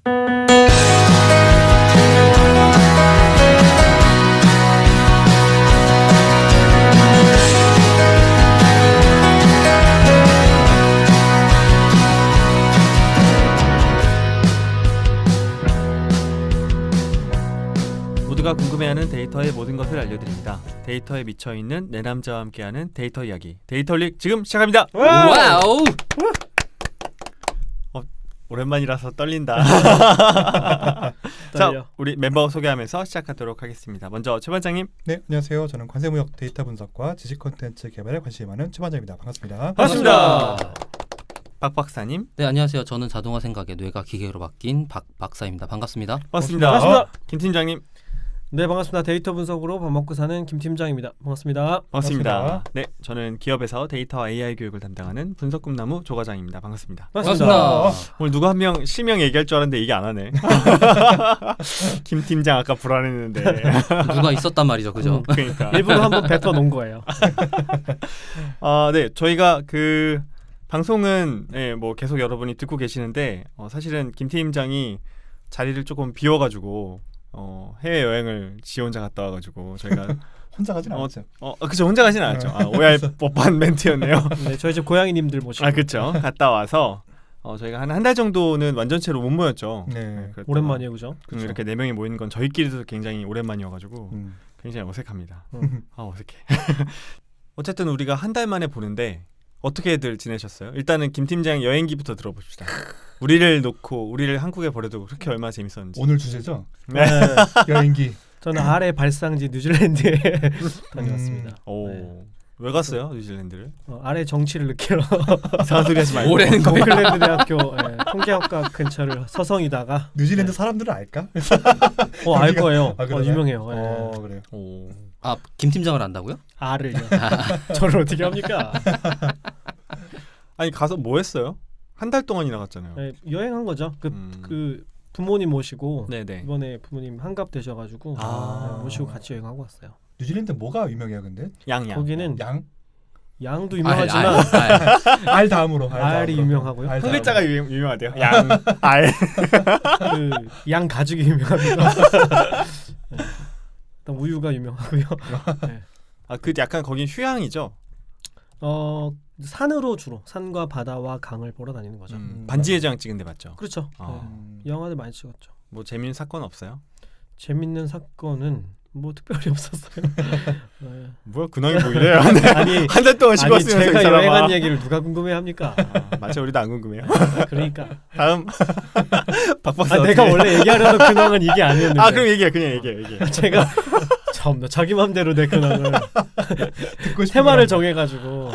모두가 궁금해하는 데이터의 모든 것을 알려드립니다. 데이터에 미쳐있는 내 남자와 함께하는 데이터 이야기, 데이터릭 지금 시작합니다. 와우. 오랜만이라서 떨린다. 자, 우리 멤버 소개하면서 시작하도록 하겠습니다. 먼저 최 반장님. 네, 안녕하세요. 저는 관세무역 데이터 분석과 지식 콘텐츠 개발에 관심이 많은 최 반장입니다. 반갑습니다. 반갑습니다. 박 박사님. 네, 안녕하세요. 저는 자동화 생각에 뇌가 기계로 바뀐 박 박사입니다. 반갑습니다. 반갑습니다. 반갑습니다. 김 팀장님. 네, 반갑습니다. 데이터 분석으로 밥 먹고 사는 김 팀장입니다. 반갑습니다. 반갑습니다. 네, 저는 기업에서 데이터 AI 교육을 담당하는 분석 꿈나무 조 과장입니다. 반갑습니다. 반갑습니다. 오늘 누구 한 명 실명 얘기할 줄 알았는데 이게 안 하네. 김 팀장 아까 불안했는데. 누가 있었단 말이죠, 그죠? 그러니까. 일부러 한번 뱉어 놓은 거예요. 네, 저희가 그 방송은 뭐 계속 여러분이 듣고 계시는데 사실은 김 팀장이 자리를 조금 비워가지고 해외 여행을 지 혼자 갔다 와가지고 저희가 혼자 가진 않았죠. 그쵸, 혼자 가진 않았죠. 오해할 법한 멘트였네요. 네, 저희 집 고양이님들 모시고. 그쵸. 갔다 와서 저희가 한 달 정도는 완전체로 못 모였죠. 네. 오랜만이에요, 그죠? 이렇게 4명이 모이는 건 저희끼리도 굉장히 오랜만이어가지고 굉장히 어색합니다. 어색해. 어쨌든 우리가 한 달 만에 보는데 어떻게들 지내셨어요? 일단은 김 팀장 여행기부터 들어봅시다. 우리를 놓고 우리를 한국에 버려두고 그렇게 얼마나 재밌었는지. 오늘 주제죠? 네. 여행기. 저는 아래 발상지 뉴질랜드에 다녀왔습니다. 오. 네. 왜 갔어요, 뉴질랜드를? 아래 정치를 느끼러 이상한 소리 하지 말고. 오래는 거야. 오클랜드 대학교 통계학과 근처를 서성이다가. 뉴질랜드 사람들은 알까? 알 거예요. 그러나요? 유명해요. 네. 그래요. 오. 아, 김 팀장을 안다고요? 알을요. 저를 어떻게 합니까? 아니 가서 뭐 했어요? 한 달 동안이나 갔잖아요. 네, 여행한 거죠. 그 부모님 모시고 네네. 이번에 부모님 한갑 되셔가지고 모시고 같이 여행하고 왔어요. 뉴질랜드 뭐가 유명해요, 근데? 양. 거기는 양? 양도 유명하지만 알 다음으로. 알이 유명하고요. 알 한 다음으로. 글자가 유명하대요. 양, 알. 그 양 가죽이 유명합니다. 네. 일단 우유가 유명하고요. 네. 그 약간 거긴 휴양이죠. 산으로 주로 산과 바다와 강을 보러 다니는 거죠. 반지의 제왕 찍은 데 맞죠? 그렇죠. 네. 영화를 많이 찍었죠. 뭐 재미있는 사건 없어요? 재밌는 사건은 뭐 특별히 없었어요. 네. 뭐야 근황이 보이래요? 아니 한 달 동안 쉬고 왔으면서 제가 이 사람아. 여행한 얘기를 누가 궁금해합니까? 맞죠, 우리도 안 궁금해요. 그러니까. 다음 박 박사. 내가 원래 얘기하려던 근황은 이게 아니었는데. 그럼 얘기해, 그냥 얘기해. 제가 참나 자기 맘대로 내 근황을 듣고 싶은 테마를 거랑. 정해가지고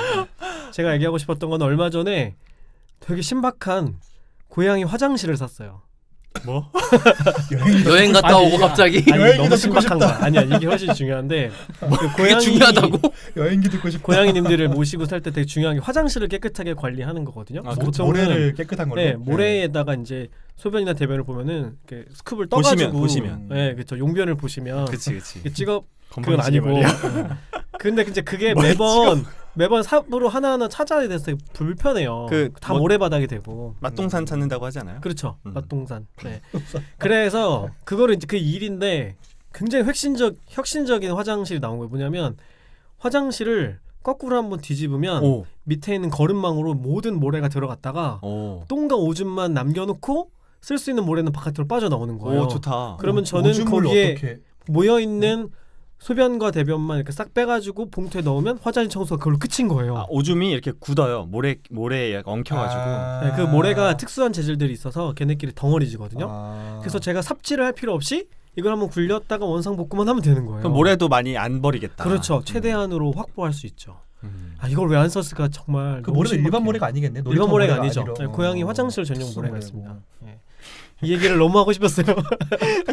제가 얘기하고 싶었던 건 얼마 전에 되게 신박한 고양이 화장실을 샀어요. 뭐? 여행 갔다 아니, 오고 갑자기 아니 여행기도 너무 듣고 신박한 싶다. 거야. 아니야 이게 훨씬 중요한데 그 그게 중요하다고? 여행기 듣고 싶다. 고양이님들을 모시고 살 때 되게 중요한 게 화장실을 깨끗하게 관리하는 거거든요. 모래를 깨끗한 걸로. 네, 모래에다가 이제 소변이나 대변을 보면은 이렇게 스쿱을 떠가지고 보시면. 네, 그렇죠. 용변을 보시면 그치. 이렇게 찍어 그건 건방지게 아니고. 말이야. 근데 이제 그게 뭘 매번 삽으로 하나하나 찾아야 돼서 되게 불편해요. 다 모래바닥이 되고. 맛동산 찾는다고 하잖아요. 그렇죠. 맛동산. 네. 그래서 그거를 이제 그 일인데 굉장히 혁신적인 화장실이 나온 거예요. 뭐냐면 화장실을 거꾸로 한번 뒤집으면 밑에 있는 거름망으로 모든 모래가 들어갔다가 똥과 오줌만 남겨놓고 쓸 수 있는 모래는 바깥으로 빠져나오는 거예요. 오, 좋다. 그러면 저는 거기에 어떻게... 모여있는 소변과 대변만 이렇게 싹 빼가지고 봉투에 넣으면 화장실 청소가 그걸로 끝인 거예요. 오줌이 이렇게 굳어요. 모래에 약간 엉켜가지고. 네, 그 모래가 특수한 재질들이 있어서 걔네끼리 덩어리지거든요. 그래서 제가 삽질을 할 필요 없이 이걸 한번 굴렸다가 원상복구만 하면 되는 거예요. 그럼 모래도 많이 안 버리겠다. 그렇죠. 최대한으로 확보할 수 있죠. 이걸 왜 안 썼을까 정말. 그 모래도 일반 모래가 아니겠네. 일반 모래가 아니죠. 네, 고양이 화장실 전용 모래가 있습니다. 네. 이 얘기를 너무 하고 싶었어요.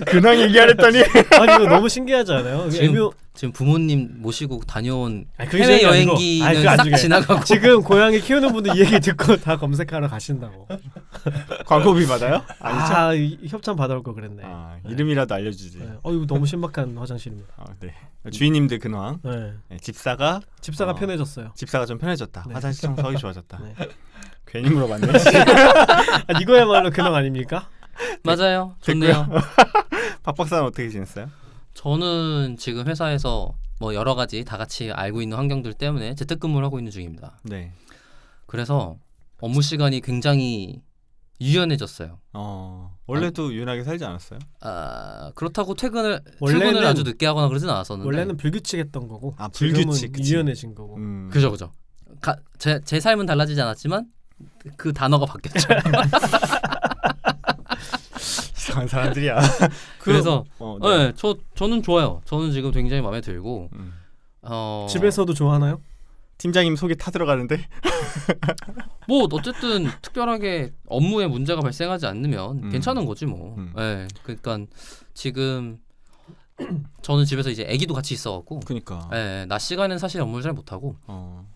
근황 얘기하랬더니 아니 이거 너무 신기하지 않아요? 지금 부모님 모시고 다녀온 그게 해외 중요한 게 여행기는 아니고. 싹 나중에. 지나가고 지금 고양이 키우는 분들 이 얘기 듣고 다 검색하러 가신다고. 광고비 받아요? 아니죠? 협찬 받아올 거 그랬네. 이름이라도 알려주지. 네. 이거 너무 신박한 화장실입니다. 네. 주인님들 근황. 네. 집사가 편해졌어요. 집사가 좀 편해졌다. 네. 화장실 청소하기 좋아졌다. 네. 괜히 물어봤네. 이거야말로 근황 아닙니까? 맞아요. 좋네요. 박 박사는 어떻게 지냈어요? 저는 지금 회사에서 뭐 여러 가지 다 같이 알고 있는 환경들 때문에 재택근무를 하고 있는 중입니다. 네. 그래서 업무 시간이 굉장히 유연해졌어요. 원래도 유연하게 살지 않았어요? 그렇다고 출근을 원래는- 아주 늦게 하거나 그러진 않았었는데 원래는 불규칙했던 거고 아, 지금은 불규칙, 그치. 유연해진 거고. 그죠. 제 삶은 달라지지 않았지만 그 단어가 바뀌었죠. 이상한 사람들이야. 그래서 네. 네, 저는 좋아요. 저는 지금 굉장히 마음에 들고 집에서도 좋아하나요? 팀장님 속이 타들어가는데. 뭐 어쨌든 특별하게 업무에 문제가 발생하지 않으면 괜찮은 거지 뭐. 네, 그러니까 지금 저는 집에서 이제 아기도 같이 있어갖고 그러니까. 낮 시간에는 사실 업무를 잘 못하고 어.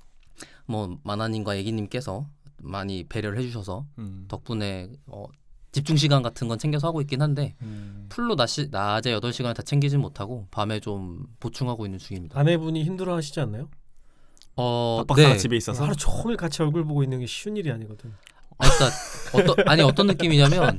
뭐 마나님과 아기님께서 많이 배려를 해주셔서 덕분에 집중 시간 같은 건 챙겨서 하고 있긴 한데 풀로 낮에 8시간을 다 챙기진 못하고 밤에 좀 보충하고 있는 중입니다. 아내분이 힘들어하시지 않나요? 박박사가 집에 있어서. 하루 종일 같이 얼굴 보고 있는 게 쉬운 일이 아니거든. 그러니까 어떤 느낌이냐면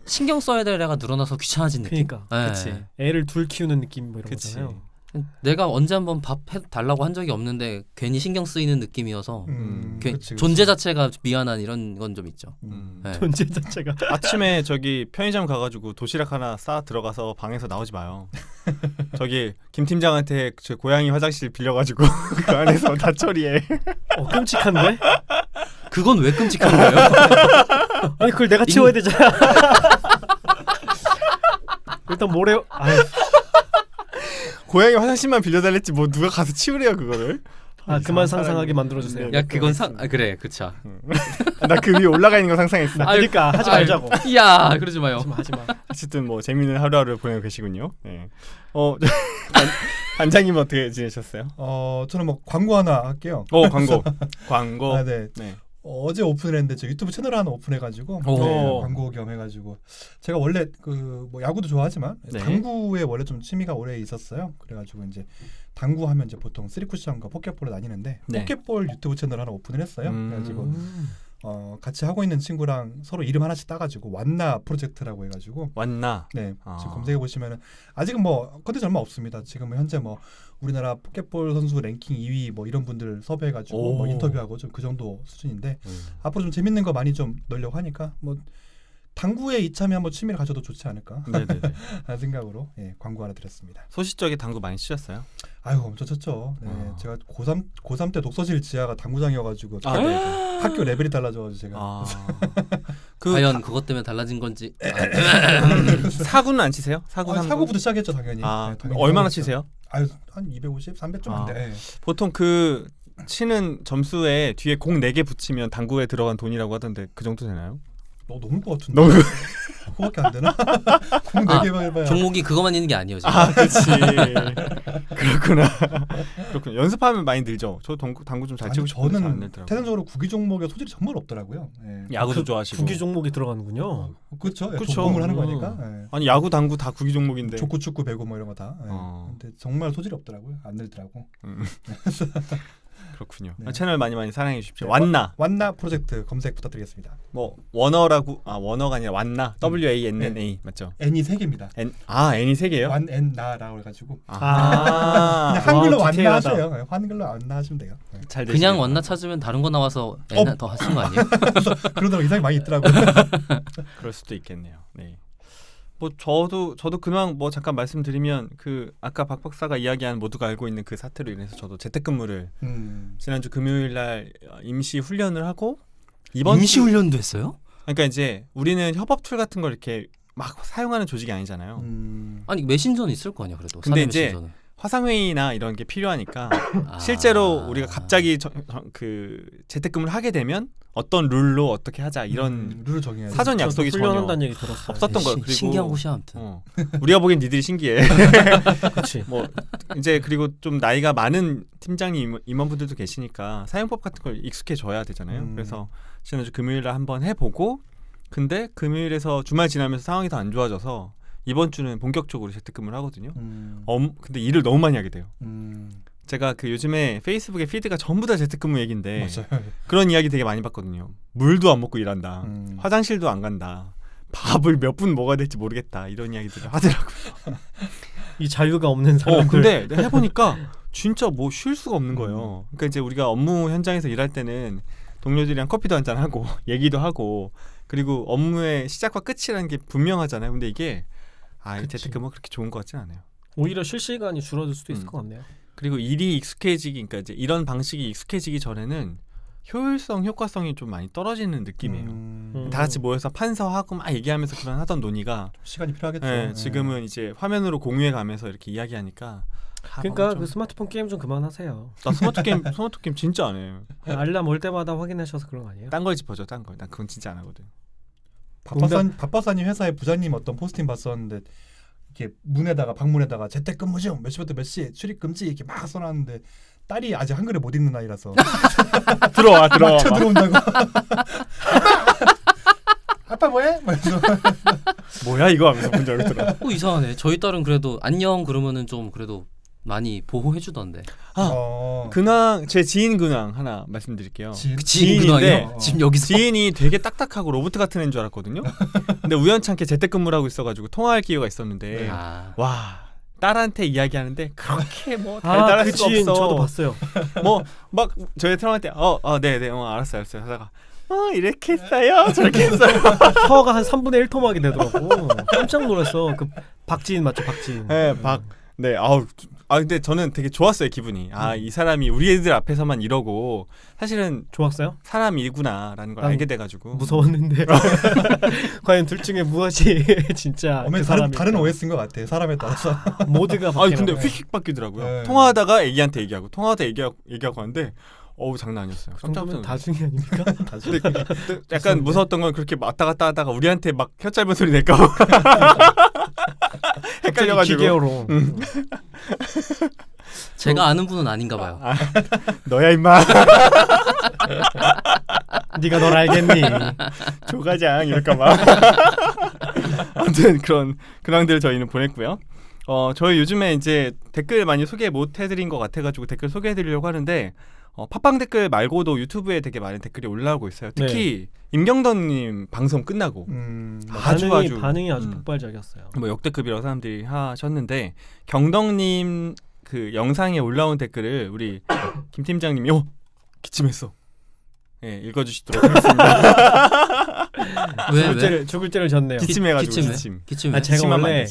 신경 써야 될 애가 늘어나서 귀찮아진 느낌. 그러니까 네. 그치. 애를 둘 키우는 느낌 뭐 이런 그치. 거잖아요. 내가 언제 한번 밥 해달라고 한 적이 없는데 괜히 신경 쓰이는 느낌이어서 그치. 존재 자체가 미안한 이런 건 좀 있죠. 네. 존재 자체가. 아침에 저기 편의점 가가지고 도시락 하나 싸 들어가서 방에서 나오지 마요. 저기 김 팀장한테 저 고양이 화장실 빌려가지고 그 안에서 다 처리해. 끔찍한데? 그건 왜 끔찍한 거예요? 아니 그걸 내가 치워야 되잖아. 일단 모래. 고양이 화장실만 빌려달랬지 뭐 누가 가서 치우래요 그거를. 그만 상상하게 만들어주세요. 야 그건 그래 그쵸. 나 그 위에 올라가 있는 거 상상했어. 그러니까 하지 말자고. 야 그러지 마요. 하지 마. 어쨌든 뭐 재밌는 하루하루 보내고 계시군요. 네. 반장님 어떻게 지내셨어요? 저는 뭐 광고 하나 할게요. 광고. 네. 네. 어제 오픈을 했는데 저 유튜브 채널 하나 오픈해가지고 광고 겸 해가지고 제가 원래 그 뭐 야구도 좋아하지만 네. 당구에 원래 좀 취미가 오래 있었어요. 그래가지고 이제 당구 하면 이제 보통 3쿠션과 포켓볼을 나뉘는데 네. 포켓볼 유튜브 채널 하나 오픈을 했어요. 그래가지고 같이 하고 있는 친구랑 서로 이름 하나씩 따가지고 완나 프로젝트라고 해가지고 왔나? 네 지금 검색해 보시면은 아직은 뭐 컨텐츠 얼마 없습니다. 지금 현재 뭐 우리나라 포켓볼 선수 랭킹 2위 뭐 이런 분들 섭외해가지고 뭐 인터뷰하고 좀 그 정도 수준인데 앞으로 좀 재밌는 거 많이 좀 넣으려고 하니까 뭐 당구에 이참에 한번 취미를 가져도 좋지 않을까 네네네. 하는 생각으로 광고 하나 드렸습니다. 소시적에 당구 많이 치셨어요? 아유 엄청 쳤죠. 네, 제가 고3 때 독서실 지하가 당구장이어가지고 네. 학교 레벨이 달라져가지고 제가 과연 그것 때문에 달라진 건지. 사구는 안 치세요? 사구부터 시작했죠 당연히. 당연히 시작했죠. 얼마나 치세요? 아유 한 250, 300 좀 안 돼. 보통 그 치는 점수에 뒤에 공 4개 붙이면 당구에 들어간 돈이라고 하던데 그 정도 되나요? 넘을 것 같은데. 그거밖에 안 되나? 공 4개만 해봐야. 종목이 그것만 있는 게 아니에요. 지금. 그렇지. 그렇구나. 연습하면 많이 늘죠. 저 당구 좀 잘 치고 싶은데 잘안 저는 늘더라고요. 태생적으로 구기 종목에 소질이 정말 없더라고요. 네. 야구도 좋아하시고. 구기 종목이 들어가는군요. 그렇죠. 그쵸. 공을 하는 거니까. 네. 아니 야구, 당구 다 구기 종목인데. 족구, 축구, 배구 뭐 이런 거 다. 네. 근데 정말 소질이 없더라고요. 안 늘더라고. 그렇군요. 네. 채널 많이 사랑해 주십시오. 네. 완나 프로젝트 검색 부탁드리겠습니다. 뭐 워너라고 워너가 아니라 완나 WANNA 맞죠? N이 3개입니다. N이 3개예요? 완엔나라고 해가지고 아. 그냥 한글로 와, 완나 디테일하다. 하세요. 네, 한글로 완나 하시면 돼요. 네. 잘 그냥 되시네요. 원나 찾으면 다른 거 나와서 애나 더 하신 거 아니에요? 그러다가 이상이 많이 있더라고요. 그럴 수도 있겠네요. 네. 뭐 저도 그냥 뭐 잠깐 말씀드리면 그 아까 박 박사가 이야기한 모두가 알고 있는 그 사태로 인해서 저도 재택근무를 지난주 금요일 날 임시 훈련을 하고 임시 훈련도 했어요? 그러니까 이제 우리는 협업 툴 같은 걸 이렇게 막 사용하는 조직이 아니잖아요. 아니 메신저는 있을 거 아니야 그래도. 근데 사내 이제 메신저는. 화상회의나 이런 게 필요하니까 실제로 우리가 갑자기 그 재택근무를 하게 되면 어떤 룰로 어떻게 하자 이런 룰을 정해야 돼. 사전 약속이 전혀 훈련한다는 얘기 들었어요. 없었던 거예요. 그리고 신기한 곳이야 아무튼. 우리가 보기엔 니들이 신기해. 그렇지. 뭐 이제 그리고 좀 나이가 많은 팀장님 임원분들도 계시니까 사용법 같은 걸 익숙해져야 되잖아요. 그래서 지난주 금요일에 한번 해보고 근데 금요일에서 주말 지나면서 상황이 더 안 좋아져서 이번 주는 본격적으로 재택근무를 하거든요. 근데 일을 너무 많이 하게 돼요. 제가 그 요즘에 페이스북에 피드가 전부 다 재택근무 얘긴데 맞아요. 그런 이야기 되게 많이 봤거든요. 물도 안 먹고 일한다. 화장실도 안 간다. 밥을 몇 분 먹어야 될지 모르겠다 이런 이야기들을 하더라고요. 이 자유가 없는 사람들. 근데 내가 해보니까 진짜 뭐 쉴 수가 없는 거예요. 그러니까 이제 우리가 업무 현장에서 일할 때는 동료들이랑 커피도 한잔 하고 얘기도 하고 그리고 업무의 시작과 끝이라는 게 분명하잖아요. 근데 이게 재택근무 그렇게 좋은 것 같진 않아요. 오히려 쉴 시간이 줄어들 수도 있을 것 같네요. 그리고 일이 그러니까 이제 이런 방식이 익숙해지기 전에는 효과성이 좀 많이 떨어지는 느낌이에요. 다 같이 모여서 판서하고 막 얘기하면서 그런 하던 논의가 시간이 필요하겠죠. 네, 지금은 이제 화면으로 공유해가면서 이렇게 이야기하니까 그러니까 그 스마트폰 게임 좀 그만하세요. 나 스마트 게임 진짜 안 해요. 알람 올 때마다 확인하셔서 그런 거 아니에요? 딴 걸 짚어줘, 딴 걸. 난 그건 진짜 안 하거든. 밥박사님 회사의 부장님 어떤 포스팅 봤었는데 이렇게 방문에다가 재택근무 중 몇 시부터 몇 시 출입 금지 이렇게 막 써놨는데 딸이 아직 한글을 못 읽는 아이라서 들어와. 쳐들어온다고. 아빠 뭐해? 뭐야 이거 하면서 본 적이 들어. 이상하네. 저희 딸은 그래도 안녕 그러면은 좀 그래도 많이 보호해 주던데. 근황 제 지인 근황 하나 말씀드릴게요. 지인인데 지금 여기서 지인이 되게 딱딱하고 로봇 같은 애인 줄 알았거든요. 근데 우연찮게 재택근무를 하고 있어가지고 통화할 기회가 있었는데 와 딸한테 이야기하는데 그렇게 뭐 달달할 수가 지인 없어. 저도 봤어요. 뭐 막 저희 트럼한테 네네 알았어요 하다가 이렇게 했어요 저렇게 했어요. 혀가 한 3분의 1토막이 되더라고. 깜짝 놀랐어. 그 박지인 맞죠, 박지인. 네, 근데 저는 되게 좋았어요 기분이. 이 사람이 우리 애들 앞에서만 이러고 사실은 좋았어요? 사람이구나라는 걸 알게 돼가지고 무서웠는데 과연 둘 중에 무엇이 진짜 그 다른 OS인 것 같아. 사람에 따라서 모드가 바뀌는. 근데 휙휙 바뀌더라고요. 네. 통화하다가 애기한테 얘기하고 얘기하고 하는데 장난 아니었어요. 그 정도면 다중이 아닙니까? 근데 약간 무서웠던 건 그렇게 왔다 갔다 하다가 우리한테 막 혀 짧은 소리 낼까 봐 헷갈려가지고 기계어로. 제가 아는 분은 아닌가 봐요. 너야 임마. 네가 널 알겠니? 조가장 이럴까 봐. 아무튼 그런 근황들을 저희는 보냈고요. 저희 요즘에 이제 댓글 많이 소개 못 해드린 것 같아가지고 댓글 소개해드리려고 하는데 팟빵 댓글 말고도 유튜브에 되게 많은 댓글이 올라오고 있어요. 특히 임경던님 방송 끝나고 반응이 아주 폭발적이었어요. 뭐 역대급이라고 사람들이 하셨는데 경덕님 그 영상에 올라온 댓글을 우리 김 팀장님이 기침했어. 네, 읽어주시도록 하겠습니다. 죽을 죄를 졌네요. 기침해가지고 기침. 제가 원래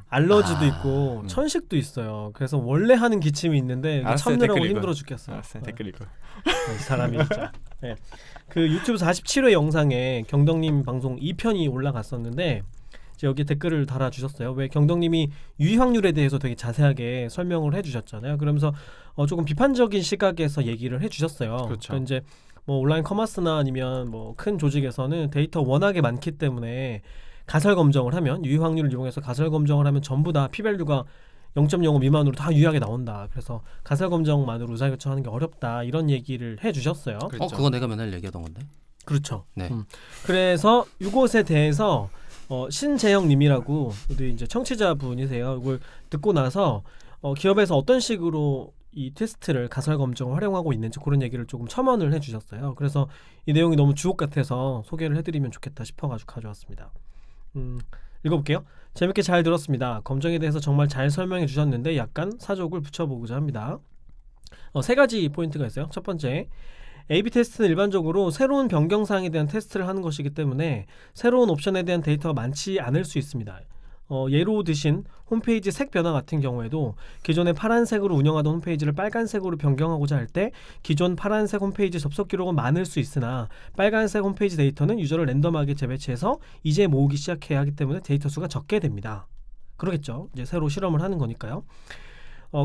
알러지도 아. 있고 천식도 있어요. 그래서 원래 하는 기침이 있는데 참느라고 힘들어 죽겠어요. 알았어요. 댓글 읽어. 사람이 진짜. 네. 그 유튜브 47회 영상에 경덕님 방송 2편이 올라갔었는데 이제 여기 댓글을 달아주셨어요. 왜 경덕님이 유의 확률에 대해서 되게 자세하게 설명을 해주셨잖아요. 그러면서 조금 비판적인 시각에서 얘기를 해주셨어요. 그렇죠. 그러니까 이제 뭐 온라인 커머스나 아니면 뭐 큰 조직에서는 데이터 워낙에 많기 때문에 가설 검정을 하면 유의 확률을 이용해서 가설 검정을 하면 전부 다 p-밸류가 0.05 미만으로 다 유의하게 나온다. 그래서 가설 검정만으로 의사결정하는 게 어렵다. 이런 얘기를 해주셨어요. 그렇죠. 그거 내가 맨날 얘기하던 건데. 그렇죠. 네. 그래서 이것에 대해서 신재영님이라고 우리 이제 청취자분이세요. 이걸 듣고 나서 기업에서 어떤 식으로 이 테스트를 가설 검정을 활용하고 있는지 그런 얘기를 조금 첨언을 해주셨어요. 그래서 이 내용이 너무 주옥 같아서 소개를 해드리면 좋겠다 싶어가지고 가져왔습니다. 읽어볼게요. 재밌게 잘 들었습니다. 검정에 대해서 정말 잘 설명해 주셨는데 약간 사족을 붙여보고자 합니다. 3가지 포인트가 있어요. 첫 번째, A/B 테스트는 일반적으로 새로운 변경사항에 대한 테스트를 하는 것이기 때문에 새로운 옵션에 대한 데이터가 많지 않을 수 있습니다. 예로 드신 홈페이지 색 변화 같은 경우에도 기존의 파란색으로 운영하던 홈페이지를 빨간색으로 변경하고자 할 때 기존 파란색 홈페이지 접속 기록은 많을 수 있으나 빨간색 홈페이지 데이터는 유저를 랜덤하게 재배치해서 이제 모으기 시작해야 하기 때문에 데이터 수가 적게 됩니다. 그러겠죠. 이제 새로 실험을 하는 거니까요.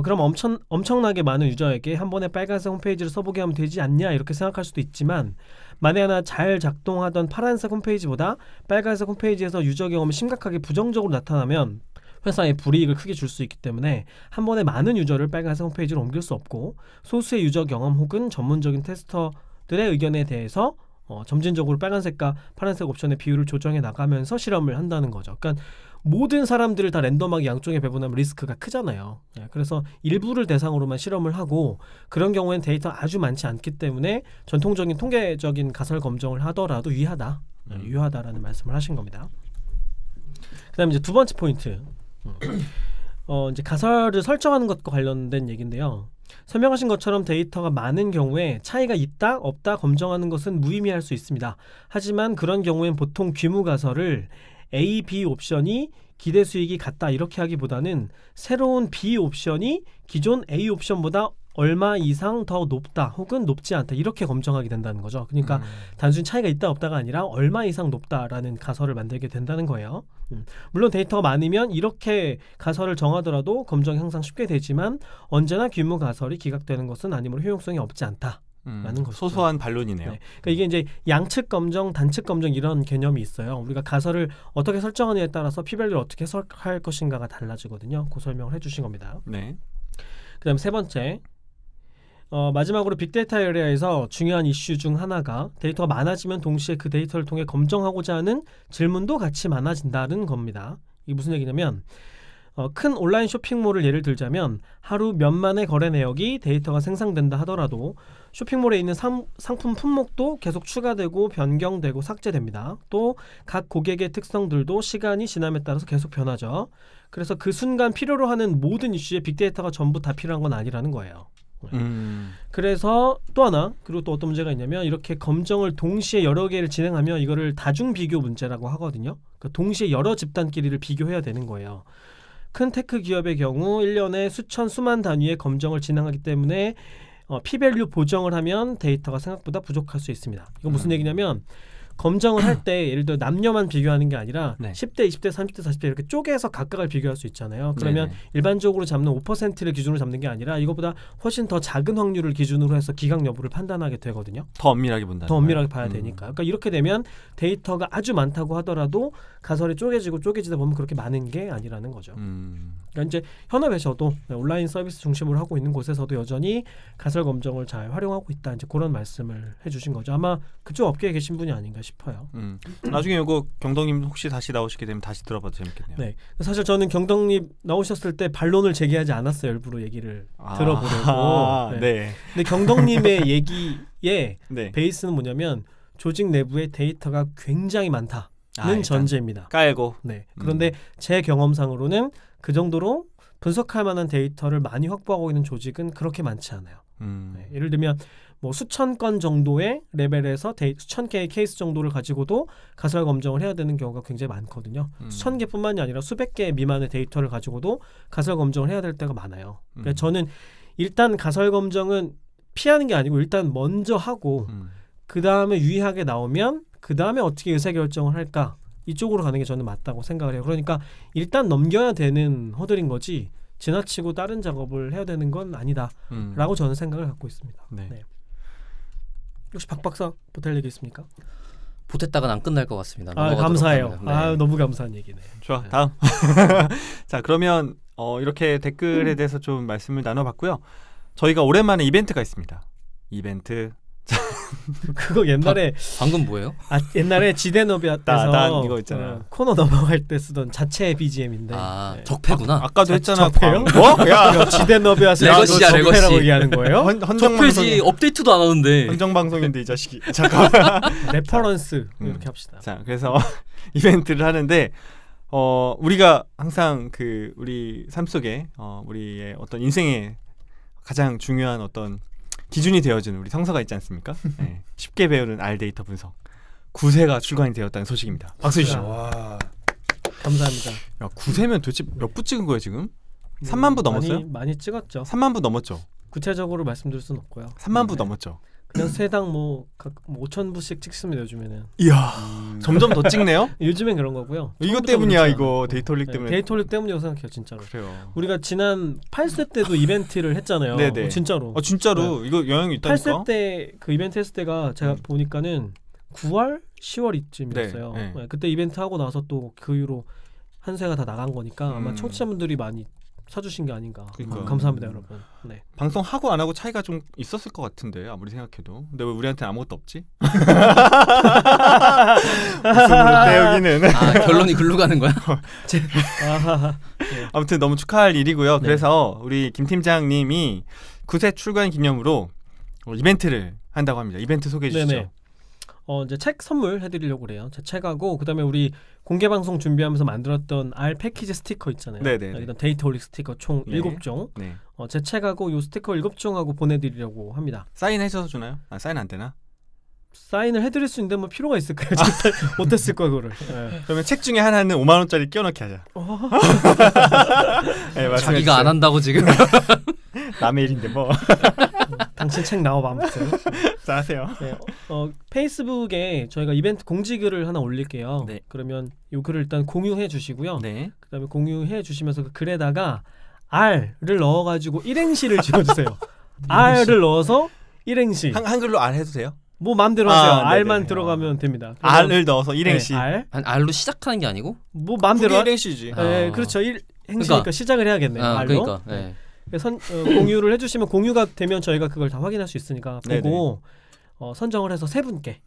그럼 엄청나게 많은 유저에게 한 번에 빨간색 홈페이지를 써보게 하면 되지 않냐 이렇게 생각할 수도 있지만 만에 하나 잘 작동하던 파란색 홈페이지보다 빨간색 홈페이지에서 유저 경험이 심각하게 부정적으로 나타나면 회사에 불이익을 크게 줄 수 있기 때문에 한 번에 많은 유저를 빨간색 홈페이지로 옮길 수 없고 소수의 유저 경험 혹은 전문적인 테스터들의 의견에 대해서 점진적으로 빨간색과 파란색 옵션의 비율을 조정해 나가면서 실험을 한다는 거죠. 그러니까 모든 사람들을 다 랜덤하게 양쪽에 배분하면 리스크가 크잖아요. 그래서 일부를 대상으로만 실험을 하고 그런 경우엔 데이터 아주 많지 않기 때문에 전통적인 통계적인 가설 검정을 하더라도 유효하다라는 말씀을 하신 겁니다. 그다음에 이제 두 번째 포인트. 이제 가설을 설정하는 것과 관련된 얘기인데요. 설명하신 것처럼 데이터가 많은 경우에 차이가 있다 없다 검정하는 것은 무의미할 수 있습니다. 하지만 그런 경우엔 보통 귀무 가설을 A, B 옵션이 기대 수익이 같다 이렇게 하기보다는 새로운 B 옵션이 기존 A 옵션보다 얼마 이상 더 높다 혹은 높지 않다 이렇게 검정하게 된다는 거죠. 그러니까 단순히 차이가 있다 없다가 아니라 얼마 이상 높다라는 가설을 만들게 된다는 거예요. 물론 데이터가 많으면 이렇게 가설을 정하더라도 검정이 항상 쉽게 되지만 언제나 규모 가설이 기각되는 것은 아니므로 효용성이 없지 않다라는 것이죠. 소소한 반론이네요. 네. 그러니까 이게 이제 양측 검정, 단측 검정 이런 개념이 있어요. 우리가 가설을 어떻게 설정하느냐에 따라서 p-value를 어떻게 해석할 것인가가 달라지거든요. 그 설명을 해주신 겁니다. 네. 그다음 세 번째. 마지막으로 빅데이터 에리아에서 중요한 이슈 중 하나가 데이터가 많아지면 동시에 그 데이터를 통해 검정하고자 하는 질문도 같이 많아진다는 겁니다. 이게 무슨 얘기냐면 큰 온라인 쇼핑몰을 예를 들자면 하루 몇만의 거래 내역이 데이터가 생성된다 하더라도 쇼핑몰에 있는 상품 품목도 계속 추가되고 변경되고 삭제됩니다. 또 각 고객의 특성들도 시간이 지남에 따라서 계속 변하죠. 그래서 그 순간 필요로 하는 모든 이슈에 빅데이터가 전부 다 필요한 건 아니라는 거예요. 그래서 또 하나 그리고 또 어떤 문제가 있냐면 이렇게 검정을 동시에 여러 개를 진행하면 이거를 다중 비교 문제라고 하거든요. 그러니까 동시에 여러 집단끼리를 비교해야 되는 거예요. 큰 테크 기업의 경우 1년에 수만 단위의 검정을 진행하기 때문에 p-value 보정을 하면 데이터가 생각보다 부족할 수 있습니다. 이건 무슨 얘기냐면 검정을 할 때 예를 들어 남녀만 비교하는 게 아니라 네. 10대, 20대, 30대, 40대 이렇게 쪼개서 각각을 비교할 수 있잖아요. 그러면 네네. 일반적으로 잡는 5%를 기준으로 잡는 게 아니라 이거보다 훨씬 더 작은 확률을 기준으로 해서 기각 여부를 판단하게 되거든요. 더 엄밀하게 본다. 더 엄밀하게 봐야 되니까. 그러니까 이렇게 되면 데이터가 아주 많다고 하더라도 가설이 쪼개지다 보면 그렇게 많은 게 아니라는 거죠. 그러니까 이제 현업에서도 온라인 서비스 중심으로 하고 있는 곳에서도 여전히 가설 검정을 잘 활용하고 있다. 이제 그런 말씀을 해주신 거죠. 아마 그쪽 업계에 계신 분이 아닌가 싶어요. 나중에 이거 경덕님 혹시 다시 나오시게 되면 다시 들어봐도 재밌겠네요. 네, 사실 저는 경덕님 나오셨을 때 반론을 제기하지 않았어요. 일부러 얘기를 들어보려고. 네. 근데 경덕님의 얘기의 네. 베이스는 뭐냐면 조직 내부에 데이터가 굉장히 많다는 일단 전제입니다. 깔고. 네. 그런데 제 경험상으로는 그 정도로 분석할 만한 데이터를 많이 확보하고 있는 조직은 그렇게 많지 않아요. 네. 예를 들면 뭐 수천 건 정도의 레벨에서 수천 개의 케이스 정도를 가지고도 가설 검정을 해야 되는 경우가 굉장히 많거든요. 수천 개뿐만이 아니라 수백 개 미만의 데이터를 가지고도 가설 검정을 해야 될 때가 많아요. 그러니까 저는 일단 가설 검정은 피하는 게 아니고 일단 먼저 하고 그 다음에 유의하게 나오면 그 다음에 어떻게 의사결정을 할까 이쪽으로 가는 게 저는 맞다고 생각을 해요. 그러니까 일단 넘겨야 되는 허들인 거지 지나치고 다른 작업을 해야 되는 건 아니다라고 저는 생각을 갖고 있습니다. 네. 네. 혹시 박 박사 보탤 얘기 있습니까? 보탰다가는 안 끝날 것 같습니다. 감사해요. 네. 너무 감사한 얘기네. 좋아. 네. 다음. 자, 그러면 이렇게 댓글에 대해서 좀 말씀을 나눠봤고요. 저희가 오랜만에 이벤트가 있습니다. 이벤트. 그거 옛날에 방금 뭐예요? 옛날에 지대너비아때서 이거 있잖아. 코너 넘어갈 때 쓰던 자체 BGM인데. 네. 적폐구나. 아까도 했잖아. 적폐요? 뭐? 야, 지대너비아스 레거시야, 레거시. 적폐라고 얘기하는 거예요? 적폐지 업데이트도 안 하는데. 헌정 방송인데 이 자식이. 잠깐. 레퍼런스 이렇게 합시다. 자, 그래서 이벤트를 하는데 우리가 항상 우리 삶 속에 우리의 어떤 인생의 가장 중요한 어떤 기준이 되어주는 우리 성서가 있지 않습니까? 네. 쉽게 배우는 R 데이터 분석 9세가 출간이 되었다는 소식입니다. 박수 주시죠. 와. 감사합니다. 야, 9세면 도대체 몇 부 찍은 거예요 지금? 3만 부 넘었어요? 많이 찍었죠. 3만 부 넘었죠. 구체적으로 말씀드릴 수는 없고요. 3만 부 넘었죠. 그냥 세당 각 5,000부씩 찍습니다 요즘에는. 이야, 점점 더 찍네요. 요즘엔 그런 거고요. 이거 때문이야 이거 데이터릭 때문에. 데이터릭 때문이라고 생각해요 진짜로. 그래요. 우리가 지난 8세 때도 이벤트를 했잖아요. 네네. 진짜로. 진짜로 네. 이거 영향이 있다니까. 8세 때 그 이벤트 했을 때가 제가 보니까는 9월, 10월 이쯤이었어요. 네. 네, 그때 이벤트 하고 나서 또 그 이후로 한 세가 다 나간 거니까 아마 청취자분들이 많이 사주신 게 아닌가. 그러니까. 감사합니다 여러분. 네. 방송하고 안 하고 차이가 좀 있었을 것 같은데 아무리 생각해도. 근데 왜 우리한테는 아무것도 없지? 여기는. 결론이 글로 가는 거야? 아무튼 너무 축하할 일이고요. 네. 그래서 우리 김 팀장님이 9세 출간 기념으로 이벤트를 한다고 합니다. 이벤트 소개해 주시죠. 네네. 이제 책 선물 해드리려고 그래요. 제 책하고 그다음에 우리 공개 방송 준비하면서 만들었던 R 패키지 스티커 있잖아요. 네네. 이런 데이터홀릭 스티커 총 네. 7종. 네. 제 책하고 요 스티커 7종하고 보내드리려고 합니다. 사인해서 주나요? 사인 안 되나? 사인을 해드릴 수 있는데 뭐 필요가 있을까요? 진짜 못했을 거야 그거를. 네. 그러면 책 중에 하나는 5만 원짜리 끼워넣기 하자. 네, 말씀해 자기가 주세요. 안 한다고 지금. 남의 일인데 뭐. 당신 책 나와봐 아무튼. 자, 하세요. 네, 페이스북에 저희가 이벤트 공지글을 하나 올릴게요. 네. 그러면 이 글을 일단 공유해 주시고요. 네. 그다음에 공유해 주시면서 그 글에다가 R을 넣어가지고 일행시를 지어주세요. R을 넣어서 일행시. 한글로 R 해도 돼요? 뭐 마음대로 하세요. 네네네. R만 들어가면 됩니다. 그래서 R을 넣어서 일행시. 네, R. 아니, R로 시작하는 게 아니고? 뭐 마음대로. 그게 일행시지. 네, 아. 그렇죠. 행시니까 그러니까. 시작을 해야겠네요. 아, R로. 그러니까. 네. 그래서 공유를 해주시면 공유가 되면 저희가 그걸 다 확인할 수 있으니까 보고 선정을 해서 세 분께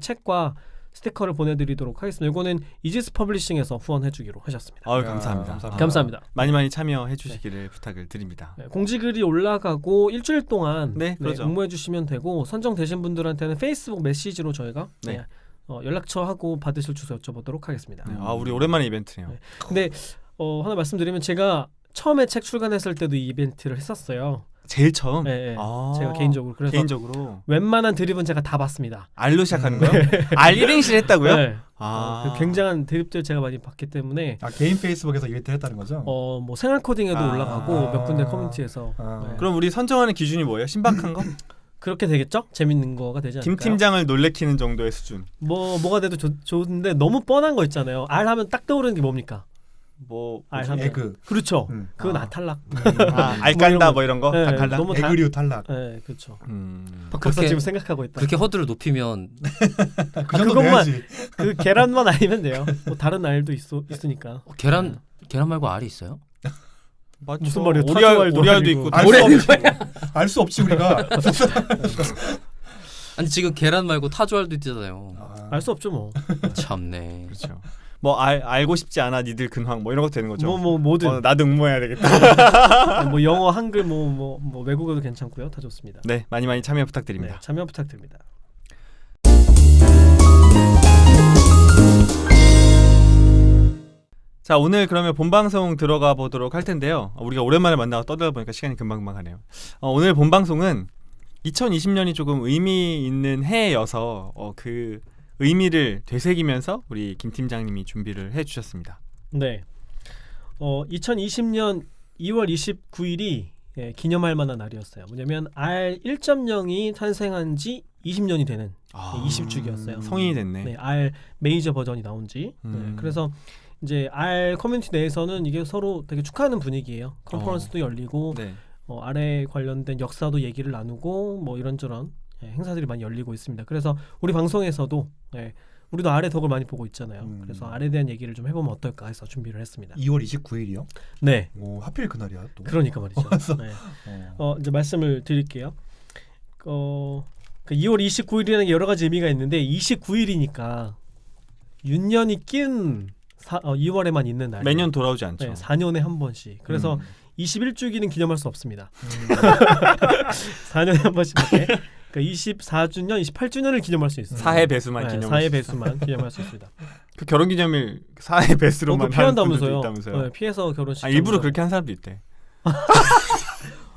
책과 스티커를 보내드리도록 하겠습니다. 이거는 이지스 퍼블리싱에서 후원해주기로 하셨습니다. 아유, 감사합니다. 감사합니다. 많이 참여해 주시기를 부탁을 드립니다. 네, 공지글이 올라가고 일주일 동안 네, 그렇죠. 응모해 주시면 되고 선정되신 분들한테는 페이스북 메시지로 저희가 네. 연락처하고 받으실 주소 여쭤보도록 하겠습니다. 네. 우리 오랜만에 이벤트네요. 네. 근데 하나 말씀드리면 제가 처음에 책 출간했을 때도 이 이벤트를 했었어요. 제일 처음? 네, 아, 제가 개인적으로. 그래서 개인적으로 웬만한 드립은 제가 다 봤습니다. R로 시작하는 거요? R 일행시 했다고요? 네. 아, 굉장한 드립들 제가 많이 봤기 때문에 개인 페이스북에서 이벤트를 했다는 거죠? 뭐 생활 코딩에도 올라가고 몇 군데 커뮤니티에서 네. 그럼 우리 선정하는 기준이 뭐예요? 신박한 거? 그렇게 되겠죠? 재밌는 거가 되지 않을까요? 김 팀장을 놀래키는 정도의 수준. 뭐가 돼도 좋은데 너무 뻔한 거 있잖아요. R 하면 딱 떠오르는 게 뭡니까? 뭐 R 하면 에그. 그렇죠. 그건 탈락. 알간다 뭐 이런 거? 네, 닭갈라? 너무 에그류 탈락. 네, 그렇죠. 박 박사 지금 생각하고 있다. 그렇게 허들을 높이면 그 정도 그것만 돼야지. 그 계란만 아니면 돼요. 뭐 다른 R도 있으니까. 계란 말고 R이 있어요? 맞죠. 무슨 말이에요? 오리알도 타조알도 있고. 알 수 없지 우리가. 아니 지금 계란 말고 타조알도 있잖아요. 알 수 없죠 뭐. 참네. 그렇죠. 뭐 알고 싶지 않아 니들 근황 뭐 이런 것도 되는 거죠. 뭐든. 나도 응모해야 되겠다. 뭐 영어, 한글 뭐 외국어도 괜찮고요. 다 좋습니다. 네, 많이 참여 네, 부탁드립니다. 참여 부탁드립니다. 자, 오늘 그러면 본방송 들어가 보도록 할 텐데요. 우리가 오랜만에 만나고 떠들다 보니까 시간이 금방금방 가네요. 오늘 본방송은 2020년이 조금 의미 있는 해여서 그 의미를 되새기면서 우리 김 팀장님이 준비를 해주셨습니다. 네. 2020년 2월 29일이 기념할 만한 날이었어요. 뭐냐면 R 1.0이 탄생한 지 20년이 되는 20주기였어요. 성인이 됐네. 네, R 메이저 버전이 나온 지. 네, 그래서 이제 R 커뮤니티 내에서는 이게 서로 되게 축하하는 분위기예요. 컨퍼런스도 열리고 네. R에 관련된 역사도 얘기를 나누고 뭐 이런저런 행사들이 많이 열리고 있습니다. 그래서 우리 방송에서도 우리도 R의 덕을 많이 보고 있잖아요. 그래서 R에 대한 얘기를 좀 해보면 어떨까 해서 준비를 했습니다. 2월 29일이요? 네. 오, 하필 그날이야 또. 그러니까 말이죠. 네. 이제 말씀을 드릴게요. 그 2월 29일이라는 게 여러 가지 의미가 있는데 29일이니까 윤년이 낀 2월에만 있는 날. 매년 돌아오지 않죠. 네, 4년에 한 번씩. 그래서 21주기는 기념할 수 없습니다. 4년에 한 번씩밖에. 그러니까 24주년, 28주년을 기념할 수 있어요. 4회 배수만 네, 기념할 4회 배수만 기념할 수 있습니다. 그 결혼기념일 4회 배수로만 하는 분들도 피한다면서요. 있다면서요. 네, 피해서 결혼식. 일부러 그렇게 한 사람도 있대.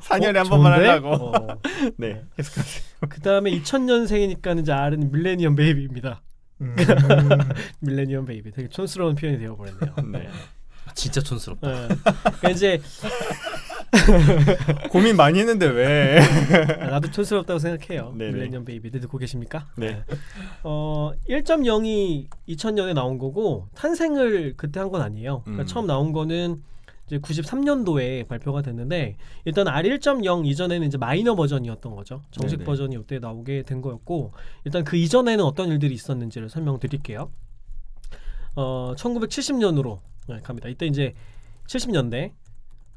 4년에 한 번만 하려고. 네. 그다음에 2000년생이니까 이제 R은 밀레니엄 베이비입니다. 밀레니엄 베이비. 되게 촌스러운 표현이 되어 버렸네요. 네. 진짜 촌스럽다. 네. 그러니까 이제 고민 많이 했는데 왜? 나도 촌스럽다고 생각해요. 네네. 밀레니엄 베이비들 듣고 계십니까? 네. 1.0이 2000년에 나온 거고 탄생을 그때 한 건 아니에요. 그러니까 처음 나온 거는 이제 93년도에 발표가 됐는데 일단 R 1.0 이전에는 이제 마이너 버전이었던 거죠. 정식 네네. 버전이 이때 나오게 된 거였고 일단 그 이전에는 어떤 일들이 있었는지를 설명드릴게요. 1970년으로 갑니다. 이때 이제 70년대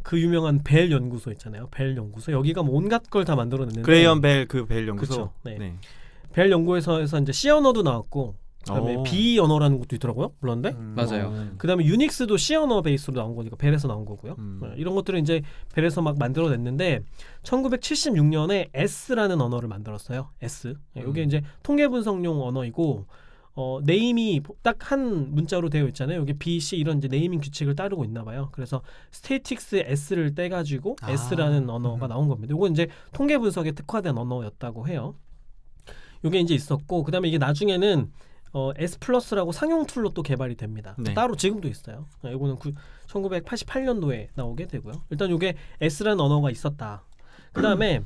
그 유명한 벨 연구소 있잖아요. 벨 연구소 여기가 뭐 온갖 걸 다 만들어냈는데 그레이엄 벨 그 벨 연구소. 그쵸. 네. 벨 연구소에서 이제 C 언어도 나왔고 그다음에 B 언어라는 것도 있더라고요. 물론데. 맞아요. 그다음에 유닉스도 C 언어 베이스로 나온 거니까 벨에서 나온 거고요. 이런 것들은 이제 벨에서 막 만들어냈는데 1976년에 S라는 언어를 만들었어요. S. 이게 이제 통계 분석용 언어이고 네임이 딱 한 문자로 되어 있잖아요. 여기 B, C 이런 이제 네이밍 규칙을 따르고 있나 봐요. 그래서 스태틱스 S를 떼가지고 S라는 언어가 나온 겁니다. 이건 이제 통계 분석에 특화된 언어였다고 해요. 이게 이제 있었고 그다음에 이게 나중에는 S 플러스라고 상용 툴로 또 개발이 됩니다. 네. 따로 지금도 있어요. 이거는 1988년도에 나오게 되고요. 일단 이게 S라는 언어가 있었다. 그다음에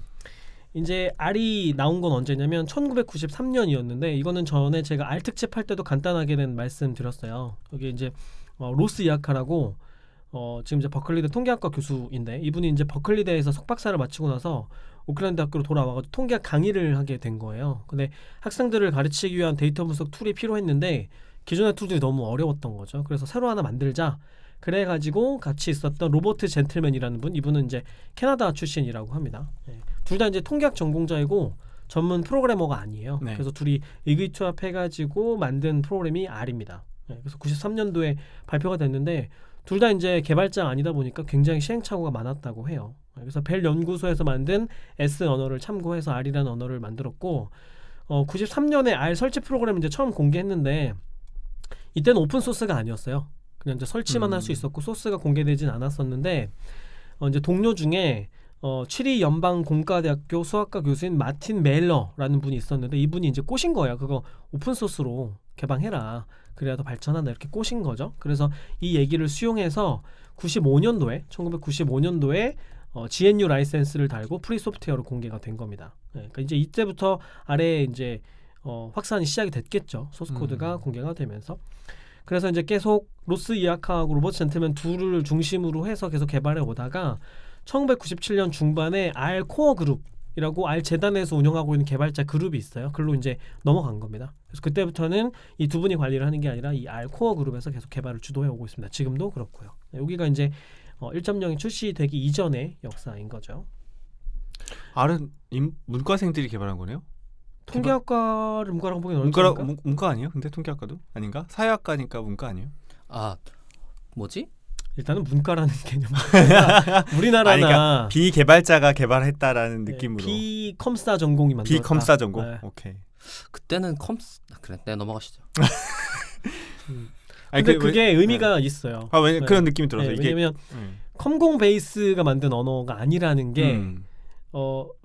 이제 R이 나온 건 언제냐면 1993년이었는데 이거는 전에 제가 R 특집 할 때도 간단하게는 말씀드렸어요. 여기 이제 로스 이아카라고 지금 이제 버클리대 통계학과 교수인데 이분이 이제 버클리대에서 석박사를 마치고 나서 오클랜드 학교로 돌아와가지고 통계학 강의를 하게 된 거예요. 근데 학생들을 가르치기 위한 데이터 분석 툴이 필요했는데 기존의 툴들이 너무 어려웠던 거죠. 그래서 새로 하나 만들자. 그래가지고 같이 있었던 로버트 젠틀맨이라는 분, 이분은 이제 캐나다 출신이라고 합니다. 둘 다 이제 통계학 전공자이고 전문 프로그래머가 아니에요. 네. 그래서 둘이 의기투합해가지고 만든 프로그램이 R입니다. 그래서 93년도에 발표가 됐는데 둘 다 이제 개발자가 아니다 보니까 굉장히 시행착오가 많았다고 해요. 그래서 벨 연구소에서 만든 S 언어를 참고해서 R이라는 언어를 만들었고 93년에 R 설치 프로그램을 이제 처음 공개했는데 이때는 오픈 소스가 아니었어요. 그냥 이제 설치만 할 수 있었고 소스가 공개되진 않았었는데 이제 동료 중에 취리 연방 공과대학교 수학과 교수인 마틴 메일러라는 분이 있었는데 이분이 이제 꼬신 거예요. 그거 오픈 소스로 개방해라. 그래야 더 발전한다 이렇게 꼬신 거죠. 그래서 이 얘기를 수용해서 1995년도에 GNU 라이센스를 달고 프리 소프트웨어로 공개가 된 겁니다. 그러니까 이제 이때부터 아래에 이제 확산이 시작이 됐겠죠. 소스 코드가 공개가 되면서. 그래서 이제 계속 로스 이아카하고 로버트 젠틀맨 둘을 중심으로 해서 계속 개발해 오다가 1997년 중반에 R 코어 그룹이라고 R 재단에서 운영하고 있는 개발자 그룹이 있어요. 글로 이제 넘어간 겁니다. 그래서 그때부터는 이 두 분이 관리를 하는 게 아니라 이 R 코어 그룹에서 계속 개발을 주도해 오고 있습니다. 지금도 그렇고요. 여기가 이제 1.0이 출시되기 이전의 역사인 거죠. R은 문과생들이 개발한 거네요? 통계학과를 문과라고 보기는 어렵습니까? 문과 아니에요? 근데 통계학과도? 아닌가? 사회학과니까 문과 아니에요? 뭐지? 일단은 문과라는 개념. 우리나라나 그러니까 비개발자가 개발했다라는 느낌으로. 비컴사 전공이 만들었다. 비컴사 전공. 네. 오케이. 그때는 그래, 네, 넘어가시죠. 근데 그게 의미가 있어요. 왜냐면 그런 느낌이 들어서 이게 왜냐면 컴공 베이스가 만든 언어가 아니라는 게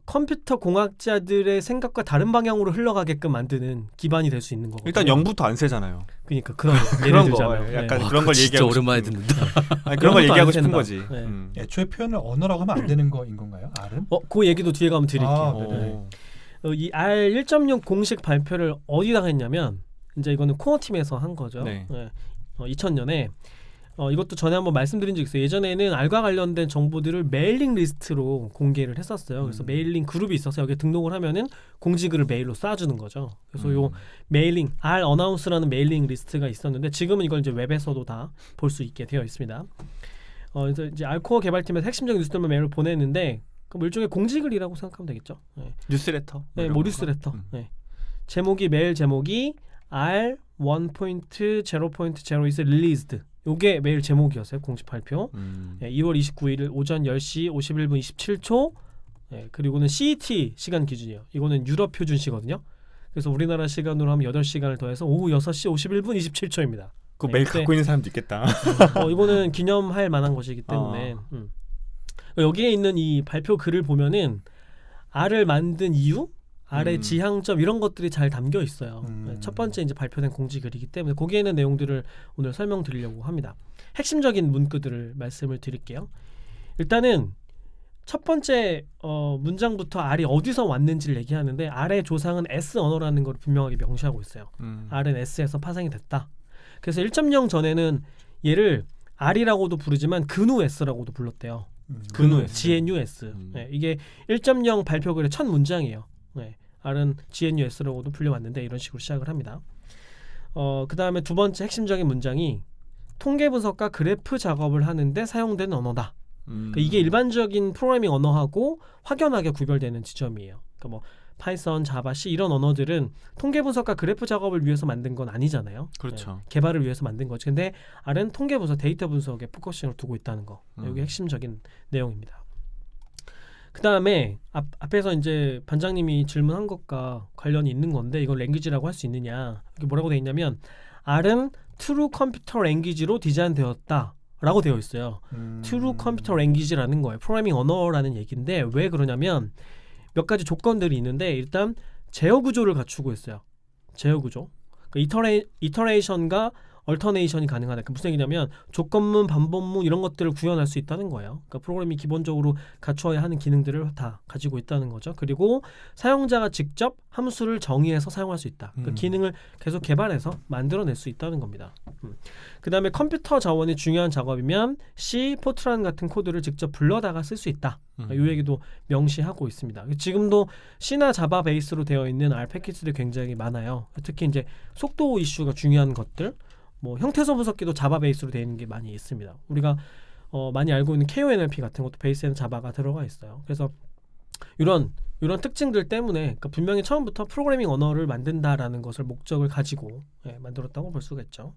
컴퓨터 공학자들의 생각과 다른 방향으로 흘러가게끔 만드는 기반이 될 수 있는 거거든요. 일단 0부터 안 세잖아요. 그러니까 그런 그런 거 약간 그런 걸 진짜 얘기하고 오랜만에 싶은. 듣는다. 그런 걸 얘기하고 싶은 거지. 애초에 표현을 언어라고 하면 안 되는 거인 건가요? R은? 그 얘기도 뒤에 가면 드릴게요. 이 R 1.6 공식 발표를 어디다가 했냐면 이제 이거는 코어 팀에서 한 거죠. 2000년에 이것도 전에 한번 말씀드린 적 있어요. 예전에는 R과 관련된 정보들을 메일링 리스트로 공개를 했었어요. 그래서 메일링 그룹이 있어서 여기에 등록을 하면은 공지글을 메일로 쏴주는 거죠. 그래서 요 메일링 R 어나운스라는 메일링 리스트가 있었는데 지금은 이걸 이제 웹에서도 다 볼 수 있게 되어 있습니다. 그래서 이제 R 코어 개발팀에서 핵심적인 뉴스들만 메일을 보냈는데 그 일종의 공지글이라고 생각하면 되겠죠. 뉴스레터. 네, 뉴스레터. 제목이 메일 제목이 R 1.0.0 is released. 요게 메일 제목이었어요. 공식 발표. 2월 29일 오전 10시 51분 27초. 그리고는 CET 시간 기준이에요. 이거는 유럽 표준시거든요. 그래서 우리나라 시간으로 하면 8시간을 더해서 오후 6시 51분 27초입니다. 그 메일 갖고 있는 사람도 있겠다. 이거는 기념할 만한 것이기 때문에 여기에 있는 이 발표 글을 보면은 R을 만든 이유, R의 지향점 이런 것들이 잘 담겨 있어요. 첫 번째 이제 발표된 공지글이기 때문에 거기에 있는 내용들을 오늘 설명드리려고 합니다. 핵심적인 문구들을 말씀을 드릴게요. 일단은 첫 번째 문장부터 R이 어디서 왔는지를 얘기하는데 R의 조상은 S 언어라는 걸 분명하게 명시하고 있어요. R은 S에서 파생이 됐다. 그래서 1.0 전에는 얘를 R이라고도 부르지만 근우 S라고도 불렀대요. 근우 S, GNU S. 이게 1.0 발표글의 첫 문장이에요. R은 GNU S라고도 불려왔는데 이런 식으로 시작을 합니다. 그 다음에 두 번째 핵심적인 문장이 통계 분석과 그래프 작업을 하는데 사용되는 언어다. 그러니까 이게 일반적인 프로그래밍 언어하고 확연하게 구별되는 지점이에요. 그러니까 뭐 파이썬, 자바, C 이런 언어들은 통계 분석과 그래프 작업을 위해서 만든 건 아니잖아요. 그렇죠. 개발을 위해서 만든 거죠. 근데 R은 통계 분석, 데이터 분석에 포커싱을 두고 있다는 거. 이게 핵심적인 내용입니다. 그 다음에 앞에서 이제 반장님이 질문한 것과 관련이 있는 건데 이걸 랭귀지라고 할 수 있느냐. 이게 뭐라고 되어 있냐면 R은 True Computer Language로 디자인되었다. 라고 되어 있어요. True Computer Language라는 거예요. 프로그래밍 언어라는 얘기인데 왜 그러냐면 몇 가지 조건들이 있는데 일단 제어 구조를 갖추고 있어요. 제어 구조. 그러니까 이터레이션과 얼터네이션이 가능하다. 그 무슨 얘기냐면 조건문, 반복문 이런 것들을 구현할 수 있다는 거예요. 그러니까 프로그램이 기본적으로 갖춰야 하는 기능들을 다 가지고 있다는 거죠. 그리고 사용자가 직접 함수를 정의해서 사용할 수 있다. 그 기능을 계속 개발해서 만들어낼 수 있다는 겁니다. 그 다음에 컴퓨터 자원이 중요한 작업이면 C, 포트란 같은 코드를 직접 불러다가 쓸 수 있다. 이 얘기도 명시하고 있습니다. 지금도 C나 자바 베이스로 되어 있는 R 패키지도 굉장히 많아요. 특히 이제 속도 이슈가 중요한 것들, 뭐 형태소 분석기도 자바 베이스로 되어 있는 게 많이 있습니다. 우리가 많이 알고 있는 KONLP 같은 것도 베이스에는 자바가 들어가 있어요. 그래서 이런 특징들 때문에 그러니까 분명히 처음부터 프로그래밍 언어를 만든다라는 것을 목적을 가지고 만들었다고 볼 수가 있죠.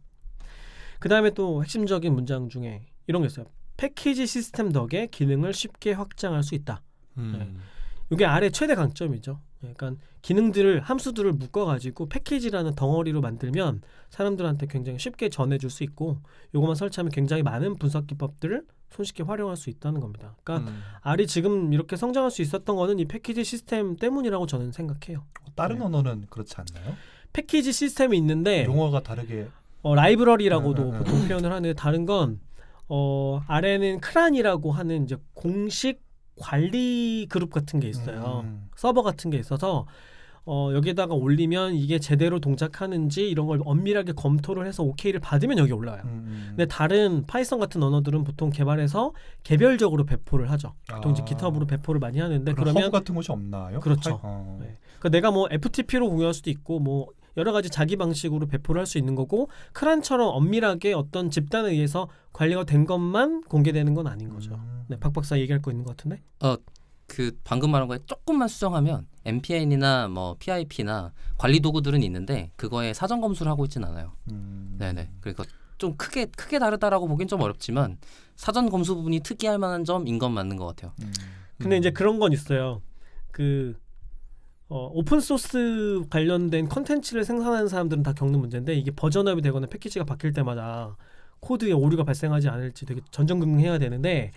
그 다음에 또 핵심적인 문장 중에 이런 게 있어요. 패키지 시스템 덕에 기능을 쉽게 확장할 수 있다. 이게 R의 최대 강점이죠. 그러니까 기능들을 함수들을 묶어가지고 패키지라는 덩어리로 만들면 사람들한테 굉장히 쉽게 전해줄 수 있고 이것만 설치하면 굉장히 많은 분석 기법들을 손쉽게 활용할 수 있다는 겁니다. 그러니까 R이 지금 이렇게 성장할 수 있었던 거는 이 패키지 시스템 때문이라고 저는 생각해요. 다른 언어는 그렇지 않나요? 패키지 시스템이 있는데 용어가 다르게 라이브러리라고도 보통 표현을 하는데 다른 건 R에는 크란이라고 하는 이제 공식 관리 그룹 같은 게 있어요. 서버 같은 게 있어서 여기에다가 올리면 이게 제대로 동작하는지 이런 걸 엄밀하게 검토를 해서 OK를 받으면 여기 올라와요. 근데 다른 파이썬 같은 언어들은 보통 개발해서 개별적으로 배포를 하죠. 보통 이제 GitHub으로 배포를 많이 하는데 그러면 허브 같은 곳이 없나요? 그렇죠. 네. 그러니까 내가 뭐 FTP로 공유할 수도 있고 뭐 여러 가지 자기 방식으로 배포를 할 수 있는 거고 크란처럼 엄밀하게 어떤 집단에 의해서 관리가 된 것만 공개되는 건 아닌 거죠. 네, 박 박사 얘기할 거 있는 것 같은데? 그 방금 말한 거에 조금만 수정하면 npm이나 뭐 pip나 관리 도구들은 있는데 그거에 사전 검수를 하고 있진 않아요. 네네. 그러니까 좀 크게 다르다라고 보긴 좀 어렵지만 사전 검수 부분이 특이할 만한 점인 건 맞는 것 같아요. 근데 이제 그런 건 있어요. 오픈 소스 관련된 컨텐츠를 생산하는 사람들은 다 겪는 문제인데 이게 버전업이 되거나 패키지가 바뀔 때마다 코드에 오류가 발생하지 않을지 되게 전전긍긍해야 되는데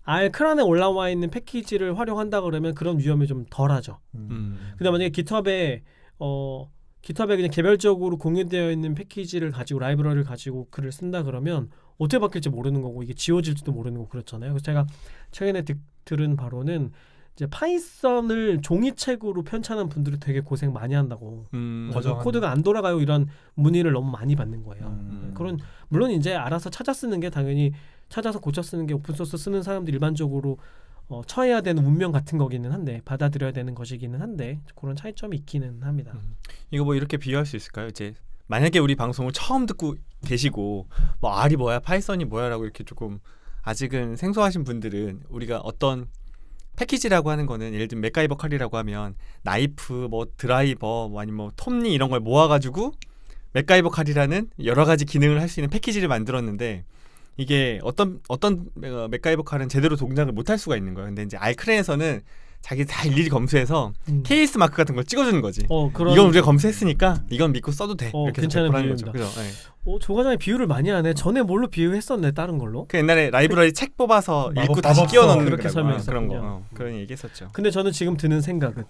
R 크란에 올라와 있는 패키지를 활용한다 그러면 그런 위험이 좀 덜하죠. 근데 만약에 GitHub에 그냥 개별적으로 공유되어 있는 패키지를 가지고 라이브러리를 가지고 글을 쓴다 그러면 어떻게 바뀔지 모르는 거고 이게 지워질지도 모르는 거고 그렇잖아요. 그래서 제가 최근에 들은 바로는 이제 파이썬을 종이책으로 편찬한 분들이 되게 고생 많이 한다고. 코드가 안 돌아가요 이런 문의를 너무 많이 받는 거예요. 그런 물론 이제 알아서 찾아 쓰는 게 당연히 찾아서 고쳐 쓰는 게 오픈소스 쓰는 사람들 일반적으로 처해야 되는 운명 같은 거기는 한데 받아들여야 되는 것이기는 한데 그런 차이점이 있기는 합니다. 이거 뭐 이렇게 비교할 수 있을까요? 이제 만약에 우리 방송을 처음 듣고 계시고 뭐 R이 뭐야 파이썬이 뭐야라고 이렇게 조금 아직은 생소하신 분들은 우리가 어떤 패키지라고 하는 거는 예를 들면 맥가이버 칼이라고 하면 나이프, 뭐 드라이버, 뭐 아니면 뭐 톱니 이런 걸 모아가지고 맥가이버 칼이라는 여러 가지 기능을 할 수 있는 패키지를 만들었는데 이게 어떤 맥가이버 칼은 제대로 동작을 못 할 수가 있는 거예요. 근데 이제 알크렌에서는 자기 다 일일이 검수해서 KS 마크 같은 걸 찍어주는 거지. 이건 우리가 검수했으니까 이건 믿고 써도 돼. 이렇게 괜찮은 비유입니다. 거죠. 조 과장이 비유를 많이 하네. 전에 뭘로 비유했었네 다른 걸로. 그 옛날에 라이브러리 책 뽑아서 읽고 다시 끼워 넣는 그렇게 설명했었군요. 그런 거. 그런 얘기했었죠. 근데 저는 지금 드는 생각은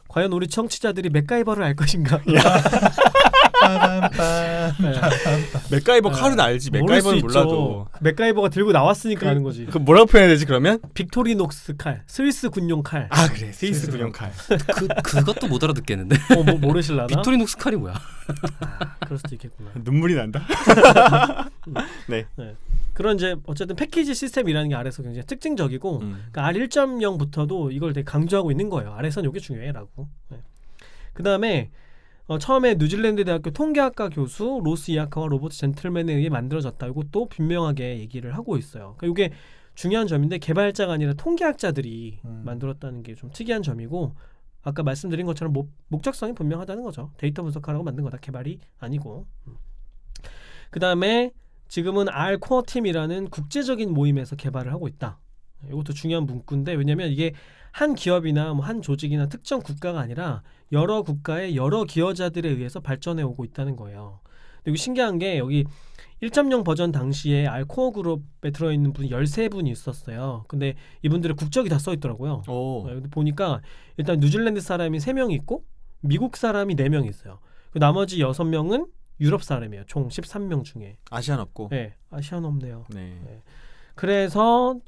과연 우리 청취자들이 맥가이버를 알 것인가? 맥가이버 칼은 알지. 맥가이버는 몰라도. 맥가이버가 들고 나왔으니까 아는 거지. 그 뭐라고 표현해야 되지 그러면? 빅토리녹스 칼, 스위스 군용 칼. 아 그래, 스위스 군용 칼. 그것도 못 알아듣겠는데. 모르실라나? 빅토리녹스 칼이 뭐야? 그럴 수도 있겠구나. 눈물이 난다. 네. 그런 이제 어쨌든 패키지 시스템이라는 게 R에서 굉장히 특징적이고 그러니까 R 1.0부터도 이걸 되게 강조하고 있는 거예요. R에서는 이게 중요해라고. 그 다음에 처음에 뉴질랜드 대학교 통계학과 교수 로스 이아카와 로버트 젠틀맨에 의해 만들어졌다. 이것도 분명하게 얘기를 하고 있어요. 그러니까 이게 중요한 점인데 개발자가 아니라 통계학자들이 만들었다는 게 좀 특이한 점이고 아까 말씀드린 것처럼 목적성이 분명하다는 거죠. 데이터 분석하라고 만든 거다. 개발이 아니고. 그 다음에 지금은 R 코어 팀이라는 국제적인 모임에서 개발을 하고 있다. 이것도 중요한 문구인데 왜냐하면 이게 한 기업이나 뭐 한 조직이나 특정 국가가 아니라 여러 국가의 여러 기여자들에 의해서 발전해 오고 있다는 거예요. 그리고 신기한 게 여기 1.0 버전 당시에 R 코어 그룹에 들어있는 분이 13분이 있었어요. 근데 이분들의 국적이 다 써있더라고요. 보니까 일단 뉴질랜드 사람이 3명 있고 미국 사람이 4명 있어요. 그 나머지 6명은 유럽 사람이에요. 총 13명 중에. 아시안 없고. 네, 아시안 없네요. 네. 네. 그래서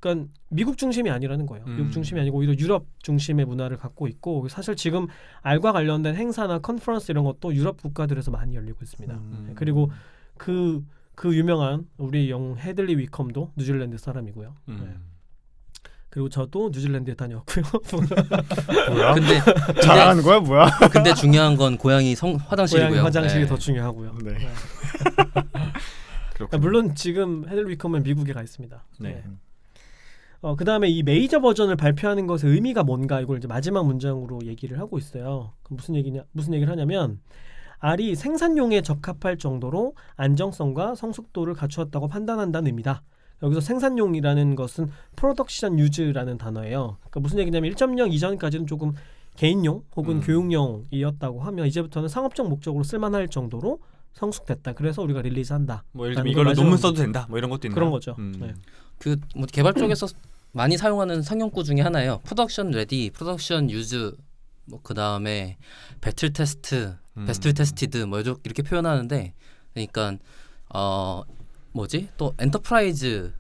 그러니까 미국 중심이 아니라는 거예요. 미국 중심이 아니고 오히려 유럽 중심의 문화를 갖고 있고 사실 지금 R과 관련된 행사나 컨퍼런스 이런 것도 유럽 국가들에서 많이 열리고 있습니다. 네. 그리고 그 유명한 우리 영웅 헤들리 위컴도 뉴질랜드 사람이고요. 네. 그리고 저도 뉴질랜드에 다녀왔고요. 뭐야? 근데 잘하는 거야 뭐야? 근데 중요한 건 고양이 화장실이고요. 고양이 화장실이 네. 더 중요하고요. 네. 네. 물론 지금 헤들리 위컴은 미국에 가 있습니다. 네. 그 다음에 이 메이저 버전을 발표하는 것의 의미가 뭔가 이걸 이제 마지막 문장으로 얘기를 하고 있어요. 무슨 얘기를 하냐면 R이 생산용에 적합할 정도로 안정성과 성숙도를 갖추었다고 판단한다는 의미다. 여기서 생산용이라는 것은 프로덕션 유즈라는 단어예요. 그러니까 무슨 얘기냐면 1.0 이전까지는 조금 개인용 혹은 교육용이었다고 하면 이제부터는 상업적 목적으로 쓸만할 정도로 성숙됐다. 그래서 우리가 릴리즈한다. 뭐 예를 들면 이걸로 논문 써도 된다. 뭐 이런 것도 있나요? 그런 거죠. 네. 그 뭐 개발 쪽에서 많이 사용하는 상용구 중에 하나예요. 프로덕션 레디, 프로덕션 유즈, 뭐 그 다음에 배틀 테스트, 베스트 테스티드 뭐 이렇게 표현하는데, 그러니까 또 엔터프라이즈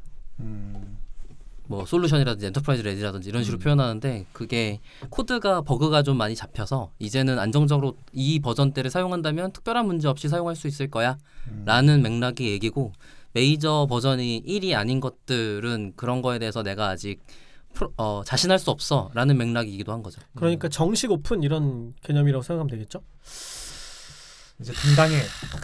뭐 솔루션이라든지 엔터프라이즈 레디라든지 이런 식으로 표현하는데 그게 코드가 버그가 좀 많이 잡혀서 이제는 안정적으로 이 버전대를 사용한다면 특별한 문제 없이 사용할 수 있을 거야 라는 맥락의 얘기고, 메이저 버전이 1이 아닌 것들은 그런 거에 대해서 내가 아직 자신할 수 없어 라는 맥락이기도 한 거죠. 그러니까 정식 오픈 이런 개념이라고 생각하면 되겠죠? 이제 당당해.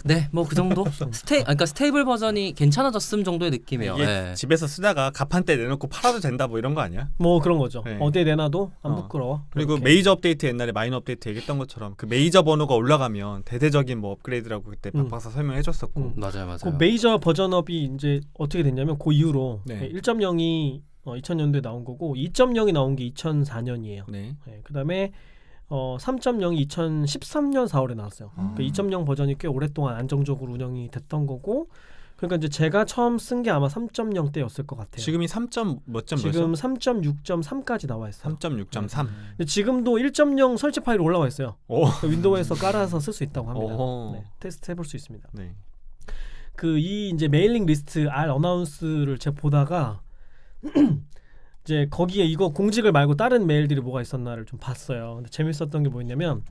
네, 뭐 그 정도. 그러니까 스테이블 버전이 괜찮아졌음 정도의 느낌이에요. 이게 네. 집에서 쓰다가 가판대 내놓고 팔아도 된다 뭐 이런 거 아니야? 뭐 그런 거죠. 네. 어디에 내놔도 안 부끄러워. 그리고 이렇게. 메이저 업데이트 옛날에 마이너 업데이트 얘기했던 것처럼 그 메이저 번호가 올라가면 대대적인 뭐 업그레이드라고 그때 박박사 설명해줬었고. 맞아요. 그 메이저 버전업이 이제 어떻게 됐냐면 그 이후로 네. 1.0이 2000년도에 나온 거고 2.0이 나온 게 2004년이에요. 네. 그다음에 3.0이 2013년 4월에 나왔어요. 그러니까 2.0 버전이 꽤 오랫동안 안정적으로 운영이 됐던 거고, 그러니까 이제 제가 처음 쓴 게 아마 3.0 때였을 것 같아요. 지금이 3점 몇 점 지금 벌써? 3.6.3까지 나와 있어요. 3.6.3. 근데 지금도 1.0 설치 파일이 올라와 있어요. 오. 윈도우에서 깔아서 쓸 수 있다고 합니다. 오호. 네, 테스트 해볼 수 있습니다. 네. 이 이제 메일링 리스트 R 어나운스를 제가 보다가 이제 거기에 이거 공지글 말고 다른 메일들이 뭐가 있었나를 좀 봤어요. 근데 재밌었던 게 뭐였냐면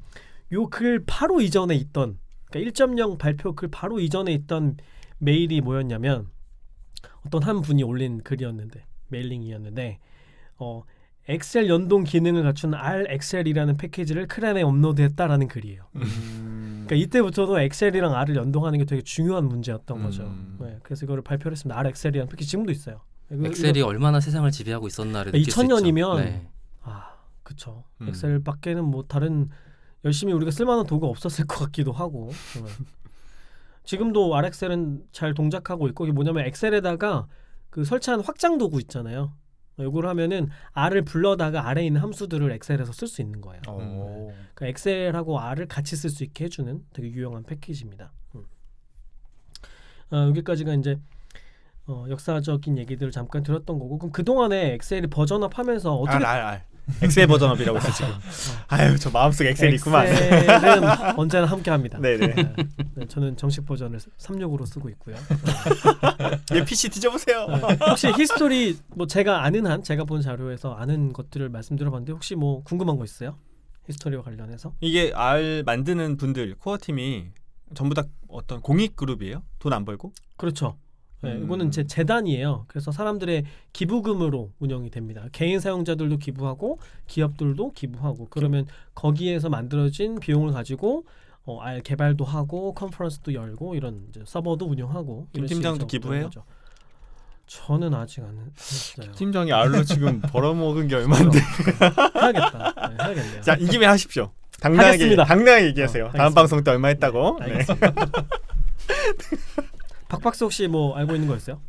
요 글 바로 이전에 있던, 그러니까 1.0 발표 글 바로 이전에 있던 메일이 뭐였냐면 어떤 한 분이 올린 글이었는데, 메일링이었는데 엑셀 연동 기능을 갖춘 R 엑셀이라는 패키지를 크랜에 업로드했다라는 글이에요. 그러니까 이때부터도 엑셀이랑 R을 연동하는 게 되게 중요한 문제였던 거죠. 네, 그래서 이거를 발표를 했습니다. R 엑셀이라는 패키지 지금도 있어요. 엑셀이 얼마나 세상을 지배하고 있었나를 느낄 수 있죠. 2000년이면 네. 그쵸. 엑셀밖에는 뭐 다른 열심히 우리가 쓸만한 도구가 없었을 것 같기도 하고. 지금도 R 엑셀은 잘 동작하고 있고, 이게 뭐냐면 엑셀에다가 그 설치한 확장 도구 있잖아요. 이걸 하면은 R을 불러다가 아래에 있는 함수들을 엑셀에서 쓸 수 있는 거예요. 그러니까 엑셀하고 R을 같이 쓸 수 있게 해주는 되게 유용한 패키지입니다. 여기까지가 이제 역사적인 얘기들을 잠깐 들었던 거고, 그럼 그동안에 엑셀이 버전업하면서 어떻게 R 엑셀 버전업이라고 했어 지금. 아유 저 마음속에 엑셀이 있구만. 엑셀은 언제나 함께합니다. 네네. 네, 저는 정식 버전을 36으로 쓰고 있고요. 얘 PC 뒤져보세요. 혹시 히스토리 뭐 제가 아는 한, 제가 본 자료에서 아는 것들을 말씀드려봤는데 혹시 뭐 궁금한 거 있어요? 히스토리와 관련해서? 이게 R 만드는 분들 코어 팀이 전부 다 어떤 공익 그룹이에요? 돈 안 벌고? 그렇죠. 네, 이거는 제 재단이에요. 그래서 사람들의 기부금으로 운영이 됩니다. 개인 사용자들도 기부하고 기업들도 기부하고, 그러면 거기에서 만들어진 비용을 가지고 R 개발도 하고 컨퍼런스도 열고 이런 이제 서버도 운영하고. 김 팀장도 기부해요? 저는 아직 안 했어요. 팀장이 알로 지금 벌어먹은 게 얼마인데. 해야겠다. 네, 해야겠네요. 자, 이 김에 하십시오. 하겠습니다. 당당하게 얘기하세요. 다음 하겠습니다. 방송 때 얼마 했다고. 네. 알겠습니다. 박박수 혹시 뭐 알고 있는 거 있어요?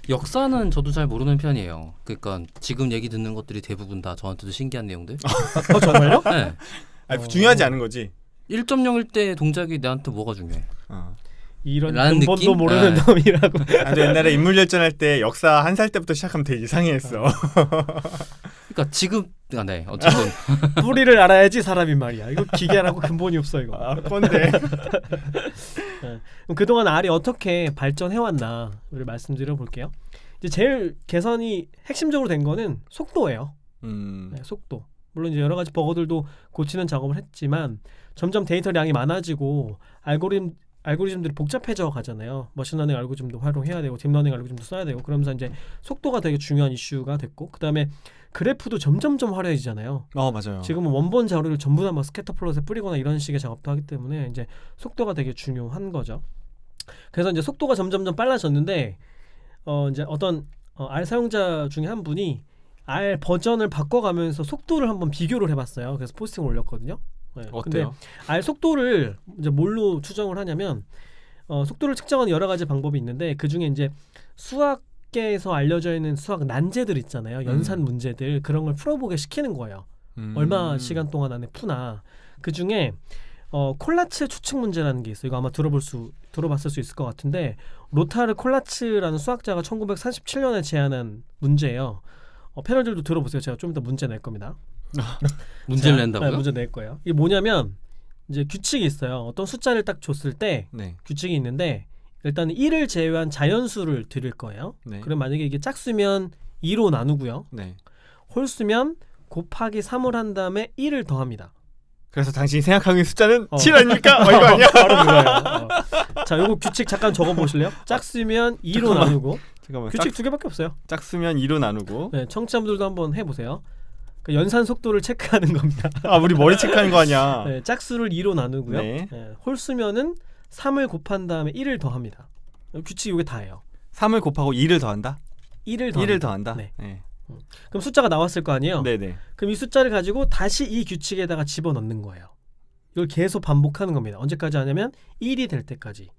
역사는 저도 잘 모르는 편이에요. 그러니까 지금 얘기 듣는 것들이 대부분 다 저한테도 신기한 내용들. 정말요? 네. 아니, 중요하지 않은 거지. 1.0일 때 동작이 나한테 뭐가 중요해? 이런 라는 근본도 느낌? 모르는 네. 놈이라고. 나도 옛날에 인물열전할 때 역사 한 살 때부터 시작하면 되게 이상했어. 그러니까 지금 네 어쨌든 뿌리를 알아야지 사람이 말이야. 이거 기계라고 근본이 없어 이거. 아, 꼰대. 네. 그럼 그동안 R이 어떻게 발전해 왔나 우리 말씀드려 볼게요. 이제 제일 개선이 핵심적으로 된 거는 속도예요. 네, 속도. 물론 이제 여러 가지 버거들도 고치는 작업을 했지만 점점 데이터량이 많아지고 알고리즘들이 복잡해져 가잖아요. 머신러닝 알고리즘도 활용해야 되고 딥러닝 알고리즘도 써야 되고 그러면서 이제 속도가 되게 중요한 이슈가 됐고 그다음에 그래프도 점점점 화려해지잖아요. 맞아요. 지금은 원본 자료를 전부 다 막 스캐터 플롯에 뿌리거나 이런 식의 작업도 하기 때문에 이제 속도가 되게 중요한 거죠. 그래서 이제 속도가 점점점 빨라졌는데 이제 어떤 R 사용자 중에 한 분이 R 버전을 바꿔가면서 속도를 한번 비교를 해봤어요. 그래서 포스팅을 올렸거든요. 네. 근데 어때요? R 속도를 이제 뭘로 추정을 하냐면 속도를 측정하는 여러 가지 방법이 있는데 그 중에 이제 수학계에서 알려져 있는 수학 난제들 있잖아요. 연산 문제들 그런 걸 풀어보게 시키는 거예요. 얼마 시간 동안 안에 푸나. 그 중에 콜라츠 추측 문제라는 게 있어요. 이거 아마 들어봤을 수 있을 것 같은데 로타르 콜라츠라는 수학자가 1937년에 제안한 문제예요. 패널들도 들어보세요. 제가 좀 이따 문제 낼 겁니다. 문제를 낸다고요? 네, 문제 낼 거예요. 이게 뭐냐면 이제 규칙이 있어요. 어떤 숫자를 딱 줬을 때 네. 규칙이 있는데 일단 1을 제외한 자연수를 드릴 거예요. 네. 그럼 만약에 이게 짝수면 2로 나누고요. 네. 홀수면 곱하기 3을 한 다음에 1을 더합니다. 그래서 당신이 생각하는 숫자는 7 아닙니까? 이거 아니야? 바로 그거예요. 자, 요거 규칙 잠깐 적어 보실래요? 짝수면 2로 잠깐만. 나누고 잠깐만. 규칙 두 개밖에 없어요. 짝수면 2로 나누고. 네, 청취자분들도 한번 해보세요. 그 연산 속도를 체크하는 겁니다. 우리 머리 체크하는 거 아니야? 네, 짝수를 2로 나누고요. 네. 네, 홀수면은 3을 곱한 다음에 1을 더합니다. 규칙이 이게 다예요. 3을 곱하고 2를 더한다? 1을 더한다? 네. 네. 그럼 숫자가 나왔을 거 아니에요? 네네. 그럼 이 숫자를 가지고 다시 이 규칙에다가 집어넣는 거예요. 이걸 계속 반복하는 겁니다. 언제까지 하냐면 1이 될 때까지.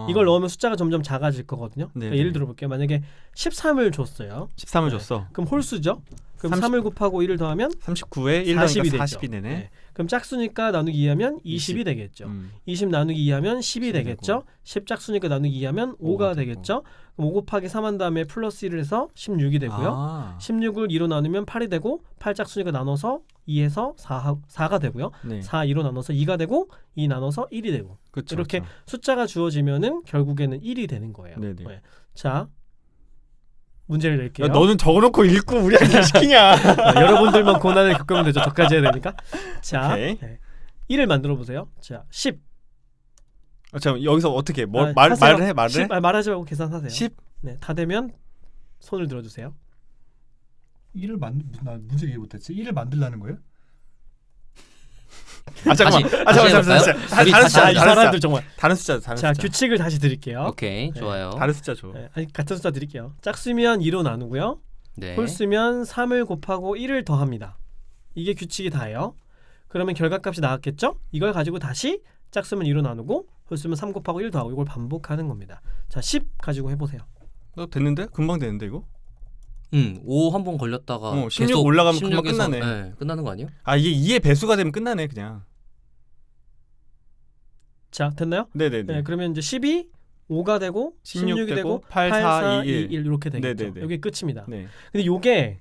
이걸 넣으면 숫자가 점점 작아질 거거든요. 그러니까 예를 들어볼게요. 만약에 13을 줬어요. 13을 줬어. 그럼 홀수죠. 그럼 3을 곱하고 1을 더하면 39에 1 40이 더하니까 되죠. 40이 되네. 네. 그럼 짝수니까 나누기 2하면 20이 되겠죠. 20 나누기 2하면 10이 되겠죠. 10 짝수니까 나누기 2하면 5가 되겠죠. 그럼 5 곱하기 3 한 다음에 플러스 1을 해서 16이 되고요. 16을 2로 나누면 8이 되고 8 짝수니까 나눠서 2에서 4가 되고요. 네. 4 2로 나눠서 2가 되고 2 나눠서 1이 되고 그쵸, 이렇게 그쵸. 숫자가 주어지면은 결국에는 1이 되는 거예요. 네네. 네. 자 문제를 낼게요. 야, 너는 적어놓고 읽고 우리한테 시키냐? 여러분들만 고난을 겪으면 되죠. 저까지 해야 되니까. 자, 오케이. 1을 만들어 보세요. 자, 10. 잠깐 여기서 어떻게 하세요. 말을 해? 10, 말하지 말고 계산하세요. 10? 네, 다 되면 손을 들어주세요. 1을 나 문제 이해 못했지. 1을 만들라는 거예요? 잠깐만. 다시 해볼까요? 우리 다른 다시 숫자. 이 사람들 정말. 다른 숫자. 자, 규칙을 다시 드릴게요. 오케이 네. 좋아요. 다른 숫자 줘. 네, 아니, 같은 숫자 드릴게요. 짝수면 2로 나누고요. 네. 홀수면 3을 곱하고 1을 더합니다. 이게 규칙이 다예요. 그러면 결과값이 나왔겠죠? 이걸 가지고 다시 짝수면 2로 나누고 홀수면 3 곱하고 1 더하고 이걸 반복하는 겁니다. 자, 10 가지고 해보세요. 너 됐는데? 금방 되는데 이거? 5 한 번 걸렸다가 16 계속 올라가면 금방 16에서, 끝나네. 네, 끝나는 거 아니에요? 이게 2의 배수가 되면 끝나네 그냥. 자, 됐나요? 네네네. 네, 그러면 이제 10이 5가 되고 16이 되고 8, 4, 2, 1 이렇게 되겠죠. 네네네. 여기 끝입니다. 네. 근데 이게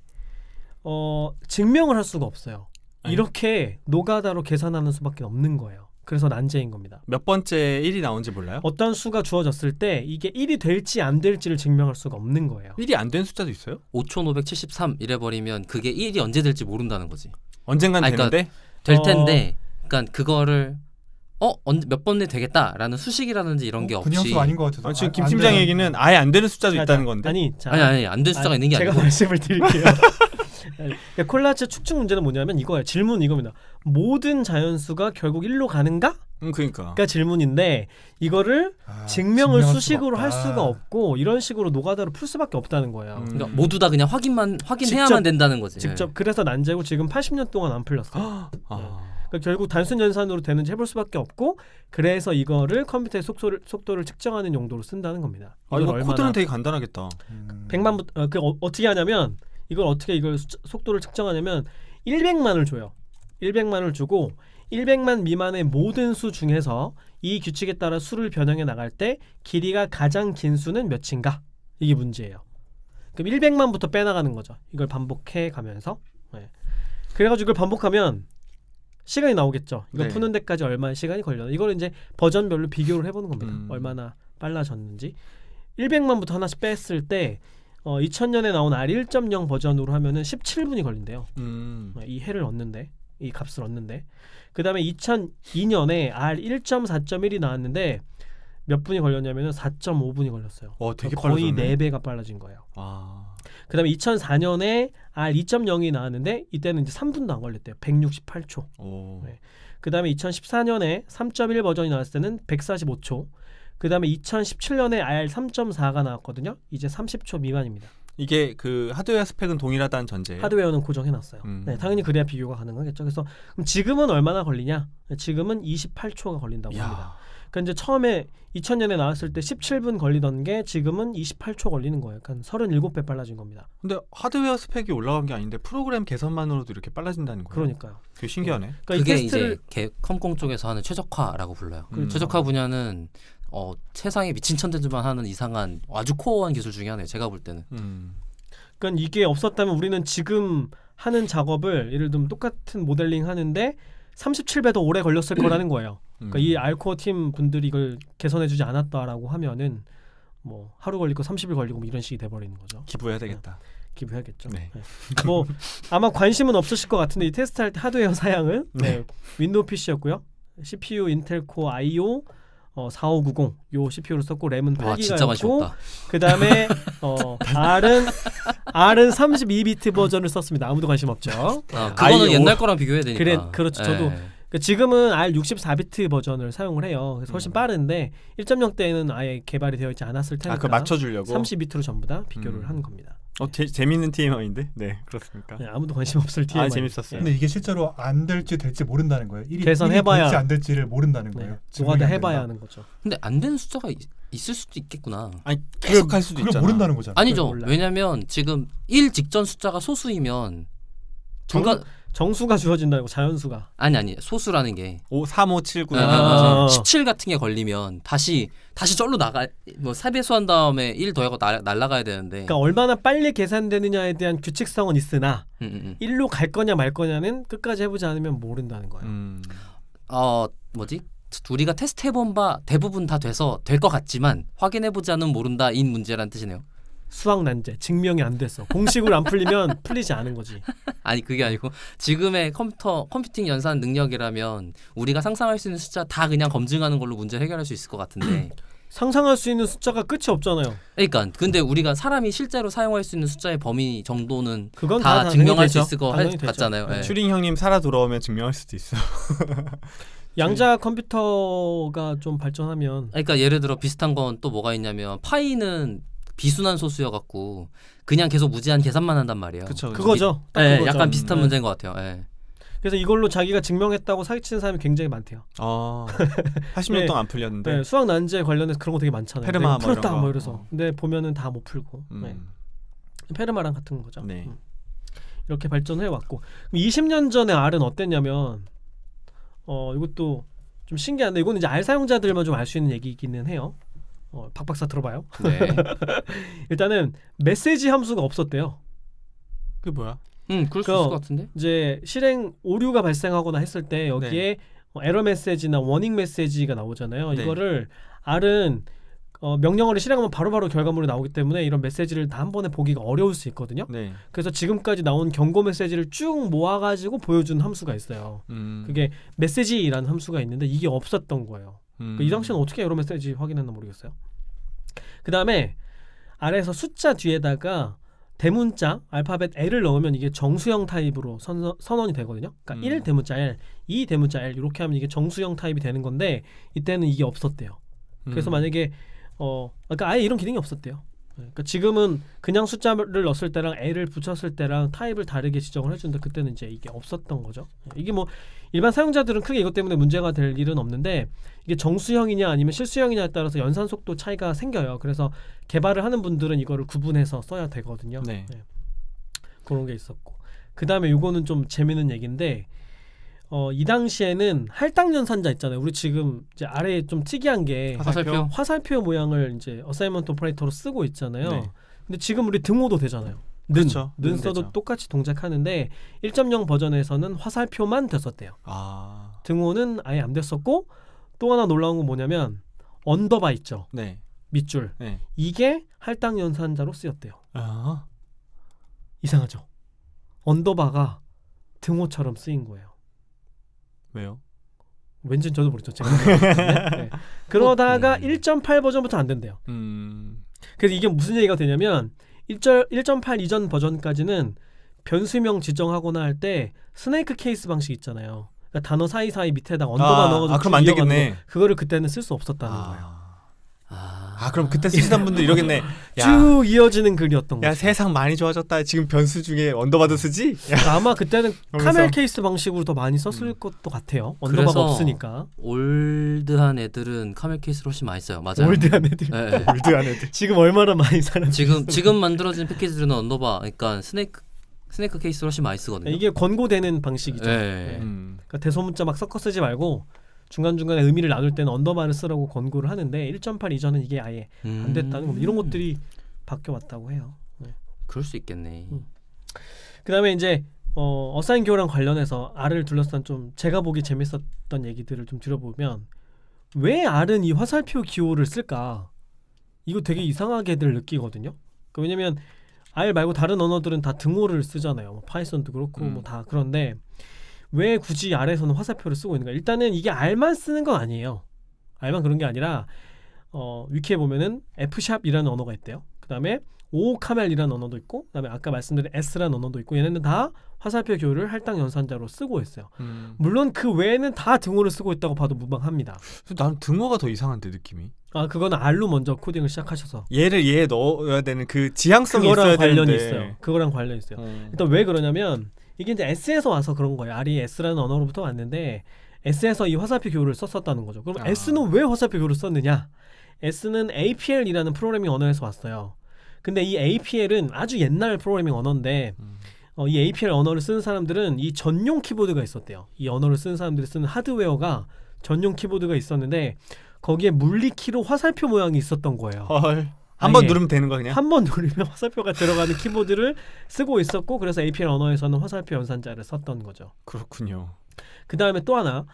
증명을 할 수가 없어요. 아니. 이렇게 노가다로 계산하는 수밖에 없는 거예요. 그래서 난제인 겁니다. 몇 번째 1이 나온지 몰라요? 어떤 수가 주어졌을 때 이게 1이 될지 안 될지를 증명할 수가 없는 거예요. 1이 안 된 숫자도 있어요? 5573 이래버리면 그게 1이 언제 될지 모른다는 거지. 언젠간 그러니까 되는데? 될 텐데 그러니까 그거를 몇 번에 되겠다라는 수식이라는지 이런 게 없이 근형수 아닌 것 같아서. 지금 김 팀장 얘기는 아예 안 되는 숫자도 자, 있다는 건데. 아니, 자, 아니 안 될 숫자가 있는 게 제가 아니고 말씀을 드릴게요. 그러니까 콜라츠 축축 문제는 뭐냐면 이거예요. 질문 이겁니다. 모든 자연수가 결국 1로 가는가? 그러니까 질문인데 이거를 증명을 증명할 수식으로 수가 할 없다. 수가 없고 이런 식으로 노가다로 풀 수밖에 없다는 거예요. 그러니까 모두 다 그냥 확인해야만 직접, 된다는 거지. 직접 그래서 난제고 지금 80년 동안 안 풀렸어요. 그러니까 결국 단순 연산으로 되는지 해볼 수밖에 없고 그래서 이거를 컴퓨터의 속도를 측정하는 용도로 쓴다는 겁니다. 이거 코드는 되게 간단하겠다. 100만 어떻게 하냐면 이걸 속도를 측정하냐면 100만을 줘요. 100만을 주고 100만 미만의 모든 수 중에서 이 규칙에 따라 수를 변형해 나갈 때 길이가 가장 긴 수는 몇인가? 이게 문제예요. 그럼 100만부터 빼나가는 거죠. 이걸 반복해 가면서. 네. 그래가지고 이걸 반복하면 시간이 나오겠죠. 이거 네. 푸는 데까지 얼마나 시간이 걸려나. 이걸 이제 버전별로 비교를 해보는 겁니다. 얼마나 빨라졌는지. 100만부터 하나씩 뺐을 때 2000년에 나온 R1.0 버전으로 하면은 17분이 걸린대요. 이 해를 얻는데, 이 값을 얻는데. 그 다음에 2002년에 R1.4.1이 나왔는데 몇 분이 걸렸냐면은 4.5분이 걸렸어요. 되게 거의 빨라졌네. 4배가 빨라진 거예요. 그 다음에 2004년에 R2.0이 나왔는데 이때는 이제 3분도 안 걸렸대요. 168초. 네. 그 다음에 2014년에 3.1 버전이 나왔을 때는 145초. 그 다음에 2017년에 R3.4가 나왔거든요. 이제 30초 미만입니다. 이게 그 하드웨어 스펙은 동일하다는 전제예요? 하드웨어는 고정해놨어요. 네, 당연히 그래야 비교가 가능하겠죠. 그래서 그럼 지금은 얼마나 걸리냐? 지금은 28초가 걸린다고 합니다. 그러니까 이제 처음에 2000년에 나왔을 때 17분 걸리던 게 지금은 28초 걸리는 거예요. 그러니까 37배 빨라진 겁니다. 근데 하드웨어 스펙이 올라간 게 아닌데 프로그램 개선만으로도 이렇게 빨라진다는 거예요? 그러니까요. 되게 신기하네. 그러니까 그게 이 테스트를 이제 컴공 쪽에서 하는 최적화라고 불러요. 최적화 분야는 세상에 미친 천재들만 하는 이상한 아주 코어한 기술 중에 하나예요. 제가 볼 때는. 그러니까 이게 없었다면 우리는 지금 하는 작업을 예를 들면 똑같은 모델링 하는데 37배 더 오래 걸렸을 거라는 거예요. 그러니까 이 알코어 팀 분들이 이걸 개선해주지 않았다라고 하면은 뭐 하루 걸리고 30일 걸리고 뭐 이런 식이 돼버리는 거죠. 기부해야 되겠다. 기부해야겠죠. 네. 네. 뭐 아마 관심은 없으실 것 같은데 이 테스트할 때 하드웨어 사양은 윈도우 PC였고요. CPU 인텔 코어 i5 4590 요 CPU를 썼고 램은 8기가였고 그 다음에 R은 32비트 버전을 썼습니다. 아무도 관심 없죠. 그거는 옛날 거랑 비교해야 되니까. 그렇죠. 저도 그러니까 지금은 R64비트 버전을 사용을 해요. 그래서 훨씬 빠른데 1.0 때는 아예 개발이 되어 있지 않았을 테니까 그거 맞춰주려고 30비트로 전부 다 비교를 한 겁니다. 재밌는 TMI인데? 네, 그렇습니까? 네, 아무도 관심 없을 TMI. 재밌었어요. 근데 이게 실제로 안 될지 될지 모른다는 거예요. 개선해봐야 될지 안 될지를 모른다는 거예요. 노가다 해봐야 하는 거죠. 근데 안 되는 숫자가 있을 수도 있겠구나. 아니 계속 할 수도 그걸 있잖아. 모른다는 거잖아. 아니죠. 왜냐면 지금 1 직전 숫자가 소수이면 정수가 주어진다는 거 자연수가. 아니 소수라는 게 5, 3, 5, 7, 9 17 같은 게 걸리면 다시 절로 나가 뭐 4배수한 다음에 1 더하고 날아가야 되는데. 그러니까 얼마나 빨리 계산되느냐에 대한 규칙성은 있으나 1로 갈 거냐 말 거냐는 끝까지 해보지 않으면 모른다는 거예요. 우리가 테스트 해본 바 대부분 다 돼서 될 것 같지만 확인해보지 않으면 모른다인 문제라는 뜻이네요. 수학 난제 증명이 안 됐어. 공식으로 안 풀리면 풀리지 않은 거지. 아니 그게 아니고 지금의 컴퓨팅 연산 능력이라면 우리가 상상할 수 있는 숫자 다 그냥 검증하는 걸로 문제 해결할 수 있을 것 같은데 상상할 수 있는 숫자가 끝이 없잖아요. 그러니까 근데 우리가 사람이 실제로 사용할 수 있는 숫자의 범위 정도는 그건 다 증명할 수 있을 것 같잖아요. 네. 슈링 형님 살아 돌아오면 증명할 수도 있어. 양자 컴퓨터가 좀 발전하면 그러니까 예를 들어 비슷한 건 또 뭐가 있냐면 파이는 비순환 소수여갖고 그냥 계속 무제한 계산만 한단 말이에요. 그쵸. 그거죠. 네, 약간 비슷한 문제인 것 같아요. 네. 그래서 이걸로 자기가 증명했다고 사기치는 사람이 굉장히 많대요. 80년 동안 안 풀렸는데. 네, 수학 난제 관련해서 그런 거 되게 많잖아요. 페르마 풀었다 뭐 이래서. 근데 보면은 다 못 풀고. 페르마랑 같은 거죠. 네. 이렇게 발전해 왔고 20년 전에 R은 어땠냐면 이것도 좀 신기한데 이거는 이제 R 사용자들만 좀 알 수 있는 얘기이기는 해요. 박 박사 들어봐요. 네. 일단은 메시지 함수가 없었대요. 그게 뭐야? 그럴 수 있을 것 같은데. 이제 실행 오류가 발생하거나 했을 때 여기에 에러 메시지나 워닝 메시지가 나오잖아요. 네. 이거를 R은 명령어를 실행하면 바로바로 결과물이 나오기 때문에 이런 메시지를 다 한 번에 보기가 어려울 수 있거든요. 네. 그래서 지금까지 나온 경고 메시지를 쭉 모아가지고 보여준 함수가 있어요. 그게 메시지라는 함수가 있는데 이게 없었던 거예요. 이 당시에는 어떻게 에러 메시지 확인했나 모르겠어요. 그 다음에 아래에서 숫자 뒤에다가 대문자 알파벳 L을 넣으면 이게 정수형 타입으로 선언이 되거든요. 그러니까 1 대문자 L, 2 대문자 L 이렇게 하면 이게 정수형 타입이 되는 건데 이때는 이게 없었대요. 그래서 만약에 그러니까 아예 이런 기능이 없었대요. 그러니까 지금은 그냥 숫자를 넣었을 때랑 L을 붙였을 때랑 타입을 다르게 지정을 해주는데 그때는 이제 이게 없었던 거죠. 이게 뭐 일반 사용자들은 크게 이것 때문에 문제가 될 일은 없는데 이게 정수형이냐 아니면 실수형이냐에 따라서 연산 속도 차이가 생겨요. 그래서 개발을 하는 분들은 이거를 구분해서 써야 되거든요. 네. 그런 게 있었고 그 다음에 요거는 좀 재밌는 얘기인데 이 당시에는 할당 연산자 있잖아요. 우리 지금 이제 아래에 좀 특이한 게 화살표 모양을 이제 어사이먼트 오퍼레이터로 쓰고 있잖아요. 네. 근데 지금 우리 등호도 되잖아요. 그렇죠. 는 써도 되죠. 똑같이 동작하는데 1.0 버전에서는 화살표만 됐었대요. 등호는 아예 안 됐었고 또 하나 놀라운 건 뭐냐면 언더바 있죠. 네. 밑줄. 네. 이게 할당 연산자로 쓰였대요. 이상하죠. 언더바가 등호처럼 쓰인 거예요. 왜요? 왠지 저도 모르죠. 제가 네. 그러다가 1.8 버전부터 안 된대요. 그래서 이게 무슨 얘기가 되냐면 1.8 이전 버전까지는 변수명 지정하거나 할 때 스네이크 케이스 방식 있잖아요. 그러니까 단어 사이사이 밑에다가 언더바 넣어가지고 그럼 안 되겠네. 그거를 그때는 쓸 수 없었다는 거예요. 그럼 그때 쓰시던 분들 이러겠네. 쭉 이어지는 글이었던 거죠. 세상 많이 좋아졌다. 지금 변수 중에 언더바도 쓰지? 아마 그때는 카멜 케이스 방식으로 더 많이 썼을 것도 같아요. 언더바가 없으니까. 올드한 애들은 카멜 케이스를 훨씬 많이 써요. 맞아요. 올드한 애들. 네. 올드한 애들. 지금 얼마나 많이 사는지. 지금 만들어진 패키지들은 언더바, 그러니까 스네이크 케이스를 훨씬 많이 쓰거든요. 이게 권고되는 방식이죠. 네. 그러니까 대소문자 막 섞어 쓰지 말고 중간중간에 의미를 나눌 때는 언더바를 쓰라고 권고를 하는데 1.8 이전은 이게 아예 안 됐다는 겁니다. 이런 것들이 바뀌어왔다고 해요. 그럴 수 있겠네. 그 다음에 이제 어사인 기호랑 관련해서 R을 둘러싼 좀 제가 보기 재밌었던 얘기들을 좀 들어보면 왜 R은 이 화살표 기호를 쓸까? 이거 되게 이상하게들 느끼거든요. 왜냐면 R 말고 다른 언어들은 다 등호를 쓰잖아요. 뭐 파이썬도 그렇고 뭐 다 그런데 왜 굳이 R에서는 화살표를 쓰고 있는가? 일단은 이게 R만 쓰는 건 아니에요. R만 그런 게 아니라 위키에 보면은 F샵이라는 언어가 있대요. 그 다음에 오카멜이라는 언어도 있고, 그 다음에 아까 말씀드린 S라는 언어도 있고, 얘네는 다 화살표 기호를 할당 연산자로 쓰고 있어요. 물론 그 외에는 다 등호를 쓰고 있다고 봐도 무방합니다. 나는 등호가 더 이상한데 느낌이. 그거는 R로 먼저 코딩을 시작하셔서 얘를 얘에 넣어야 되는 그 지향성이 그거랑 있어야 관련이 되는데. 있어요. 그거랑 관련이 있어요. 일단 왜 그러냐면 이게 이제 S에서 와서 그런 거예요. R이 S라는 언어로부터 왔는데 S에서 이 화살표 기호를 썼었다는 거죠. 그럼 S는 왜 화살표 기호를 썼느냐? S는 APL이라는 프로그래밍 언어에서 왔어요. 근데 이 APL은 아주 옛날 프로그래밍 언어인데 이 APL 언어를 쓰는 사람들은 이 전용 키보드가 있었대요. 이 언어를 쓰는 사람들이 쓰는 하드웨어가 전용 키보드가 있었는데 거기에 물리키로 화살표 모양이 있었던 거예요. 헐. 한 번 누르면 되는 거 그냥? 한 번 누르면 화살표가 들어가는 키보드를 쓰고 있었고 그래서 APL 언어에서는 화살표 연산자를 썼던 거죠. 그렇군요. 그 다음에 또 하나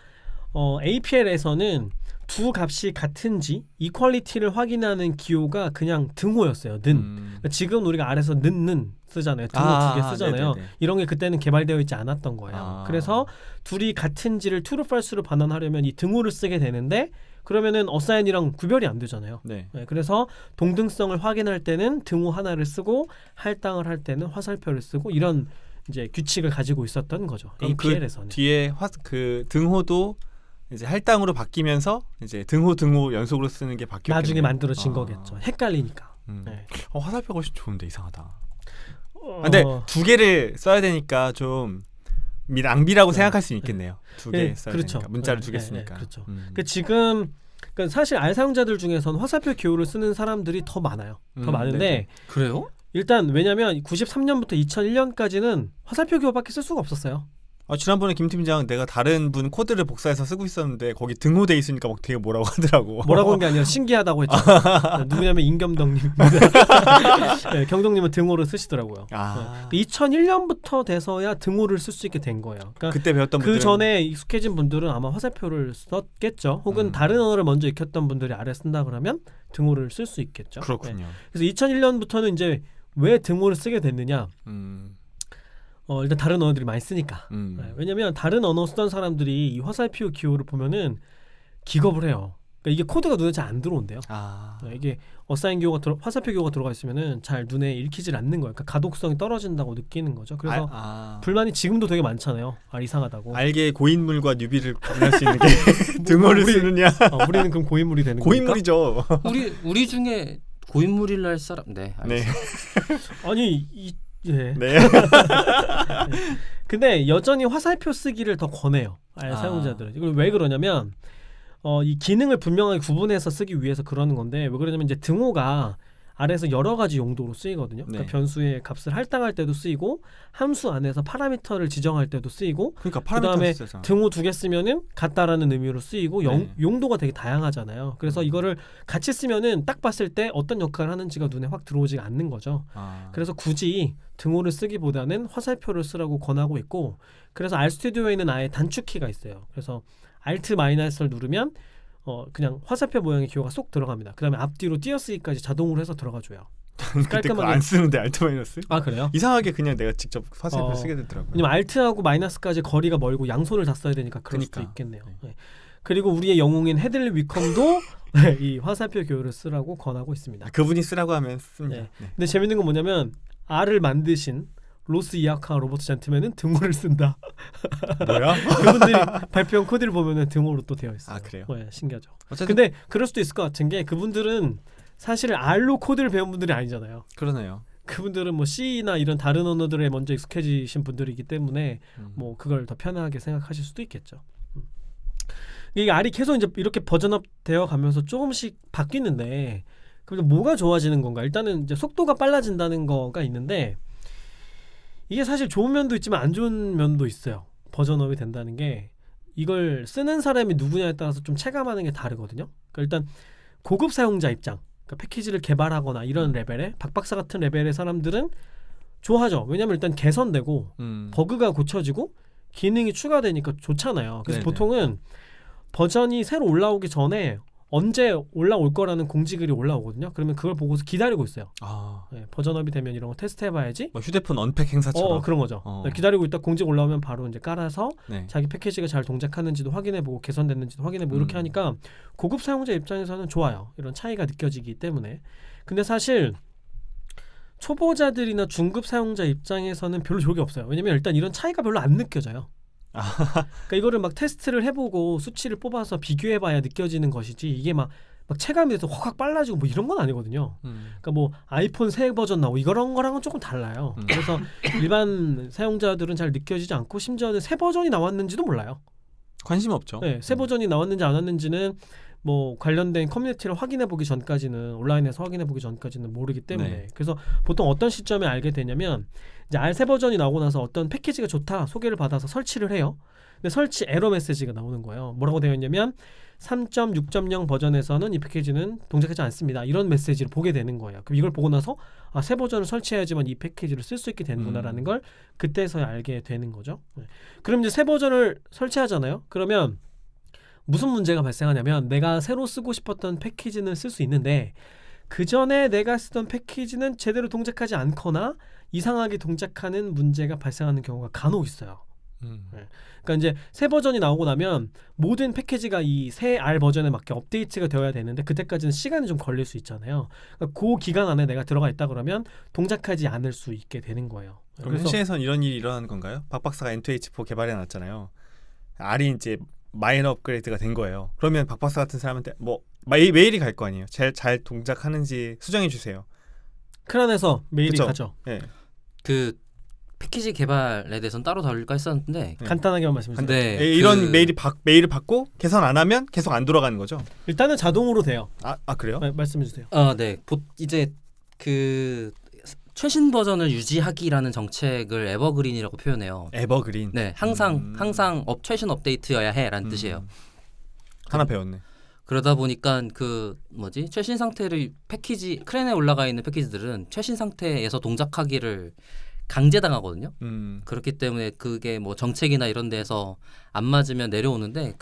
APL에서는 두 값이 같은지 이퀄리티를 확인하는 기호가 그냥 등호였어요. 그러니까 지금 우리가 R에서 는 쓰잖아요. 등호 두 개 쓰잖아요. 네네네. 이런 게 그때는 개발되어 있지 않았던 거예요. 그래서 둘이 같은지를 true, false로 반환하려면 이 등호를 쓰게 되는데 그러면은 어사인이랑 구별이 안 되잖아요. 네. 그래서 동등성을 확인할 때는 등호 하나를 쓰고 할당을 할 때는 화살표를 쓰고 이런 이제 규칙을 가지고 있었던 거죠. APL에서는. 그 뒤에 그 등호도 이제 할당으로 바뀌면서 이제 등호 연속으로 쓰는 게 바뀌었겠네요. 나중에 만들어진 거겠죠. 헷갈리니까. 네. 화살표가 훨씬 좋은데 이상하다. 근데 두 개를 써야 되니까 좀 낭비라고 생각할 수 있겠네요. 두 개 써야 그렇죠. 되니까. 문자를 두 개 쓰니까. 그렇죠. 지금 사실 R 사용자들 중에서는 화살표 기호를 쓰는 사람들이 더 많아요. 더 많은데 네네. 그래요? 일단 왜냐면 93년부터 2001년까지는 화살표 기호밖에 쓸 수가 없었어요. 지난번에 김 팀장 내가 다른 분 코드를 복사해서 쓰고 있었는데 거기 등호돼 있으니까 막 되게 뭐라고 하더라고. 뭐라고 한 게 아니라 신기하다고 했죠. 누구냐면 임겸덕님입니다. 네, 경덕님은 등호를 쓰시더라고요. 2001년부터 돼서야 등호를 쓸 수 있게 된 거예요. 그러니까 그때 배웠던 그 분들은 전에 익숙해진 분들은 아마 화살표를 썼겠죠. 혹은 다른 언어를 먼저 익혔던 분들이 아래 쓴다 그러면 등호를 쓸 수 있겠죠. 그렇군요. 그래서 2001년부터는 이제 왜 등호를 쓰게 됐느냐? 일단 다른 언어들이 많이 쓰니까. 왜냐면 다른 언어 쓰던 사람들이 이 화살표 기호를 보면은 기겁을 해요. 그러니까 이게 코드가 눈에 잘 안 들어온대요. 아. 이게 어사인 기호가 화살표 기호가 들어가 있으면은 잘 눈에 읽히질 않는 거예요. 그러니까 가독성이 떨어진다고 느끼는 거죠. 그래서 불만이 지금도 되게 많잖아요. 이상하다고. 알게 고인물과 뉴비를 구분할 수 있는 게 등호를 쓰느냐. 우리는 그럼 고인물이 되는 고인물이죠. 우리 중에 고인물일 날 사람 네. 네. 아니 예. 네. 근데 여전히 화살표 쓰기를 더 권해요. 사용자들은. 이걸 왜 그러냐면 이 기능을 분명하게 구분해서 쓰기 위해서 그러는 건데 왜 그러냐면 이제 등호가 아래에서 여러 가지 용도로 쓰이거든요. 그러니까 네. 변수의 값을 할당할 때도 쓰이고 함수 안에서 파라미터를 지정할 때도 쓰이고 그러니까 그다음에 등호 2개 쓰면은 같다라는 의미로 쓰이고 네. 용도가 되게 다양하잖아요. 그래서 이거를 같이 쓰면은 딱 봤을 때 어떤 역할을 하는지가 눈에 확 들어오지가 않는 거죠. 그래서 굳이 등호를 쓰기보다는 화살표를 쓰라고 권하고 있고 그래서 RStudi오에는 아예 단축키가 있어요. 그래서 Alt-를 누르면 그냥 화살표 모양의 기호가 쏙 들어갑니다. 그 다음에 앞뒤로 띄어쓰기까지 자동으로 해서 들어가줘요. 그때 그거 안 쓰는데 알트 마이너스? 아 그래요? 이상하게 그냥 내가 직접 화살표 쓰게 되더라고요. 왜냐면 Alt하고 마이너스까지 거리가 멀고 양손을 다 써야 되니까 그럴 수도 있겠네요. 네. 그리고 우리의 영웅인 헤들리 위컴도 이 화살표 기호를 쓰라고 권하고 있습니다. 그분이 쓰라고 하면 씁니다. 네. 근데 재밌는 건 뭐냐면 R을 만드신 로스 이아카 로버트 젠트맨은 등호를 쓴다. 뭐야? 그분들이 발표한 코드를 보면은 등호로 또 되어 있어요. 아 그래요? 네, 신기하죠. 어쨌든 근데 그럴 수도 있을 것 같은 게 그분들은 사실 R로 코드를 배운 분들이 아니잖아요. 그러네요. 그분들은 뭐 C나 이런 다른 언어들에 먼저 익숙해지신 분들이기 때문에 뭐 그걸 더 편하게 생각하실 수도 있겠죠. 이게 R이 계속 이제 이렇게 버전업 되어 가면서 조금씩 바뀌는데 그럼 뭐가 좋아지는 건가? 일단은 이제 속도가 빨라진다는 거가 있는데 이게 사실 좋은 면도 있지만 안 좋은 면도 있어요. 버전업이 된다는 게 이걸 쓰는 사람이 누구냐에 따라서 좀 체감하는 게 다르거든요. 그러니까 일단 고급 사용자 입장, 그러니까 패키지를 개발하거나 이런 레벨의 박박사 같은 레벨의 사람들은 좋아하죠. 왜냐하면 일단 개선되고 버그가 고쳐지고 기능이 추가되니까 좋잖아요. 그래서 네네. 보통은 버전이 새로 올라오기 전에 언제 올라올 거라는 공지글이 올라오거든요. 그러면 그걸 보고서 기다리고 있어요. 네, 버전업이 되면 이런 거 테스트해봐야지. 뭐 휴대폰 언팩 행사처럼. 그런 거죠. 네, 기다리고 있다 공지 올라오면 바로 이제 깔아서 네. 자기 패키지가 잘 동작하는지도 확인해보고 개선됐는지도 확인해보고 이렇게 하니까 고급 사용자 입장에서는 좋아요. 이런 차이가 느껴지기 때문에. 근데 사실 초보자들이나 중급 사용자 입장에서는 별로 좋을 게 없어요. 왜냐면 일단 이런 차이가 별로 안 느껴져요. 그러니까 이거를 막 테스트를 해보고 수치를 뽑아서 비교해봐야 느껴지는 것이지 이게 막 체감이 돼서 확 빨라지고 뭐 이런 건 아니거든요. 그러니까 뭐 아이폰 새 버전 나오고 이런 거랑은 조금 달라요. 그래서 일반 사용자들은 잘 느껴지지 않고 심지어는 새 버전이 나왔는지도 몰라요. 관심 없죠. 네, 새 버전이 나왔는지 안 나왔는지는 뭐 관련된 커뮤니티를 확인해보기 전까지는 온라인에서 확인해보기 전까지는 모르기 때문에 네. 그래서 보통 어떤 시점에 알게 되냐면 이제 새 버전이 나오고 나서 어떤 패키지가 좋다 소개를 받아서 설치를 해요. 근데 설치 에러 메시지가 나오는 거예요. 뭐라고 되어 있냐면 3.6.0 버전에서는 이 패키지는 동작하지 않습니다. 이런 메시지를 보게 되는 거예요. 그럼 이걸 보고 나서 새 버전을 설치해야지만 이 패키지를 쓸 수 있게 되는구나라는 걸 그때서야 알게 되는 거죠. 네. 그럼 이제 새 버전을 설치하잖아요. 그러면 무슨 문제가 발생하냐면 내가 새로 쓰고 싶었던 패키지는 쓸 수 있는데 그 전에 내가 쓰던 패키지는 제대로 동작하지 않거나 이상하게 동작하는 문제가 발생하는 경우가 간혹 있어요. 네. 그러니까 이제 새 버전이 나오고 나면 모든 패키지가 이 새 R 버전에 맞게 업데이트가 되어야 되는데 그때까지는 시간이 좀 걸릴 수 있잖아요. 그러니까 그 기간 안에 내가 들어가 있다 그러면 동작하지 않을 수 있게 되는 거예요. 그럼 현실에선 이런 일이 일어나는 건가요? 박박사가 N2H4 개발해 놨잖아요. R이 이제 마이너 업그레이드가 된 거예요. 그러면 박박사 같은 사람한테 뭐 메일이 갈 거 아니에요. 잘 동작하는지 수정해 주세요. 크란에서 메일이 그쵸? 가죠. 네. 그 패키지 개발에 대해서는 따로 다룰까 했었는데 간단하게만 말씀해 주세요. 네, 이런 메일을 받고 개선 안 하면 계속 안 돌아가는 거죠. 일단은 자동으로 돼요. 그래요? 말씀해 주세요. 네. 이제 그 최신 버전을 유지하기라는 정책을 에버그린이라고 표현해요. 에버그린. 네, 항상 최신 업데이트여야 해라는 뜻이에요. 하나 배웠네. 그러다 보니까 최신 상태를 크랜에 올라가 있는 패키지들은 최신 상태에서 동작하기를 강제당하거든요. 그렇기 때문에 그게 뭐 정책이나 이런 데서 안 맞으면 내려오는데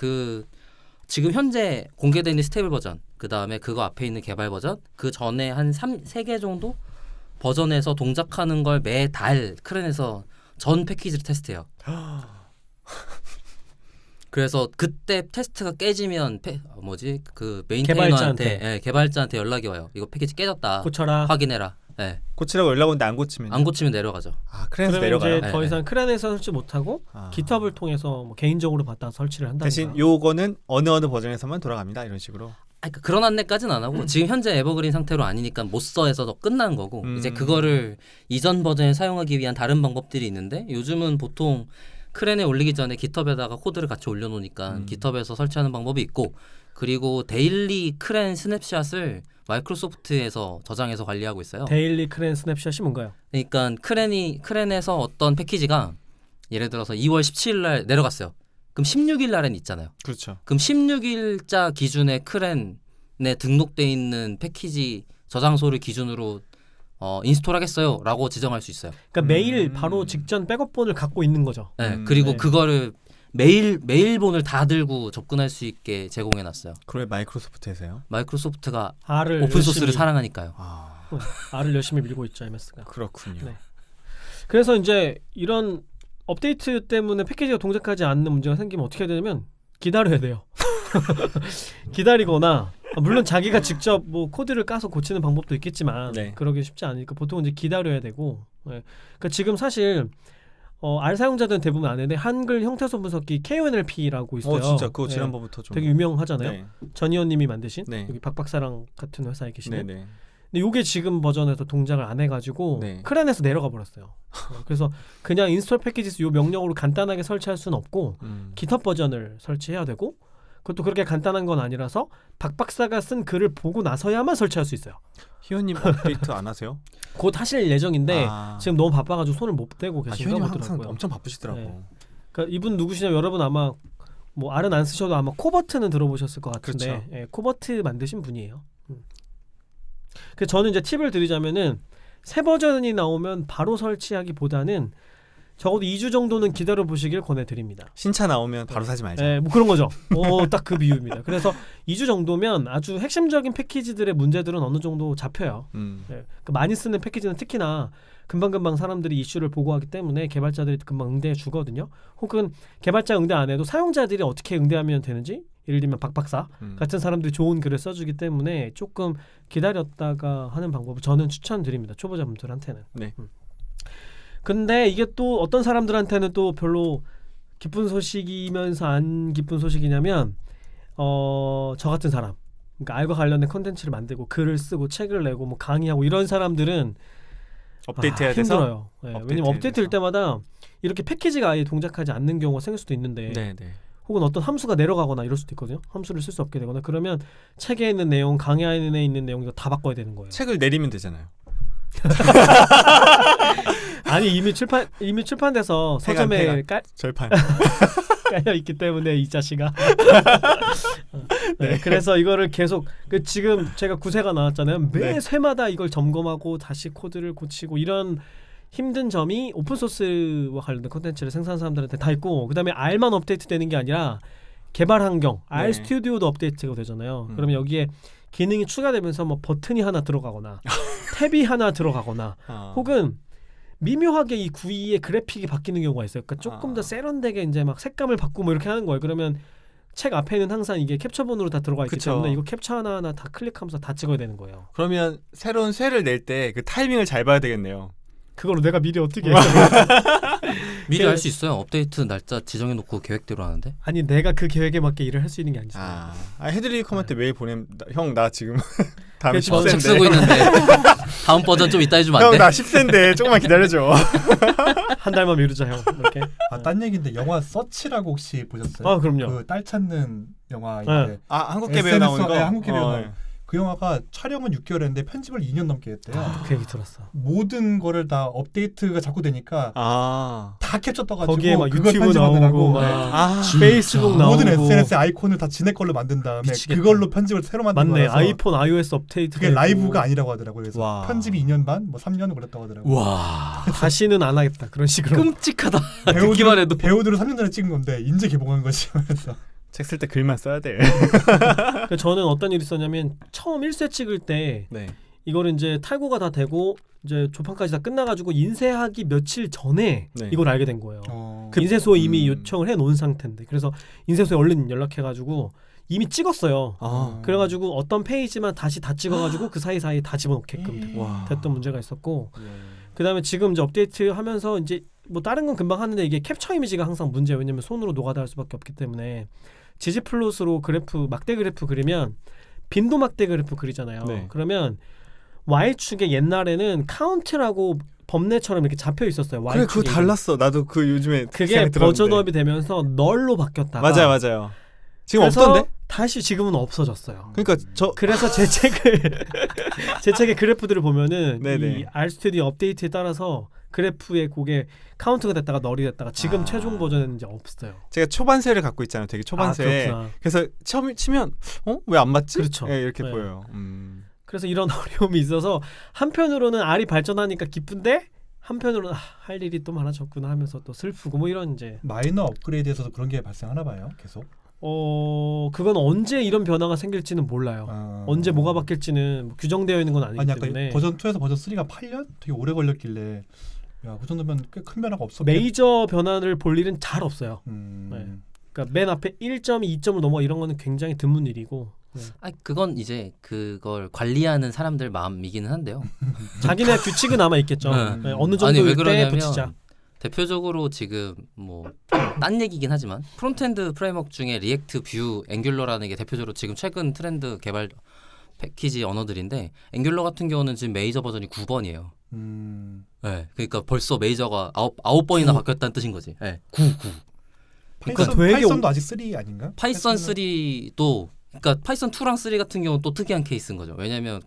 지금 현재 공개되어 있는 스테이블 버전, 그 다음에 그거 앞에 있는 개발 버전, 그 전에 한 3개 정도 버전에서 동작하는 걸 매달 크랜에서 전 패키지를 테스트해요. 그래서 그때 테스트가 깨지면 그 메인테이너한테 개발자한테 연락이 와요. 이거 패키지 깨졌다. 고쳐라. 확인해라. 네. 고치라고 연락 오는데 안 고치면 안 고치면 내려가죠. 크랜에서 그러면 내려가요. 이제 더 이상 크랜에서 설치 못하고 GitHub을 통해서 뭐 개인적으로 받다 설치를 한다. 대신 요거는 어느 버전에서만 돌아갑니다. 이런 식으로. 그러니까 그런 안내까지는 안 하고 지금 현재 에버그린 상태로 아니니까 못 써에서 끝난 거고 이제 그거를 이전 버전에 사용하기 위한 다른 방법들이 있는데 요즘은 보통 크랜에 올리기 전에 깃허브에다가 코드를 같이 올려놓으니까 깃허브에서 설치하는 방법이 있고 그리고 데일리 크랜 스냅샷을 마이크로소프트에서 저장해서 관리하고 있어요. 데일리 크랜 스냅샷이 뭔가요? 그러니까 크랜에서 어떤 패키지가 예를 들어서 2월 17일 날 내려갔어요. 그럼 16일 날엔 있잖아요. 그렇죠. 그럼 16일자 기준의 크랜에 등록돼 있는 패키지 저장소를 기준으로 인스톨하겠어요 라고 지정할 수 있어요. 그러니까 매일 바로 직전 백업본을 갖고 있는 거죠. 네, 그리고 네. 그거를 메일본을 다 들고 접근할 수 있게 제공해놨어요. 그걸 마이크로소프트에서요? 마이크로소프트가 R을 오픈소스를 열심히, 사랑하니까요. R을 열심히 밀고 있죠 MS가. 그렇군요. 네. 그래서 이제 이런 업데이트 때문에 패키지가 동작하지 않는 문제가 생기면 어떻게 해야 되냐면 기다려야 돼요. 기다리거나 물론 자기가 직접 뭐 코드를 까서 고치는 방법도 있겠지만 그러기 쉽지 않으니까 보통 이제 기다려야 되고. 그러니까 지금 사실 R 사용자들은 대부분 아는데 한글 형태소 분석기 KONLP라고 있어요. 진짜 그거 지난번부터 좀 되게 유명하잖아요. 전희원님이 만드신 여기 박박사랑 같은 회사에 계시는. 근데 이게 지금 버전에서 동작을 안 해가지고 크랜에서 내려가 버렸어요. 그래서 그냥 인스톨 패키지스 요 명령으로 간단하게 설치할 수는 없고 깃허브 버전을 설치해야 되고 그것도 그렇게 간단한 건 아니라서 박박사가 쓴 글을 보고 나서야만 설치할 수 있어요. 희원님 업데이트 안 하세요? 곧 하실 예정인데 지금 너무 바빠가지고 손을 못 대고 계신가 희원님 보더라고요. 항상 엄청 바쁘시더라고. 그러니까 이분 누구시냐면 여러분 아마 뭐 R은 안 쓰셔도 아마 코버트는 들어보셨을 것 같은데 그렇죠. 코버트 만드신 분이에요. 그래서 저는 이제 팁을 드리자면은 새 버전이 나오면 바로 설치하기보다는 적어도 2주 정도는 기다려 보시길 권해드립니다. 신차 나오면 바로 사지 말자. 네, 뭐 그런 거죠. 딱 그 비유입니다. 그래서 2주 정도면 아주 핵심적인 패키지들의 문제들은 어느 정도 잡혀요. 그러니까 많이 쓰는 패키지는 특히나 금방금방 사람들이 이슈를 보고하기 때문에 개발자들이 금방 응대해 주거든요. 혹은 개발자 응대 안 해도 사용자들이 어떻게 응대하면 되는지 예를 들면 박박사 같은 사람들이 좋은 글을 써주기 때문에 조금 기다렸다가 하는 방법을 저는 추천드립니다. 초보자분들한테는. 네. 근데 이게 또 어떤 사람들한테는 또 별로 기쁜 소식이면서 안 기쁜 소식이냐면 저 같은 사람 그러니까 R과 관련된 컨텐츠를 만들고 글을 쓰고 책을 내고 뭐 강의하고 이런 사람들은 업데이트해야 돼서 힘들어요. 왜냐면 업데이트일 때마다 이렇게 패키지가 아예 동작하지 않는 경우가 생길 수도 있는데 혹은 어떤 함수가 내려가거나 이럴 수도 있거든요. 함수를 쓸 수 없게 되거나 그러면 책에 있는 내용, 강의에 있는 내용 이거 다 바꿔야 되는 거예요. 책을 내리면 되잖아요. 아니 이미 출판돼서 서점에 절판 깔려 있기 때문에 이 자식아. 그래서 이거를 계속 지금 제가 9세가 나왔잖아요. 매 회마다 이걸 점검하고 다시 코드를 고치고 이런 힘든 점이 오픈소스와 관련된 콘텐츠를 생산하는 사람들한테 다 있고 그다음에 R만 업데이트 되는 게 아니라 개발 환경, R 스튜디오도 업데이트가 되잖아요. 그러면 여기에 기능이 추가되면서 뭐 버튼이 하나 들어가거나 탭이 하나 들어가거나 혹은 미묘하게 이 GUI의 그래픽이 바뀌는 경우가 있어요. 그러니까 조금 더 세련되게 이제 막 색감을 바꾸고 뭐 이렇게 하는 거예요. 그러면 책 앞에는 항상 이게 캡처본으로 다 들어가 있기 때문에 이거 캡처 하나하나 다 클릭하면서 다 찍어야 되는 거예요. 그러면 새로운 쇠를 낼 때 그 타이밍을 잘 봐야 되겠네요. 그걸로 내가 미리 어떻게 해? 미리 할 수 있어요. 업데이트 날짜 지정해놓고 계획대로 하는데. 아니 내가 그 계획에 맞게 일을 할 수 있는 게 아니잖아요. 헤드리컴한테 메일 보내면 형 나 지금 다음에 책 10세인데 쓰고 있는데 다음 버전 좀 이따 해주면 안 돼? 형 나 10세인데 조금만 기다려줘. 한 달만 미루자 형. 이렇게. 딴 얘기인데 영화 서치라고 혹시 보셨어요? 그럼요. 그 딸 찾는 영화인데 한국계 배우 나오는 거? 한국계 배우 나오는 그 영화가 촬영은 6개월 했는데 편집을 2년 넘게 했대요. 그 얘기 들었어. 모든 거를 다 업데이트가 자꾸 되니까 다 캡처 떠가지고 거기에 막 그걸 유튜브 나오고 페이스북 나오고 모든 SNS 아이콘을 다 지네 걸로 만든 다음에 미치겠다. 그걸로 편집을 새로 만든 맞네. 거라서 아이폰 iOS 업데이트 그게 라이브가 아니라고 하더라고요. 그래서 와. 편집이 2년 반, 뭐 3년을 걸렸다고 하더라고요. 와 다시는 안 하겠다. 그런 식으로. 끔찍하다. 듣기만 해도. 배우들은 3년 전에 찍은 건데 인제 개봉한 거지. 그래서 책 쓸 때 글만 써야 돼. 그러니까 저는 어떤 일이 있었냐면 처음 1쇄 찍을 때 이거를 이제 탈고가 다 되고 이제 조판까지 다 끝나가지고 인쇄하기 며칠 전에 이걸 알게 된 거예요. 인쇄소에 이미 요청을 해놓은 상태인데 그래서 인쇄소에 얼른 연락해가지고 이미 찍었어요. 그래가지고 어떤 페이지만 다시 다 찍어가지고 그 사이사이 다 집어넣게끔 됐던 문제가 있었고 그다음에 지금 이제 업데이트하면서 이제 뭐 다른 건 금방 하는데 이게 캡처 이미지가 항상 문제예요. 왜냐면 손으로 노가다 할 수밖에 없기 때문에 지지플롯으로 그래프 막대 그래프 그리면 빈도 막대 그래프 그리잖아요. 네. 그러면 Y축에 옛날에는 카운트라고 범례처럼 이렇게 잡혀 있었어요. 그래 그거 달랐어. 나도 그 요즘에 그게 버전업이 되면서 널로 바뀌었다가 맞아요. 지금 없던데? 다시 지금은 없어졌어요. 그러니까 그래서 제 책의 그래프들을 보면은 네네. 이 RStudio 업데이트에 따라서 그래프에 그게 카운트가 됐다가 널이 됐다가 지금 최종 버전은 이제 없어요. 제가 초반세를 갖고 있잖아요. 되게 초반세. 그래서 처음 치면 왜 안 맞지? 그렇죠. 네, 이렇게 네. 보여요. 그래서 이런 어려움이 있어서 한편으로는 R이 발전하니까 기쁜데 한편으로는 할 일이 또 많아졌구나 하면서 또 슬프고 뭐 이런 이제 마이너 업그레이드에서도 그런 게 발생하나 봐요. 계속. 그건 언제 이런 변화가 생길지는 몰라요. 언제 뭐가 바뀔지는 뭐 규정되어 있는 건 아니기 때문에. 아까 버전 2에서 버전 3가 8년? 되게 오래 걸렸길래 야, 그 정도면 꽤 큰 변화가 없었겠. 메이저 변화를 볼 일은 잘 없어요. 네. 그러니까 맨 앞에 1점, 2점을 넘어 이런 거는 굉장히 드문 일이고. 그건 이제 그걸 관리하는 사람들 마음이기는 한데요. 자기네 규칙은 아마 있겠죠. 네. 어느 정도 때 붙이자. 대표적으로 지금 뭐 딴 얘기긴 하지만 프론트엔드 프레임워크 중에 리액트, 뷰, 앵귤러라는 게 대표적으로 지금 최근 트렌드 개발 패키지 언어들인데 앵귤러 같은 경우는 지금 메이저 버전이 9번이에요. 네, 그러니까 벌써 메이저가 9번이나 바뀌었다는 뜻인 거지. 네, 9. 파이썬도 아직 3 아닌가? 파이썬 3도 그러니까 파이썬 2랑 3 같은 경우는 또 특이한 케이스인 거죠. 왜냐하면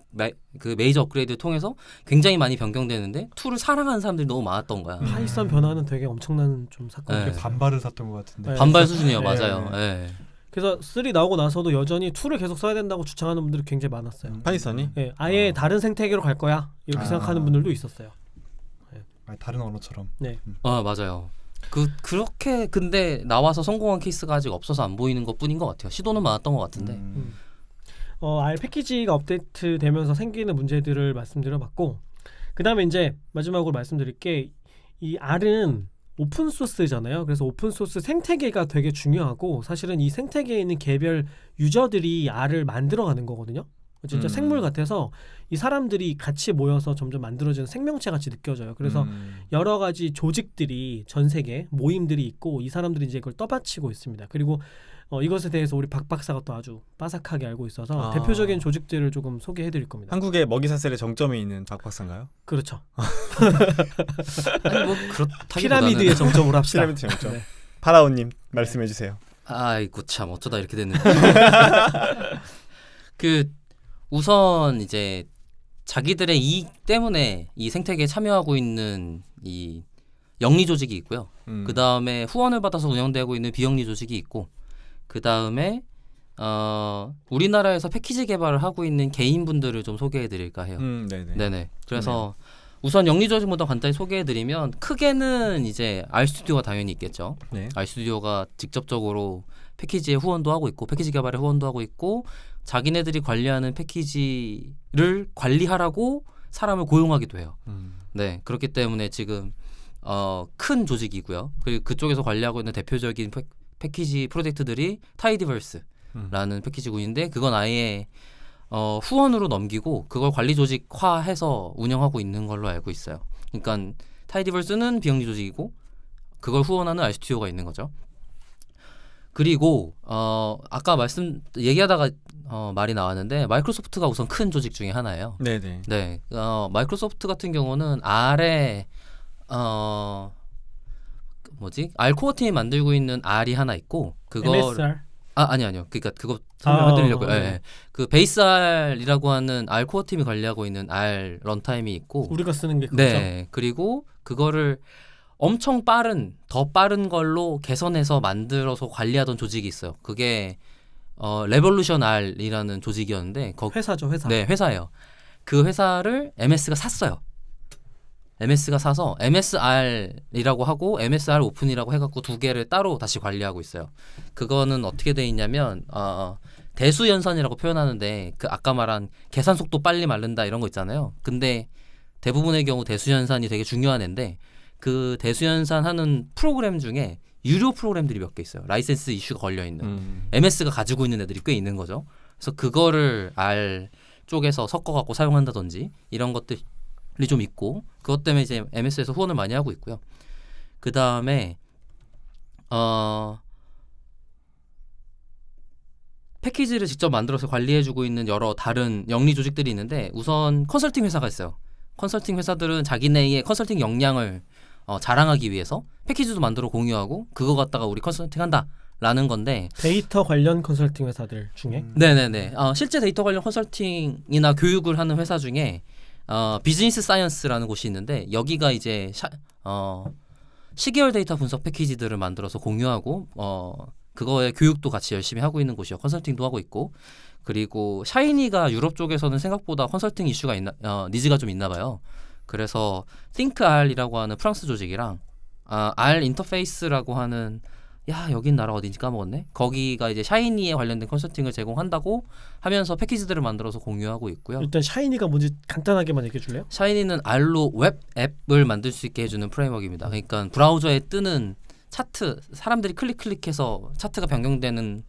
그 메이저 업그레이드를 통해서 굉장히 많이 변경되는데 2를 사랑하는 사람들이 너무 많았던 거야. 파이썬 변화는 되게 엄청난 좀 사건이 네. 반발을 샀던 것 같은데. 반발 수준이에요. 맞아요. 네. 그래서 3 나오고 나서도 여전히 2를 계속 써야 된다고 주장하는 분들이 굉장히 많았어요. 파이썬이? 네, 아예 다른 생태계로 갈 거야 이렇게 생각하는 분들도 있었어요. 다른 언어처럼. 네. 맞아요. 그렇게 근데 나와서 성공한 케이스가 아직 없어서 안 보이는 것뿐인 것 같아요. 시도는 많았던 것 같은데. R 패키지가 업데이트 되면서 생기는 문제들을 말씀드려봤고 그 다음에 이제 마지막으로 말씀드릴 게 이 R은 오픈 소스잖아요. 그래서 오픈 소스 생태계가 되게 중요하고 사실은 이 생태계에 있는 개별 유저들이 R을 만들어가는 거거든요. 진짜 생물 같아서 이 사람들이 같이 모여서 점점 만들어지는 생명체 같이 느껴져요. 그래서 여러 가지 조직들이 전 세계 모임들이 있고 이 사람들이 이제 그걸 떠받치고 있습니다. 그리고 이것에 대해서 우리 박 박사가 또 아주 빠삭하게 알고 있어서 대표적인 조직들을 조금 소개해드릴 겁니다. 한국의 먹이사슬의 정점에 있는 박 박사인가요? 그렇죠. 아니 뭐 그렇다기보다는 피라미드의 정점으로 합시다. 피라미드 정점. 네. 파라오님 말씀해 주세요. 아이고 참 어쩌다 이렇게 됐는지. 우선 이제 자기들의 이익 때문에 이 생태계에 참여하고 있는 이 영리 조직이 있고요. 그 다음에 후원을 받아서 운영되고 있는 비영리 조직이 있고, 그 다음에 우리나라에서 패키지 개발을 하고 있는 개인분들을 좀 소개해드릴까 해요. 네네. 그래서 우선 영리 조직부터 간단히 소개해드리면 크게는 이제 RStudio가 당연히 있겠죠. 네. RStudio가 직접적으로 패키지에 후원도 하고 있고 패키지 개발에 후원도 하고 있고 자기네들이 관리하는 패키지를 관리하라고 사람을 고용하기도 해요. 네, 그렇기 때문에 지금 큰 조직이고요. 그리고 그쪽에서 관리하고 있는 대표적인 패키지 프로젝트들이 타이디버스라는 패키지군인데 그건 아예 후원으로 넘기고 그걸 관리 조직화해서 운영하고 있는 걸로 알고 있어요. 그러니까 타이디버스는 비영리 조직이고 그걸 후원하는 RStudio가 있는 거죠. 그리고 아까 얘기하다가 말이 나왔는데 마이크로소프트가 우선 큰 조직 중에 하나예요. 네네. 네, 마이크로소프트 같은 경우는 R에 R 코어 팀이 만들고 있는 R이 하나 있고 그거 MSR? 아니요. 그러니까 그거 설명해드리려고요. 네. 그 베이스 R이라고 하는 R 코어 팀이 관리하고 있는 R 런타임이 있고 우리가 쓰는 게 그거죠. 네, 그리고 그거를 엄청 더 빠른 걸로 개선해서 만들어서 관리하던 조직이 있어요. 그게 레볼루션 R이라는 조직이었는데 회사죠, 회사. 네, 회사예요. 그 회사를 MS가 샀어요. MS가 사서 MSR이라고 하고 MSR 오픈이라고 해갖고 두 개를 따로 다시 관리하고 있어요. 그거는 어떻게 돼 있냐면 대수 연산이라고 표현하는데 그 아까 말한 계산 속도 빨리 마른다 이런 거 있잖아요. 근데 대부분의 경우 대수 연산이 되게 중요한 애인데 그 대수연산하는 프로그램 중에 유료 프로그램들이 몇 개 있어요. 라이센스 이슈가 걸려 있는 MS가 가지고 있는 애들이 꽤 있는 거죠. 그래서 그거를 R 쪽에서 섞어갖고 사용한다든지 이런 것들이 좀 있고 그것 때문에 이제 MS에서 후원을 많이 하고 있고요. 그 다음에 패키지를 직접 만들어서 관리해주고 있는 여러 다른 영리 조직들이 있는데 우선 컨설팅 회사가 있어요. 컨설팅 회사들은 자기네의 컨설팅 역량을 자랑하기 위해서 패키지도 만들어 공유하고 그거 갖다가 우리 컨설팅한다 라는 건데 데이터 관련 컨설팅 회사들 중에 네네네 실제 데이터 관련 컨설팅이나 교육을 하는 회사 중에 비즈니스 사이언스라는 곳이 있는데 여기가 이제 시계열 데이터 분석 패키지들을 만들어서 공유하고 그거의 교육도 같이 열심히 하고 있는 곳이요. 컨설팅도 하고 있고 그리고 샤이니가 유럽 쪽에서는 생각보다 컨설팅 이슈가 니즈가 좀 있나 봐요. 그래서 ThinkR이라고 하는 프랑스 조직이랑 R 인터페이스라고 하는 여긴 나라 어딘지 까먹었네. 거기가 이제 샤이니에 관련된 컨설팅을 제공한다고 하면서 패키지들을 만들어서 공유하고 있고요. 일단 샤이니가 뭔지 간단하게만 얘기해 줄래요? 샤이니는 R로 웹 앱을 만들 수 있게 해주는 프레임워크입니다. 그러니까 브라우저에 뜨는 차트, 사람들이 클릭해서 차트가 변경되는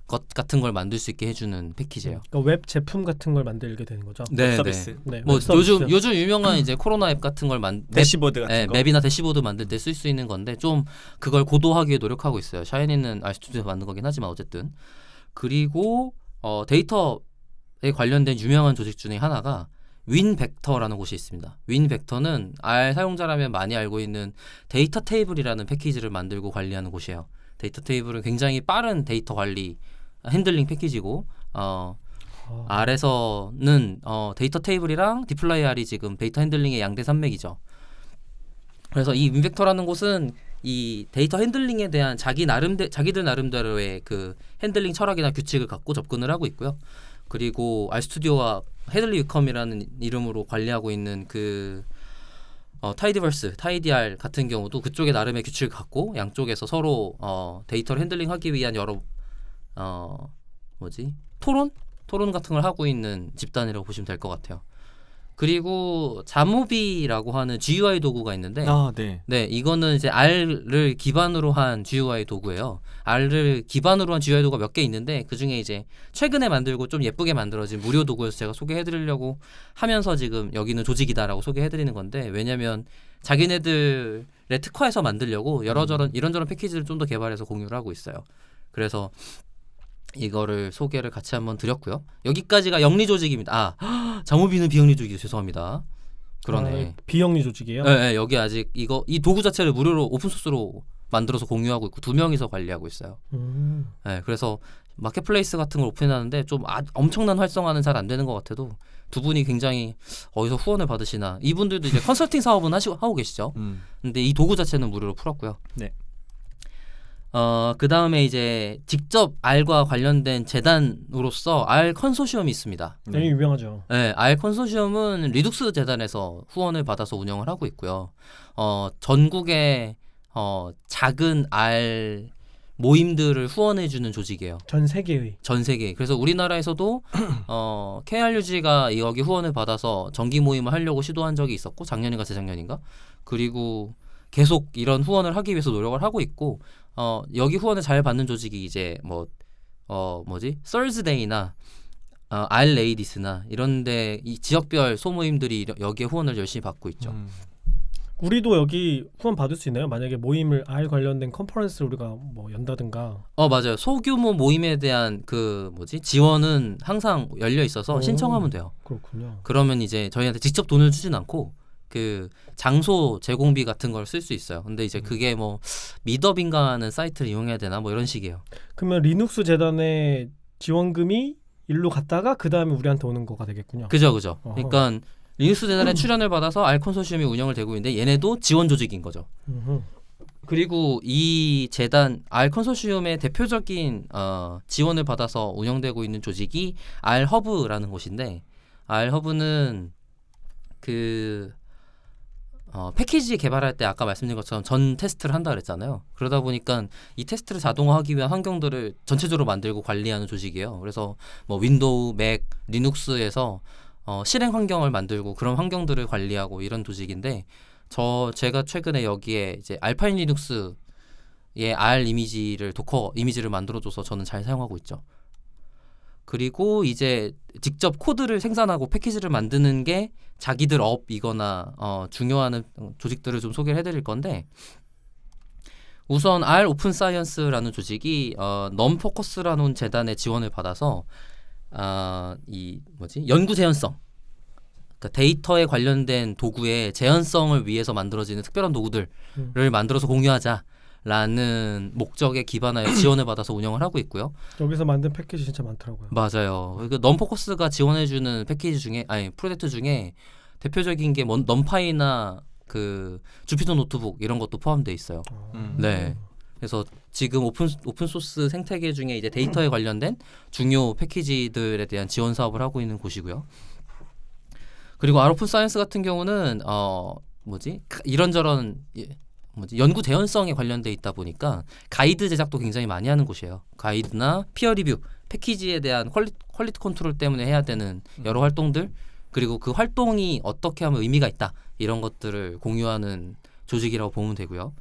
것 같은 걸 만들 수 있게 해주는 패키지예요. 그러니까 웹 제품 같은 걸 만들게 되는 거죠. 네, 서비스. 네, 뭐 웹 서비스. 요즘 유명한 이제 코로나 앱 같은 걸 대시보드 같은 거. 맵이나 대시보드 만들 때 쓸 수 있는 건데 좀 그걸 고도하게 노력하고 있어요. 샤이니는 RStudi오에서 만든 거긴 하지만 어쨌든. 그리고 데이터에 관련된 유명한 조직 중에 하나가 윈벡터라는 곳이 있습니다. 윈벡터는 R 사용자라면 많이 알고 있는 데이터 테이블이라는 패키지를 만들고 관리하는 곳이에요. 데이터 테이블은 굉장히 빠른 데이터 관리 핸들링 패키지고 R에서는 데이터 테이블이랑 디플라이 R이 지금 데이터 핸들링의 양대 산맥이죠. 그래서 이 윈벡터라는 곳은 이 데이터 핸들링에 대한 자기들 나름대로의 그 핸들링 철학이나 규칙을 갖고 접근을 하고 있고요. 그리고 RStudio와 헤들리 위컴이라는 이름으로 관리하고 있는 그 타이디버스, 타이디알 같은 경우도 그쪽에 나름의 규칙을 갖고 양쪽에서 서로 데이터를 핸들링하기 위한 여러 토론 같은 걸 하고 있는 집단이라고 보시면 될 것 같아요. 그리고 자모비라고 하는 GUI 도구가 있는데 네, 이거는 이제 R를 기반으로 한 GUI 도구예요. R를 기반으로 한 GUI 도구가 몇 개 있는데 그중에 이제 최근에 만들고 좀 예쁘게 만들어진 무료 도구여서 제가 소개해드리려고 하면서 지금 여기는 조직이다라고 소개해드리는 건데 왜냐면 자기네들의 특화해서 만들려고 이런저런 패키지를 좀 더 개발해서 공유를 하고 있어요. 그래서 이거를 소개를 같이 한번 드렸고요. 여기까지가 영리 조직입니다. 자모비는 비영리 조직이요. 죄송합니다. 그러네. 비영리 조직이에요? 네, 여기 아직 이 도구 자체를 무료로 오픈소스로 만들어서 공유하고 있고 2명이서 관리하고 있어요. 네, 그래서 마켓플레이스 같은 걸 오픈하는데 좀 엄청난 활성화는 잘 안 되는 것 같아도 두 분이 굉장히 어디서 후원을 받으시나 이분들도 이제 컨설팅 사업은 하고 계시죠. 근데 이 도구 자체는 무료로 풀었고요. 네. 그 다음에 이제 직접 R과 관련된 재단으로서 R 컨소시엄이 있습니다. 되게 유명하죠. 네, R 컨소시엄은 리눅스 재단에서 후원을 받아서 운영을 하고 있고요. 전국의 작은 R 모임들을 후원해주는 조직이에요. 전 세계의. 그래서 우리나라에서도 KRUG가 여기 후원을 받아서 정기 모임을 하려고 시도한 적이 있었고 작년인가 재작년인가. 그리고 계속 이런 후원을 하기 위해서 노력을 하고 있고 여기 후원을 잘 받는 조직이 이제 Thursday나 R-Ladies나 이런데 이 지역별 소모임들이 여기에 후원을 열심히 받고 있죠. 우리도 여기 후원 받을 수 있나요? 만약에 모임을 R 관련된 컨퍼런스를 우리가 연다든가. 맞아요. 소규모 모임에 대한 지원은 항상 열려 있어서 신청하면 돼요. 그렇군요. 그러면 이제 저희한테 직접 돈을 주진 않고 그 장소 제공비 같은 걸 쓸 수 있어요. 근데 이제 그게 미더빈가 하는 사이트를 이용해야 되나 이런 식이에요. 그러면 리눅스 재단의 지원금이 일로 갔다가 그 다음에 우리한테 오는 거가 되겠군요. 그죠. 그러니까 리눅스 재단에 출연을 받아서 R 컨소시엄이 운영을 되고 있는데 얘네도 지원 조직인 거죠. 그리고 이 재단 R 컨소시엄의 대표적인 지원을 받아서 운영되고 있는 조직이 R 허브라는 곳인데 R 허브는 패키지 개발할 때 아까 말씀드린 것처럼 전 테스트를 한다 그랬잖아요. 그러다 보니까 이 테스트를 자동화하기 위한 환경들을 전체적으로 만들고 관리하는 조직이에요. 그래서 윈도우, 맥, 리눅스에서 실행 환경을 만들고 그런 환경들을 관리하고 이런 조직인데 제가 최근에 여기에 이제 알파인 리눅스의 R 이미지를 도커 이미지를 만들어줘서 저는 잘 사용하고 있죠. 그리고 이제 직접 코드를 생산하고 패키지를 만드는 게 자기들 업이거나 중요한 조직들을 좀 소개를 해드릴 건데, 우선 R 오픈 사이언스라는 조직이 넘포커스라는 재단의 지원을 받아서 연구 재현성, 그러니까 데이터에 관련된 도구의 재현성을 위해서 만들어지는 특별한 도구들을 만들어서 공유하자라는 목적에 기반하여 지원을 받아서 운영을 하고 있고요. 여기서 만든 패키지 진짜 많더라고요. 맞아요. 넘포커스가 지원해주는 패키지 중에 프로젝트 중에 대표적인 게 넘파이나 그 주피터 노트북 이런 것도 포함되어 있어요. 네. 그래서 지금 오픈 소스 생태계 중에 이제 데이터에 관련된 중요 패키지들에 대한 지원 사업을 하고 있는 곳이고요. 그리고 아로픈 사이언스 같은 경우는 이런저런 연구 재현성에 관련돼 있다 보니까 가이드 제작도 굉장히 많이 하는 곳이에요. 가이드나 피어 리뷰, 패키지에 대한 퀄리티 컨트롤 때문에 해야 되는 여러 활동들, 그리고 그 활동이 어떻게 하면 의미가 있다, 이런 것들을 공유하는 조직이라고 보면 되고요.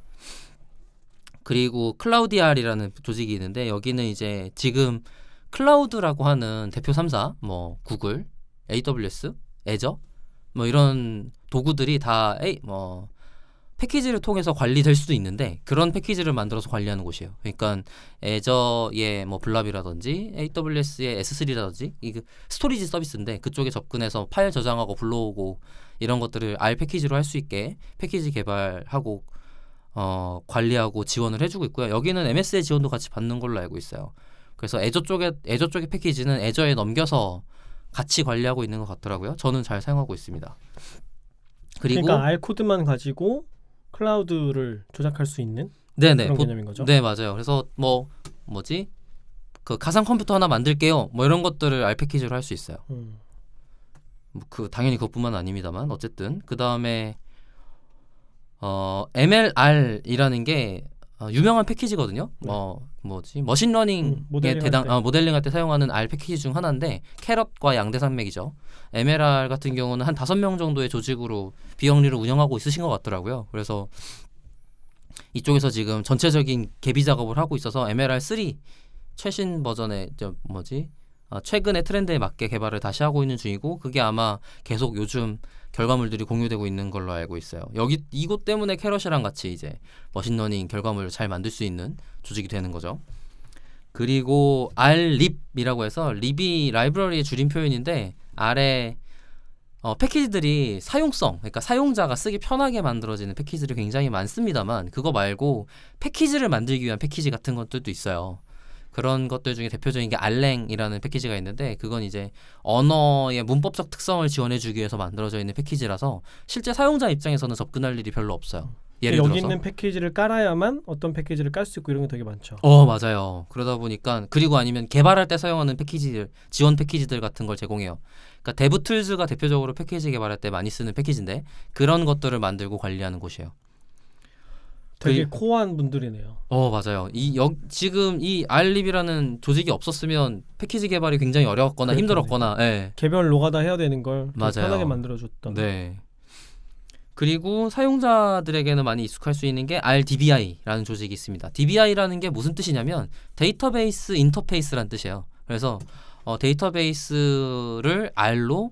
그리고 클라우디알이라는 조직이 있는데, 여기는 이제 지금 클라우드라고 하는 대표 3사 구글, AWS, 애저 이런 도구들이 다 패키지를 통해서 관리될 수도 있는데, 그런 패키지를 만들어서 관리하는 곳이에요. 그러니까 애저의 블랍이라든지 AWS의 S3라든지 이 스토리지 서비스인데, 그쪽에 접근해서 파일 저장하고 불러오고 이런 것들을 R 패키지로 할 수 있게 패키지 개발하고 관리하고 지원을 해주고 있고요. 여기는 MS의 지원도 같이 받는 걸로 알고 있어요. 그래서 애저 쪽의 패키지는 애저에 넘겨서 같이 관리하고 있는 것 같더라고요. 저는 잘 사용하고 있습니다. 그리고 그러니까 R 코드만 가지고 클라우드를 조작할 수 있는 네네, 그런 개념인 거죠? 네, 맞아요. 그래서 그 가상 컴퓨터 하나 만들게요, 이런 것들을 R 패키지로 할 수 있어요. 당연히 그것뿐만 아닙니다만, 어쨌든 그 다음에 MLR이라는 게 유명한 패키지거든요. 머신러닝에 모델링할 때 사용하는 R 패키지 중 하나인데, 캐럿과 양대산맥이죠. MLR 같은 경우는 한 5명 정도의 조직으로 비영리를 운영하고 있으신 것 같더라고요. 그래서 이쪽에서 지금 전체적인 개비 작업을 하고 있어서 MLR3 최신 버전의 최근의 트렌드에 맞게 개발을 다시 하고 있는 중이고, 그게 아마 계속 요즘 결과물들이 공유되고 있는 걸로 알고 있어요. 이곳 때문에 캐럿이랑 같이 이제 머신러닝 결과물을 잘 만들 수 있는 조직이 되는 거죠. 그리고 Rlib이라고 해서, lib이 라이브러리의 줄임 표현인데, R의 패키지들이 사용성, 그러니까 사용자가 쓰기 편하게 만들어지는 패키지들이 굉장히 많습니다만, 그거 말고 패키지를 만들기 위한 패키지 같은 것들도 있어요. 그런 것들 중에 대표적인 게 알랭이라는 패키지가 있는데, 그건 이제 언어의 문법적 특성을 지원해주기 위해서 만들어져 있는 패키지라서 실제 사용자 입장에서는 접근할 일이 별로 없어요. 예를 여기 들어서 있는 패키지를 깔아야만 어떤 패키지를 깔 수 있고 이런 게 되게 많죠. 맞아요. 그러다 보니까, 그리고 아니면 개발할 때 사용하는 패키지들, 지원 패키지들 같은 걸 제공해요. 그러니까 데브툴즈가 대표적으로 패키지 개발할 때 많이 쓰는 패키지인데, 그런 것들을 만들고 관리하는 곳이에요. 되게 코어한 분들이네요. 맞아요. 지금 이 Rlib이라는 조직이 없었으면 패키지 개발이 굉장히 어려웠거나 힘들었거나, 개별 노가다 해야 되는 걸 맞아요. 편하게 만들어줬던. 네. 그리고 사용자들에게는 많이 익숙할 수 있는 게 RDBI라는 조직이 있습니다. DBI라는 게 무슨 뜻이냐면 데이터베이스 인터페이스라는 뜻이에요. 그래서 데이터베이스를 R로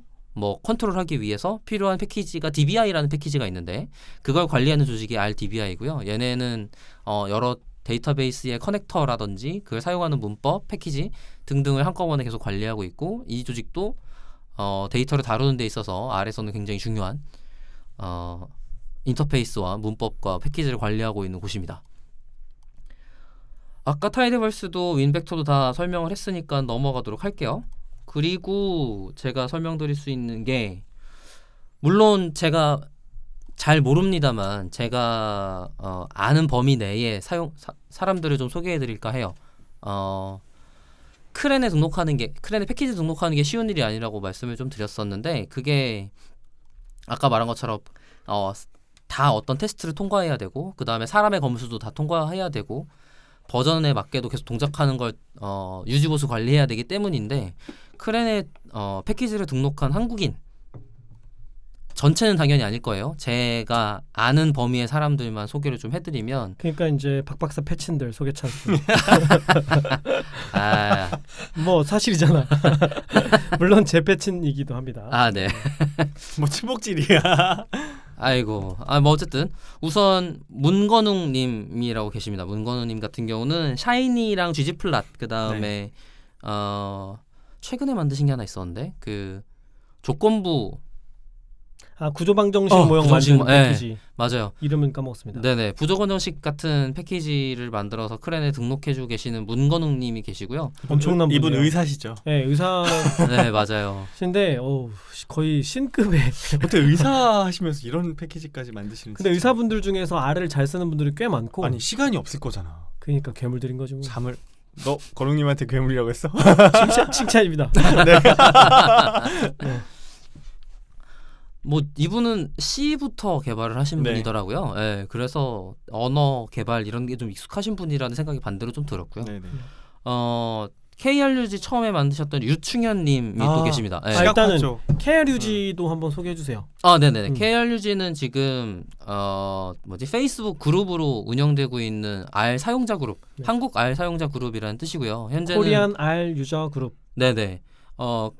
컨트롤하기 위해서 필요한 패키지가 DBI라는 패키지가 있는데, 그걸 관리하는 조직이 RDBI고요. 얘네는 여러 데이터베이스의 커넥터라든지 그걸 사용하는 문법, 패키지 등등을 한꺼번에 계속 관리하고 있고, 이 조직도 데이터를 다루는 데 있어서 R에서는 굉장히 중요한 인터페이스와 문법과 패키지를 관리하고 있는 곳입니다. 아까 타이드벌스도 윈벡터도 다 설명을 했으니까 넘어가도록 할게요. 그리고 제가 설명드릴 수 있는 게, 물론 제가 잘 모릅니다만 제가 아는 범위 내에 사람들을 좀 소개해드릴까 해요. 크랜에 패키지 등록하는 게 쉬운 일이 아니라고 말씀을 좀 드렸었는데, 그게 아까 말한 것처럼 다 어떤 테스트를 통과해야 되고, 그 다음에 사람의 검수도 다 통과해야 되고, 버전에 맞게도 계속 동작하는 걸 유지보수 관리해야 되기 때문인데, 크랜에 패키지를 등록한 한국인은 전체는 당연히 아닐 거예요. 제가 아는 범위의 사람들만 소개를 좀 해드리면 그러니까 이제 박박사 패친들 소개 찬스. 아, 뭐 사실이잖아. 물론 제 패친이기도 합니다. 아 네. 뭐 치복질이야. 아이고, 뭐 어쨌든 우선 문건웅님이라고 계십니다. 문건웅님 같은 경우는 샤이니랑 GG 플랫 그 다음에 최근에 만드신 게 하나 있었는데 그 조건부 구조방정식 모형 만드는 패키지. 네, 맞아요. 이름은 까먹었습니다. 네네, 부조건정식 같은 패키지를 만들어서 크랜에 등록해주고 계시는 문건웅님이 계시고요. 엄청난 이분 분이에요. 의사시죠? 네, 의사. 네, 맞아요. 근데 거의 신급의. 어떻게 의사 하시면서 이런 패키지까지 만드시는지. 근데 의사분들 중에서 R을 잘 쓰는 분들이 꽤 많고. 아니 시간이 없을 거잖아. 그러니까 괴물들인 거지 뭐. 잠을 너 건웅님한테 괴물이라고 했어? 칭찬입니다. 네. 뭐 이분은 C부터 개발을 하신 네. 분이더라고요. 네, 그래서 언어 개발 이런 게 좀 익숙하신 분이라는 생각이 반대로 좀 들었고요. 네네. KRUG 처음에 만드셨던 유충현님이 또 계십니다. 네. 일단은 시각화죠. KRUG도 한번 소개해 주세요. 네네네. KRUG는 지금 페이스북 그룹으로 운영되고 있는 R 사용자 그룹, 네. 한국 R 사용자 그룹이라는 뜻이고요. 현재는 코리안 R 유저 그룹. 네네.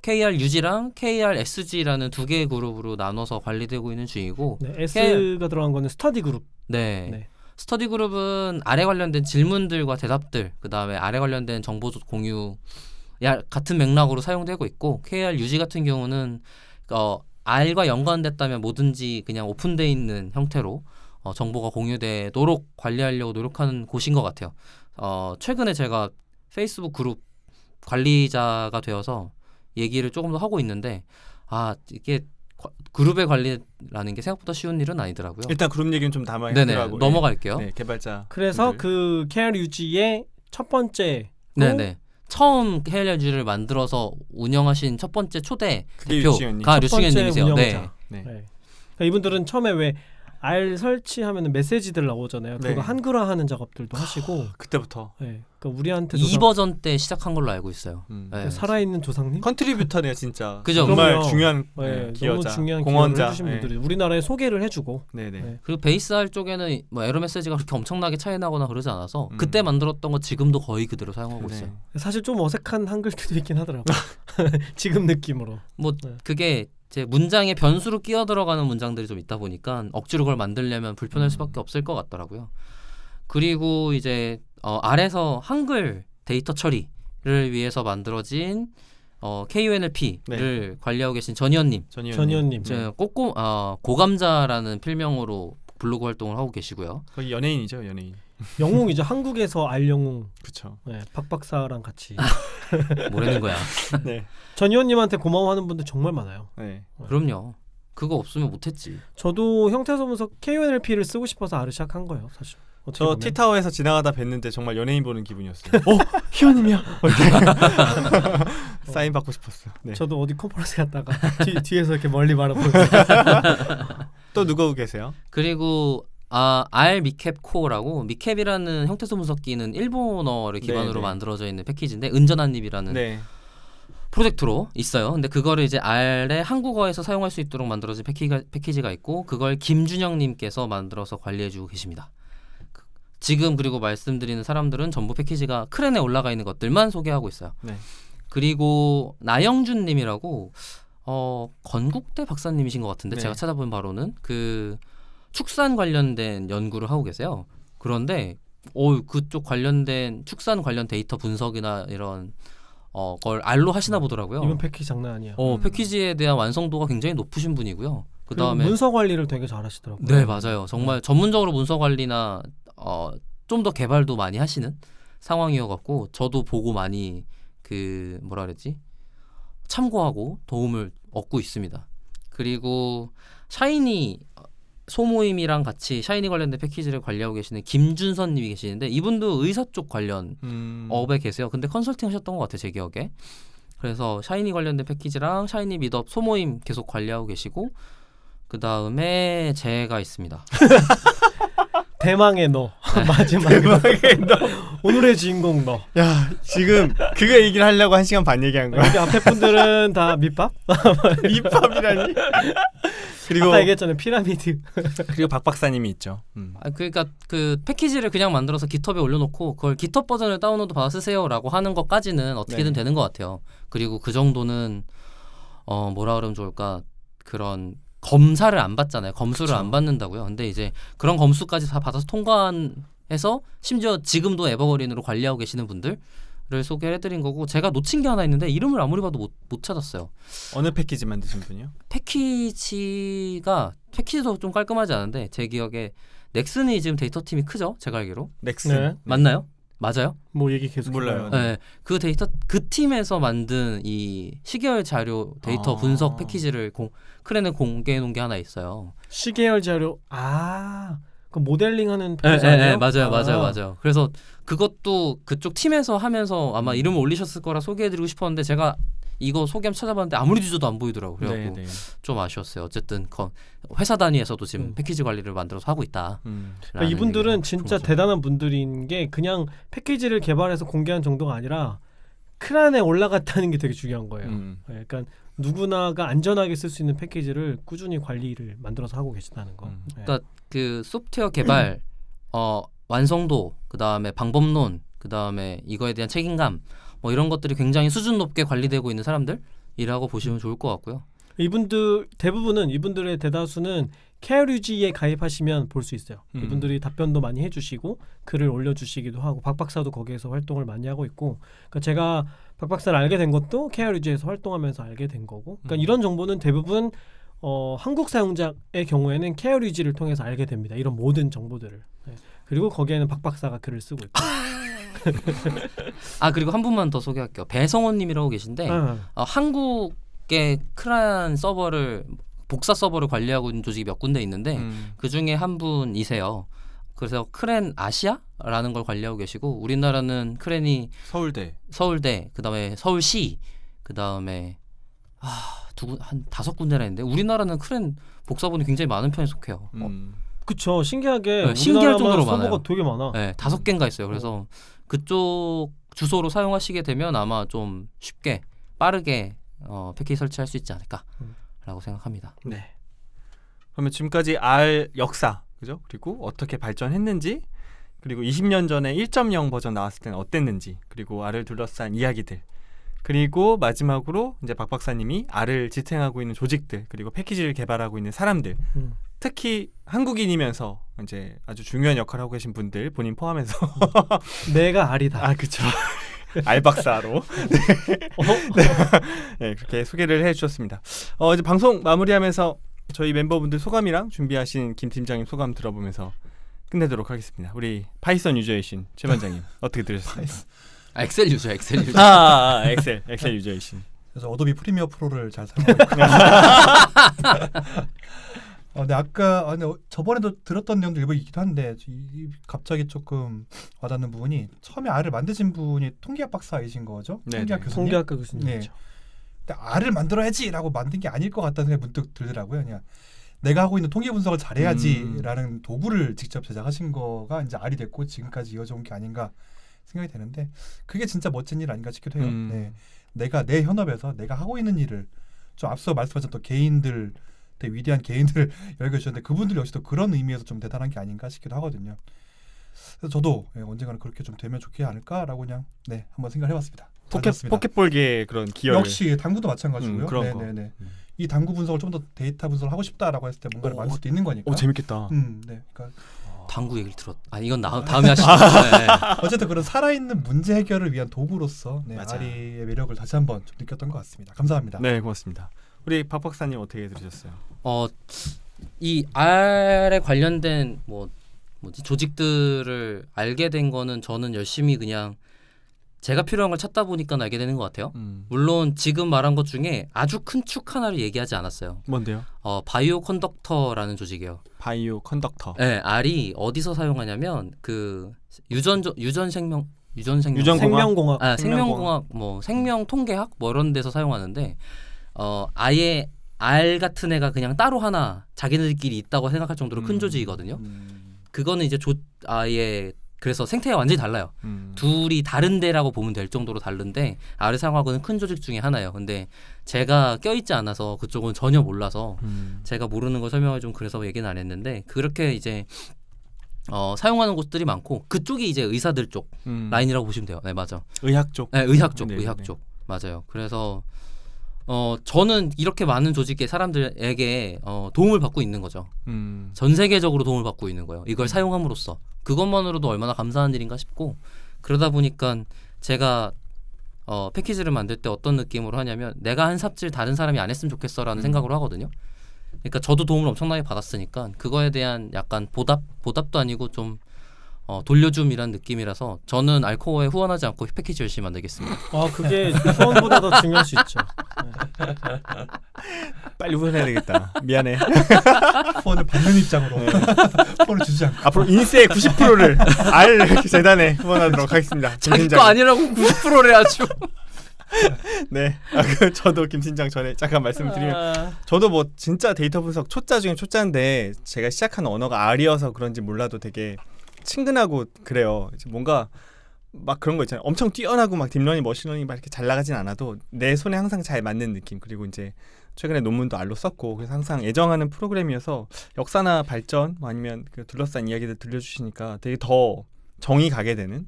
KRUG랑 KRSG라는 두 개의 그룹으로 나눠서 관리되고 있는 중이고, 네, S가 들어간 거는 스터디 그룹. 네. 네. 스터디 그룹은 R에 관련된 질문들과 대답들, 그 다음에 R에 관련된 정보 공유 같은 맥락으로 사용되고 있고, KRUG 같은 경우는 R과 연관됐다면 뭐든지 그냥 오픈되어 있는 형태로 정보가 공유되도록 관리하려고 노력하는 곳인 것 같아요. 최근에 제가 페이스북 그룹 관리자가 되어서 얘기를 조금 더 하고 있는데 이게 그룹의 관리라는 게 생각보다 쉬운 일은 아니더라고요. 일단 그룹 얘기는 좀 담아야 네네, 하더라고요. 넘어갈게요. 네, 개발자. 그래서 그 KRUG의 첫 번째 네네. 처음 KRUG를 만들어서 운영하신 첫 번째 초대 대표가 류충현님이세요. 운영자. 네. 네. 그러니까 이분들은 처음에 왜 R 설치하면 메시지들 나오잖아요. 네. 그거 한글화하는 작업들도 하시고. 그때부터. 네. 그러니까 우리한테 2버전 때 시작한 걸로 알고 있어요. 네. 살아있는 조상님? 컨트리뷰터네요 진짜. 그죠? 정말 그럼요. 중요한 네, 기여자, 너무 중요한 공헌자. 기여를 해주신 분들이 우리나라에 소개를 해주고. 네네. 네. 그리고 베이스 R 쪽에는 뭐 에러 메시지가 그렇게 엄청나게 차이 나거나 그러지 않아서 그때 만들었던 거 지금도 거의 그대로 사용하고 네. 있어요. 사실 좀 어색한 한글도 있긴 하더라고. 지금 느낌으로. 뭐 네. 그게 제 문장에 변수로 끼어 들어가는 문장들이 좀 있다 보니까 억지로 그걸 만들려면 불편할 수밖에 없을 것 같더라고요. 그리고 이제 R에서 한글 데이터 처리를 위해서 만들어진 KUNLP를 관리하고 계신 전희원님, 전희원님. 고감자라는 필명으로 블로그 활동을 하고 계시고요. 거의 연예인이죠, 연예인. 영웅이죠. 한국에서 R 영웅. 그렇죠. 네, 박박사랑 같이. 뭐라는 거야? 네. 전희원님한테 고마워하는 분들 정말 많아요. 네. 그럼요. 그거 없으면 못했지. 저도 형태소문서 KUNLP를 쓰고 싶어서 R을 시작한 거예요, 사실. 저 티타워에서 지나가다 뵀는데 정말 연예인 보는 기분이었어요. 희원님이야. 사인 받고 싶었어. 네. 저도 어디 컨퍼런스 갔다가 뒤에서 이렇게 멀리 바라보고. 또 누구 계세요? 그리고 R 미캡 코어라고, 미캡이라는 형태소 분석기는 일본어를 기반으로 네네. 만들어져 있는 패키지인데 은전한입이라는 네. 프로젝트로 있어요. 근데 그거를 이제 R의 한국어에서 사용할 수 있도록 만들어진 패키지가 있고, 그걸 김준영님께서 만들어서 관리해주고 계십니다. 지금 그리고 말씀드리는 사람들은 전부 패키지가 크랜에 올라가 있는 것들만 소개하고 있어요. 네. 그리고 나영준님이라고 건국대 박사님이신 것 같은데, 네. 제가 찾아본 바로는 그 축산 관련된 연구를 하고 계세요. 그런데 그쪽 관련된 축산 관련 데이터 분석이나 이런 걸 R로 하시나 보더라고요. 이번 패키지 장난 아니야. 패키지에 대한 완성도가 굉장히 높으신 분이고요. 그 다음에 문서 관리를 되게 잘하시더라고요. 네, 맞아요. 정말 전문적으로 문서 관리나 좀 더 개발도 많이 하시는 상황이어갖고 저도 보고 많이 참고하고 도움을 얻고 있습니다. 그리고 샤이니 소모임이랑 같이 샤이니 관련된 패키지를 관리하고 계시는 김준선님이 계시는데, 이분도 의사 쪽 관련 업에 계세요. 근데 컨설팅 하셨던 것 같아요, 제 기억에. 그래서 샤이니 관련된 패키지랑 샤이니 미드업 소모임 계속 관리하고 계시고, 그 다음에 제가 있습니다. 대망의 너. 마지막에 너. 오늘의 주인공 너. 야, 지금 그거 얘기를 하려고 1시간 반 얘기한 거야. 여기 앞에 분들은 다 밑밥? 밑밥이라니? 그리고 아까 얘기했잖아요. 피라미드. 그리고 박 박사님이 있죠. 그러니까 그 패키지를 그냥 만들어서 깃허브에 올려놓고 그걸 깃허브 버전을 다운로드 받아 쓰세요라고 하는 것까지는 어떻게든 되는 것 같아요. 그리고 그 정도는 뭐라 그러면 좋을까, 그런 검사를 안 받잖아요. 검수를 안 받는다고요. 근데 이제 그런 검수까지 다 받아서 통과해서 심지어 지금도 에버그린으로 관리하고 계시는 분들을 소개해드린 거고, 제가 놓친 게 하나 있는데 이름을 아무리 봐도 못 찾았어요. 어느 패키지 만드신 분이요? 패키지도 좀 깔끔하지 않은데 제 기억에 넥슨이 지금 데이터 팀이 크죠? 제가 알기로. 넥슨. 네. 맞나요? 맞아요? 뭐 얘기 계속 몰라요. 해봐요. 네. 그 팀에서 만든 이 시계열 자료 데이터 분석 패키지를 크랜에 공개해 놓은 게 하나 있어요. 시계열 자료. 그 모델링하는 패키지예요? 맞아요. 그래서 그것도 그쪽 팀에서 하면서 아마 이름을 올리셨을 거라 소개해드리고 싶었는데 제가 이거 소개하면 찾아봤는데 아무리 뒤져도 안 보이더라고요. 그래갖고 좀 아쉬웠어요. 어쨌든 회사 단위에서도 지금 패키지 관리를 만들어서 하고 있다. 그러니까 이분들은 진짜 대단한 분들인 게 그냥 패키지를 개발해서 공개한 정도가 아니라 크란에 올라갔다는 게 되게 중요한 거예요. 그러니까 누구나가 안전하게 쓸 수 있는 패키지를 꾸준히 관리를 만들어서 하고 계시다는 거. 그러니까 그 소프트웨어 개발, 완성도, 그 다음에 방법론, 그 다음에 이거에 대한 책임감, 뭐 이런 것들이 굉장히 수준 높게 관리되고 있는 사람들이라고 보시면 좋을 것 같고요. 이분들의 대다수는 KRUG에 가입하시면 볼 수 있어요. 이분들이 답변도 많이 해주시고 글을 올려주시기도 하고, 박 박사도 거기에서 활동을 많이 하고 있고, 그러니까 제가 박 박사를 알게 된 것도 KRUG에서 활동하면서 알게 된 거고, 그러니까 이런 정보는 대부분 한국 사용자의 경우에는 KRUG를 통해서 알게 됩니다. 이런 모든 정보들을. 네. 그리고 거기에는 박 박사가 글을 쓰고 있고. 그리고 한 분만 더 소개할게요. 배성원님이라고 계신데 한국의 크란 서버를, 복사 서버를 관리하고 있는 조직이 몇 군데 있는데 그 중에 한 분이세요. 그래서 크랜 아시아라는 걸 관리하고 계시고, 우리나라는 크랜이 서울대, 그다음에 서울시, 그다음에 한 5군데나 있는데 우리나라는 크랜 복사본이 굉장히 많은 편에 속해요. 그쵸. 신기하게 신기할 정도로 서버가 많아요. 되게 많아. 네, 5개인가 있어요. 그래서 그쪽 주소로 사용하시게 되면 아마 좀 쉽게 빠르게 패키지 설치할 수 있지 않을까라고 생각합니다. 네. 그러면 지금까지 R 역사, 그죠? 그리고 어떻게 발전했는지, 그리고 20년 전에 1.0 버전 나왔을 때는 어땠는지, 그리고 R을 둘러싼 이야기들, 그리고 마지막으로 이제 박 박사님이 R을 지탱하고 있는 조직들, 그리고 패키지를 개발하고 있는 사람들, 특히 한국인이면서 이제 아주 중요한 역할을 하고 계신 분들, 본인 포함해서 내가 R이다. 그렇죠. R 박사로 네, 그렇게 소개를 해주셨습니다. 이제 방송 마무리하면서 저희 멤버분들 소감이랑 준비하신 김 팀장님 소감 들어보면서 끝내도록 하겠습니다. 우리 파이썬 유저이신 최 반장님 어떻게 들으셨어요? 엑셀 유저. 엑셀 유저이신. 그래서 어도비 프리미어 프로를 잘 사용하고 있고. 근데 아까 저번에도 들었던 내용도 일부 있기도 한데 갑자기 조금 와닿는 부분이, 처음에 R을 만드신 분이 통계학 박사이신 거죠? 통계학 교수님. 통계학과 교수님이죠. 근데 R을 만들어야지라고 만든 게 아닐 것 같다는 생각이 문득 들더라고요. 그냥 내가 하고 있는 통계 분석을 잘해야지라는 도구를 직접 제작하신 거가 이제 R이 됐고 지금까지 이어져 온 게 아닌가 생각이 되는데, 그게 진짜 멋진 일 아닌가 싶기도 해요. 네. 내가 내 현업에서 내가 하고 있는 일을, 좀 앞서 말씀하셨던 개인들, 되게 위대한 개인들을 열거해주셨는데 그분들 역시도 그런 의미에서 좀 대단한 게 아닌가 싶기도 하거든요. 그래서 저도 언젠가는 그렇게 좀 되면 좋지 않을까라고 그냥 한번 생각을 해봤습니다. 포켓볼계의 그런 기여. 역시 당구도 마찬가지고요. 그런 거. 이 당구 분석을 좀 더 데이터 분석을 하고 싶다라고 했을 때 뭔가를 만들 수도 있는 거니까. 재밌겠다. 네. 그러니까 당구 얘기를 이건 다음에 하시죠. 네. 어쨌든 그런 살아있는 문제 해결을 위한 도구로서 R의 매력을 다시 한번 좀 느꼈던 것 같습니다. 감사합니다. 네, 고맙습니다. 우리 박 박사님 어떻게 들으셨어요? 이 R에 관련된 조직들을 알게 된 거는 저는 열심히 그냥 제가 필요한 걸 찾다 보니까 알게 되는 것 같아요. 물론 지금 말한 것 중에 아주 큰 축 하나를 얘기하지 않았어요. 뭔데요? 바이오 컨덕터라는 조직이에요. 바이오 컨덕터. 네, R이 어디서 사용하냐면 그 생명공학, 생명 통계학 이런 데서 사용하는데, 아예 R 같은 애가 그냥 따로 하나 자기네들끼리 있다고 생각할 정도로 큰 조직이거든요. 그거는 이제 아예 그래서 생태가 완전히 달라요. 둘이 다른데라고 보면 될 정도로 다른데 R을 사용하고는 큰 조직 중에 하나예요. 근데 제가 껴있지 않아서 그쪽은 전혀 몰라서 제가 모르는 걸 설명을 좀 그래서 얘기는 안 했는데 그렇게 이제 사용하는 곳들이 많고 그쪽이 이제 의사들 쪽 라인이라고 보시면 돼요. 네, 맞아. 의학 쪽. 네, 의학 쪽, 네, 의학 네. 쪽 맞아요. 그래서 저는 이렇게 많은 조직의 사람들에게 도움을 받고 있는 거죠. 전 세계적으로 도움을 받고 있는 거예요. 이걸 사용함으로써 그것만으로도 얼마나 감사한 일인가 싶고 그러다 보니까 제가 패키지를 만들 때 어떤 느낌으로 하냐면 내가 한 삽질 다른 사람이 안 했으면 좋겠어라는 생각으로 하거든요. 그러니까 저도 도움을 엄청나게 받았으니까 그거에 대한 약간 보답도 아니고 좀 돌려줌이란 느낌이라서 저는 알코어에 후원하지 않고 패키지 열심히 만들겠습니다. 그게 후원보다 더 중요할 수 있죠. 빨리 후원해야 되겠다. 미안해. 후원을 받는 입장으로 후원을 주지 않고 앞으로 인세의 90%를 R 재단에 후원하도록 하겠습니다. 자기 거 아니라고 90%를 아주. 네. 저도 김 팀장 전에 잠깐 말씀을 드리면 저도 뭐 진짜 데이터 분석 초짜 중에 초짜인데 제가 시작한 언어가 R이어서 그런지 몰라도 되게 친근하고 그래요. 뭔가 막 그런 거 있잖아요. 엄청 뛰어나고 막 딥러닝, 머신러닝 막 이렇게 잘 나가진 않아도 내 손에 항상 잘 맞는 느낌. 그리고 이제 최근에 논문도 R로 썼고 그래서 항상 애정하는 프로그램이어서 역사나 발전 뭐 아니면 그 둘러싼 이야기들 들려주시니까 되게 더 정이 가게 되는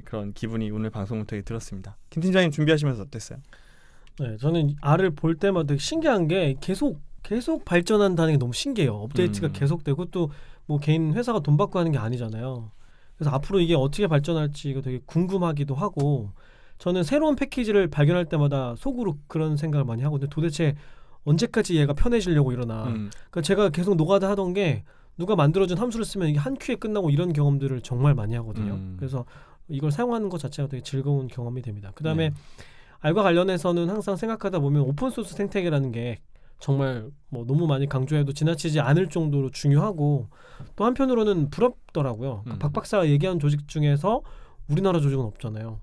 그런 기분이 오늘 방송을 되게 들었습니다. 김 팀장님 준비하시면서 어땠어요? 네, 저는 R을 볼 때마다 되게 신기한 게 계속 발전한다는 게 너무 신기해요. 업데이트가 계속되고 또 뭐 개인 회사가 돈 받고 하는 게 아니잖아요. 그래서 앞으로 이게 어떻게 발전할지 이거 되게 궁금하기도 하고 저는 새로운 패키지를 발견할 때마다 속으로 그런 생각을 많이 하거든요. 도대체 언제까지 얘가 편해지려고 이러나. 그러니까 제가 계속 노가다 하던 게 누가 만들어준 함수를 쓰면 이게 한 큐에 끝나고 이런 경험들을 정말 많이 하거든요. 그래서 이걸 사용하는 것 자체가 되게 즐거운 경험이 됩니다. 그 다음에 R과 관련해서는 항상 생각하다 보면 오픈소스 생태계라는 게 정말 뭐 너무 많이 강조해도 지나치지 않을 정도로 중요하고 또 한편으로는 부럽더라고요. 박 박사가 얘기한 조직 중에서 우리나라 조직은 없잖아요.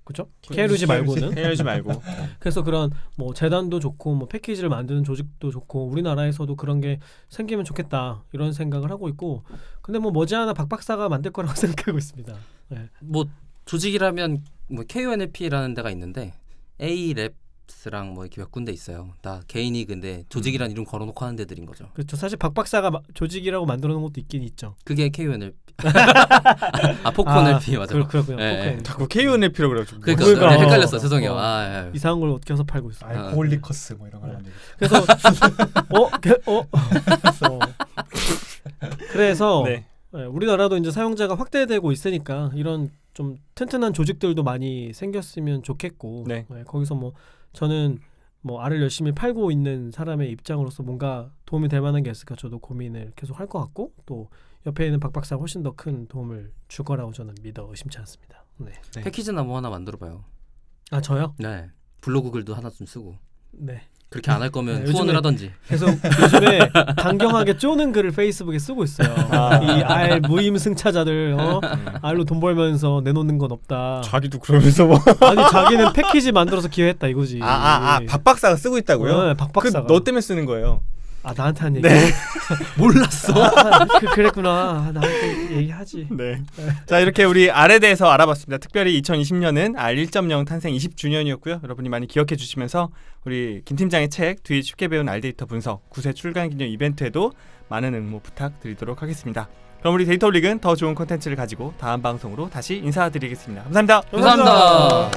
그렇죠? KLUG 말고는. KLUG 말고. 그래서 그런 뭐 재단도 좋고 뭐 패키지를 만드는 조직도 좋고 우리나라에서도 그런 게 생기면 좋겠다 이런 생각을 하고 있고 근데 뭐 머지않아 박 박사가 만들 거라고 생각하고 있습니다. 네. 뭐 조직이라면 뭐 KONLP라는 데가 있는데 A랩스랑 뭐 이렇게 몇 군데 있어요. 다 개인이 근데 조직이란 이름 걸어놓고 하는 데들인 거죠. 그렇죠. 사실 박 박사가 조직이라고 만들어놓은 것도 있긴 있죠. 그게 KONLP. 포코NLP 맞아. 그렇군요. 네. 자꾸 KONLP라고 그래가지고. 그러니까 네, 헷갈렸어. 죄송해요. 이상한 걸 어떻게 해서 팔고 있어. 알코올리커스 뭐 이런 거 하면 그래서 그래서 네. 우리나라도 이제 사용자가 확대되고 있으니까 이런 좀 튼튼한 조직들도 많이 생겼으면 좋겠고 네. 거기서 뭐 저는 뭐 R을 열심히 팔고 있는 사람의 입장으로서 뭔가 도움이 될 만한 게 있을까 저도 고민을 계속 할 것 같고 또 옆에 있는 박 박사가 훨씬 더 큰 도움을 줄 거라고 저는 믿어 의심치 않습니다. 네. 패키지나 뭐 하나 만들어봐요. 아 저요? 네. 블로그 글도 하나 좀 쓰고. 네. 그렇게 안 할 거면 네, 후원을 하던지. 계속 요즘에 강경하게 쪼는 글을 페이스북에 쓰고 있어요. 이 R 무임승차자들 R로 돈 벌면서 내놓는 건 없다. 자기도 그러면서 뭐. 아니 자기는 패키지 만들어서 기여했다 이거지. 박 박사가 쓰고 있다고요? 네, 박 박사가. 너 때문에 쓰는 거예요. 나한테 한 얘기. 네. 몰랐어. 그랬구나. 나한테 얘기하지. 네. 자 이렇게 우리 R에 대해서 알아봤습니다. 특별히 2020년은 R 1.0 탄생 20주년이었고요. 여러분이 많이 기억해 주시면서 우리 김 팀장의 책 뒤에 쉽게 배운 R 데이터 분석 9세 출간 기념 이벤트에도 많은 응모 부탁드리도록 하겠습니다. 그럼 우리 데이터 올릭은 더 좋은 콘텐츠를 가지고 다음 방송으로 다시 인사드리겠습니다. 감사합니다. 감사합니다.